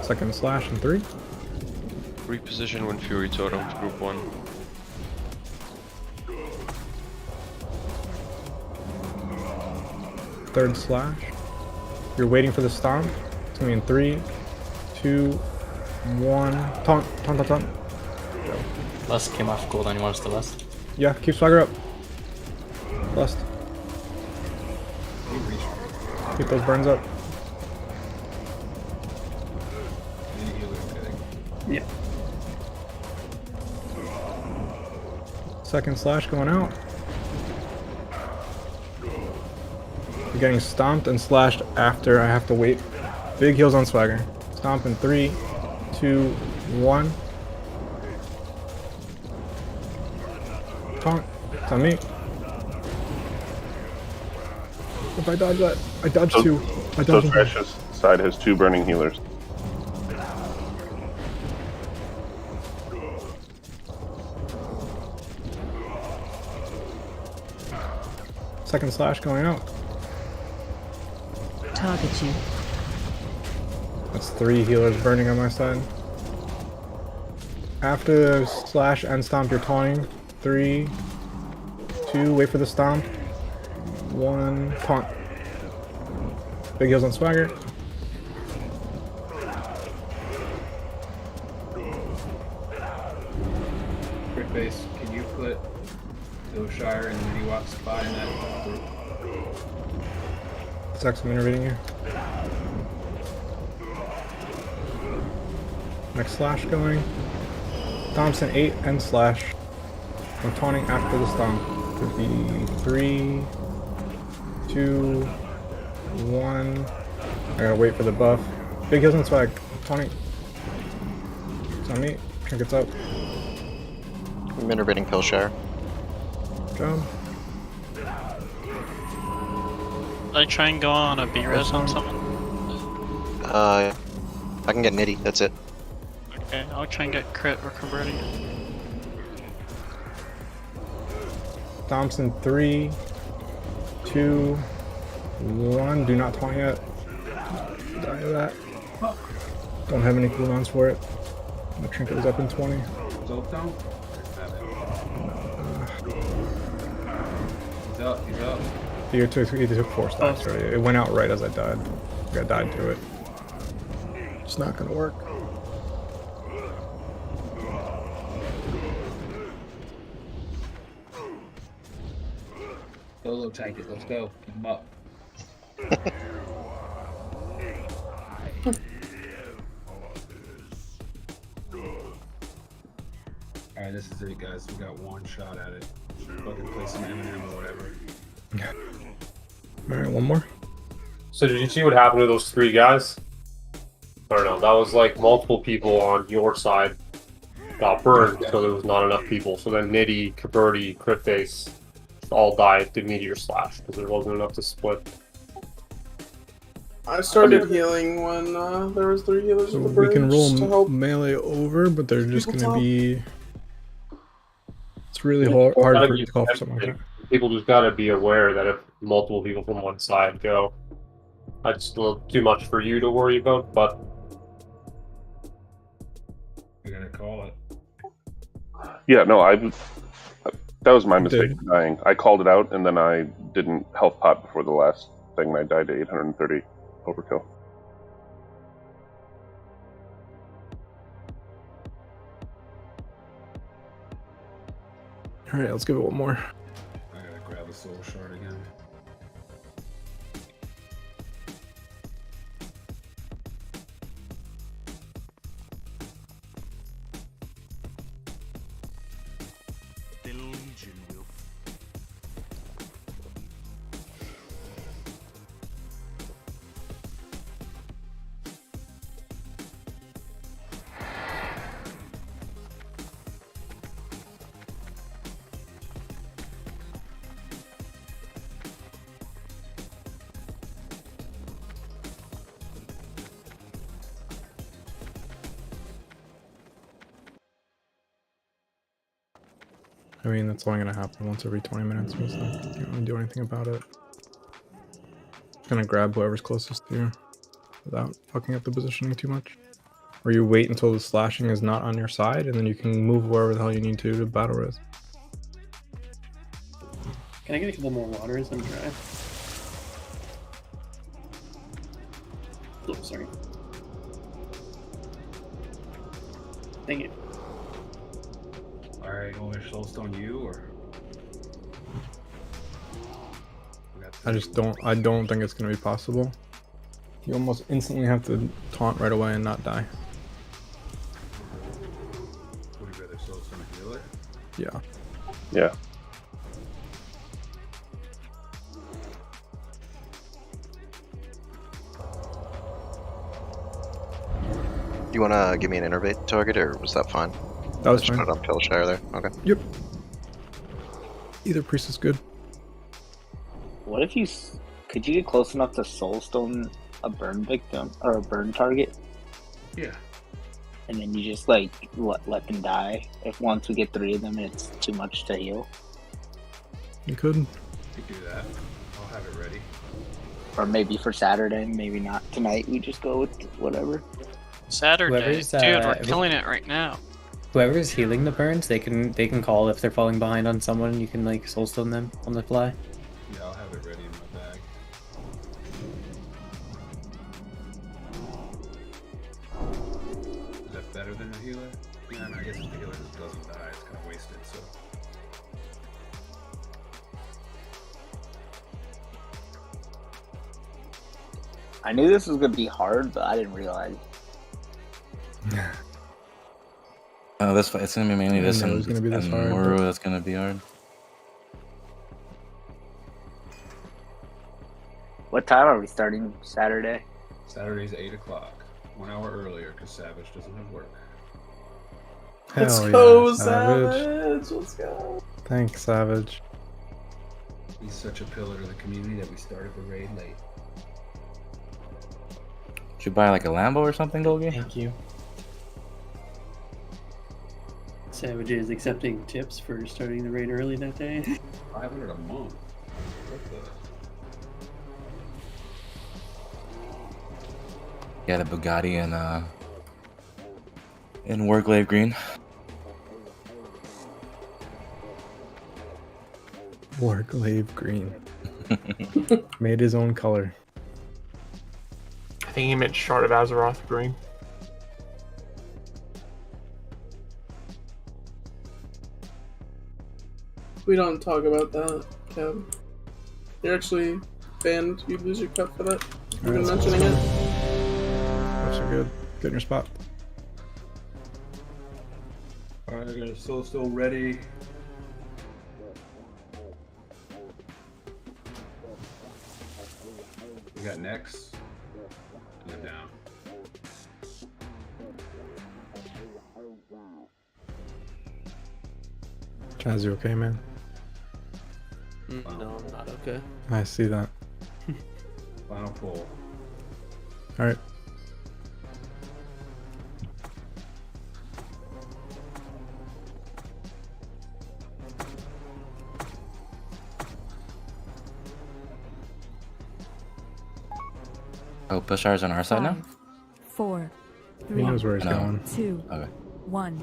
Second slash in 3. Reposition when Fury Totem to group 1. Third slash. You're waiting for the stomp. It's gonna be in 3, 2, 1. Taunt, taunt, taunt, taunt. Go. Lust came off cooldown. You want us to lust? Yeah, keep Swagger up. Lust. Keep those burns up. Yep. Second slash going out. You're getting stomped and slashed after I have to wait. Big heals on Swagger. Stomp in 3, 2, 1. Taunt. It's on me. If I dodge that, I dodged So- 2. I So dodged Thresh's side has 2 burning healers. Second slash going out. Target you. That's 3 healers burning on my side. After the slash and stomp, you're taunting. 3, 2, wait for the stomp. 1, taunt. Big heals on Swagger. Crit base, can you put Shire and Mediwap spot in that group? Sex, I'm intervening here. Next slash going. Thompson 8 and slash. I'm taunting after the stomp. Could be 3, 2, 1. I gotta wait for the buff. Big heals on Swag. Taunting. It's on me. Trinkets up. I'm intervening Pillshire. Job. I try and go on a B-res on someone. I can get Nitty, that's it. Okay, I'll try and get crit or converting it. Thompson 3, 2, 1. Do not taunt yet. Die to that. Don't have any cooldowns for it. The trinket was up in 20. Zolt down? He's up, he's up. He took 4 stacks already. It went out right as I died. I died to it. It's not gonna work. Solo tank it, let's go. Keep him up. Alright, this is it, guys. We got one shot at it. Fucking play some Eminem or whatever. Alright, one more. So did you see what happened to those 3 guys? I don't know. That was like multiple people on your side got burned, so there was not enough people. So then Nitty, Caberti, Critface all died to Meteor Slash because there wasn't enough to split. I started healing when there was 3 healers So with the we bridge can to roll help. melee over, but they're just people gonna top. be It's really hard Gotta for be it to call for something like that. People just gotta be aware that if multiple people from one side go, that's a little too much for you to worry about, but You're gonna call it. Yeah, no, that was my You mistake did. for dying. I called it out and then I didn't health pot before the last thing and I died to 830 overkill. Alright, let's give it one more. I gotta grab a soul shard again. The Legion will. I mean, that's only gonna happen once every 20 minutes, so it's not, you can't really do anything about it. Just gonna grab whoever's closest to you without fucking up the positioning too much. Or you wait until the slashing is not on your side, and then you can move wherever the hell you need to battle res. Can I get a couple more waters? I'm dry. Oh, sorry. Thank you. Alright, you want me to soulstone you or? I don't think it's gonna be possible. You almost instantly have to taunt right away and not die. Would you rather soulstone a healer? Yeah. Yeah. You wanna give me an innervate target, or was that fine? That was Just fine. put it on Pillshire there. Okay. Yep. Either priest is good. What if could you get close enough to soulstone a burn victim or a burn target? Yeah. And then you just like let them die. If once we get 3 of them, it's too much to heal. You could. You do that. I'll have it ready. Or maybe for Saturday, maybe not tonight. We just go with whatever. Saturday, Whoever's, dude, we're if- killing it right now. Whoever's healing the burns, they can call if they're falling behind on someone. You can like soulstone them on the fly. Yeah, I'll have it ready in my bag. Is that better than a healer? Yeah, I mean, I guess if the healer just doesn't die, it's kind of wasted, so. I knew this was gonna be hard, but I didn't realize. Oh, this it's gonna be mainly this know it and, was gonna be this and hard, Moru but- that's gonna be hard. What time are we starting Saturday? Saturday's 8 o'clock. 1 hour earlier, because Savage doesn't have work. Let's Hell go, yeah, Savage! Let's go. Thanks, Savage. He's such a pillar to the community that we started the raid late. Should you buy like a Lambo or something, Golgi? Thank you. Savage is accepting tips for starting the raid early that day. 500 a month. What the? Yeah, the Bugatti in Warglaive Green. Warglaive Green. Made his own color. I think he meant Shard of Azeroth green. We don't talk about that, Kev. You're actually banned. You lose your cup for that. You've been mentioning it. That's good. Get in your spot. Alright, I got a soul still ready. We got next. And down. Chaz, you okay, man? No, I'm not okay. I see that. Final pull. Alright. Oh, Pushar on our side now? 5, 4, He 3, knows where he's No. going. 2, Okay. 1.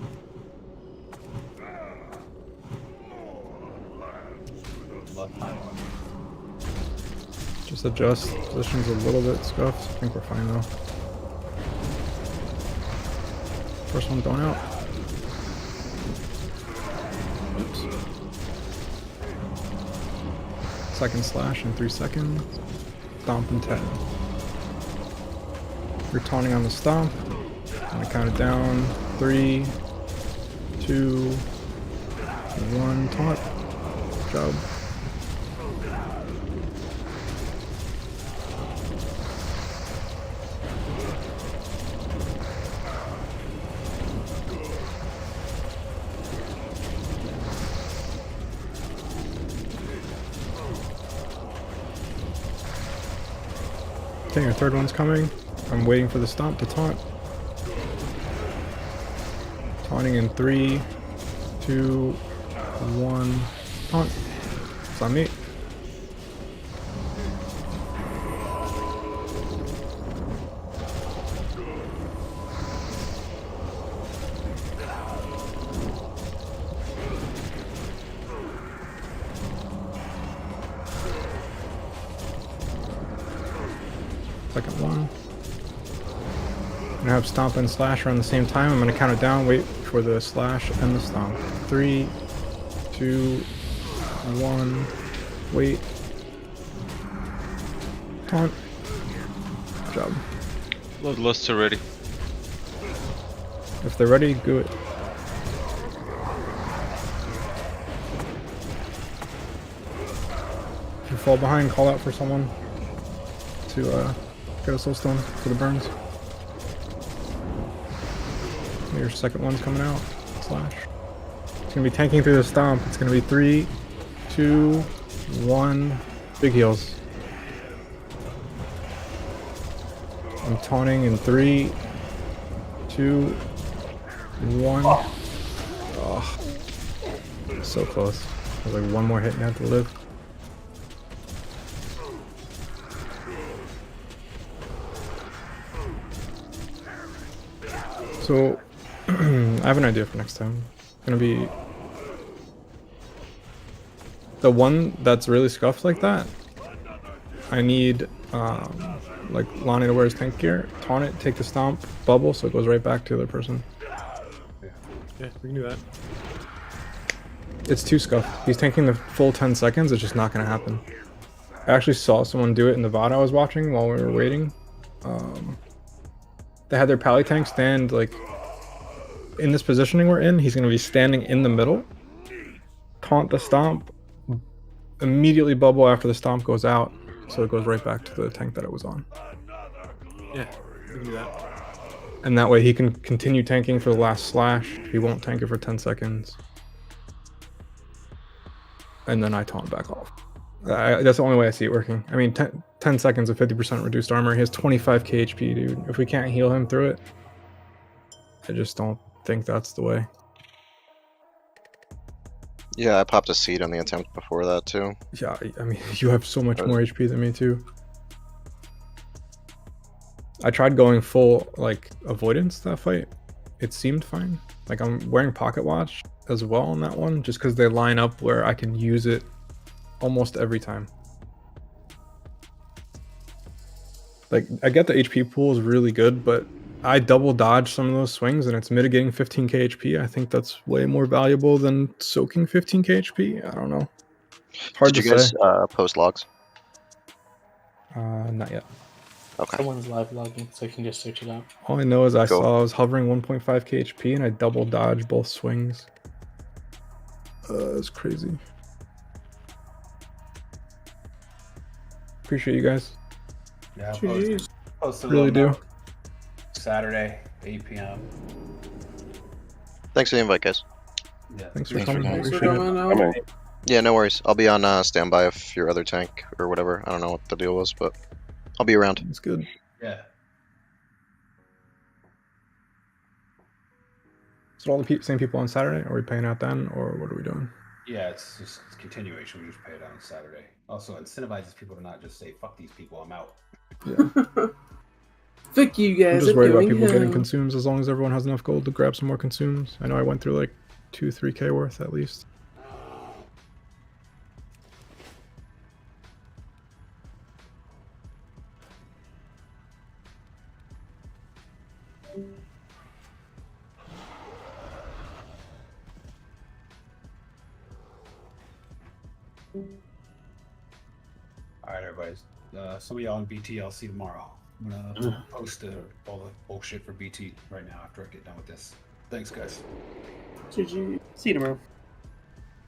Just adjust. Position's a little bit scuffed. I think we're fine though. First one going out. Oops. Second slash in 3 seconds. Stomp in 10. You're taunting on the stomp. I'm gonna count it down. 3, 2, 1. Taunt. Good job. Okay, your third one's coming. I'm waiting for the stomp to taunt. Taunting in 3, 2, 1. Taunt. It's on me. Second one. I'm gonna have stomp and slash around the same time. I'm gonna count it down, wait for the slash and the stomp. 3, 2, 1. Wait. Taunt. Good job. Bloodlust's are ready. If they're ready, do it. If you fall behind, call out for someone to get a soul stone for the burns. Your second one's coming out. Slash. It's gonna be tanking through the stomp. It's gonna be 3, 2, 1. Big heals. I'm taunting in 3, 2, 1. Oh, so close. There's like one more hit and I have to live. So, I have an idea for next time. It's gonna be the one that's really scuffed like that. I need like Lonnie to wear his tank gear, taunt it, take the stomp, bubble, so it goes right back to the other person. Yeah, we can do that. It's too scuffed. He's tanking the full 10 seconds. It's just not gonna happen. I actually saw someone do it in the VOD I was watching while we were waiting. They had their pally tank stand like in this positioning we're in. He's going to be standing in the middle, taunt the stomp, immediately bubble after the stomp goes out, so it goes right back to the tank that it was on. Yeah, we can do that. And that way he can continue tanking for the last slash. He won't tank it for 10 seconds. And then I taunt back off. That's the only way I see it working. I mean, 10 seconds of 50% reduced armor. He has 25k HP, dude. If we can't heal him through it, I just don't think that's the way. Yeah, I popped a seed on the attempt before that too. Yeah, I mean, you have so much more HP than me too. I tried going full, like, avoidance that fight. It seemed fine. Like, I'm wearing pocket watch as well on that one, just because they line up where I can use it almost every time. Like, I get the HP pool is really good, but I double dodge some of those swings and it's mitigating 15k HP. I think that's way more valuable than soaking 15k HP. I don't know. Hard Did to you guys say. post logs? Not yet. Okay. Someone's live logging, so you can just search it out. All I know is I Cool. saw I was hovering 1.5k HP and I double dodged both swings. It's crazy. Appreciate you guys. Yeah, Jeez. post a Really little do. note. Saturday, 8 p.m. Thanks for the invite, guys. Yeah. Thanks for Thanks for coming. coming. Thanks for Appreciate it. coming out. Yeah, no worries. I'll be on standby if your other tank or whatever. I don't know what the deal was, but I'll be around. It's good. Yeah. So all the same people on Saturday? Are we paying out then, or what are we doing? Yeah, it's just continuation. We just pay it on Saturday. Also, incentivizes people to not just say, fuck these people, I'm out. Yeah. Fuck you guys. I'm just I'm worried about going people getting home. consumes as long as everyone has enough gold to grab some more consumes. I know I went through like 2-3k worth at least. Alright, everybody. Some of y'all in BT, I'll see you tomorrow. I'm gonna post all the bullshit for BT right now after I get done with this. Thanks, guys. GG. See you tomorrow.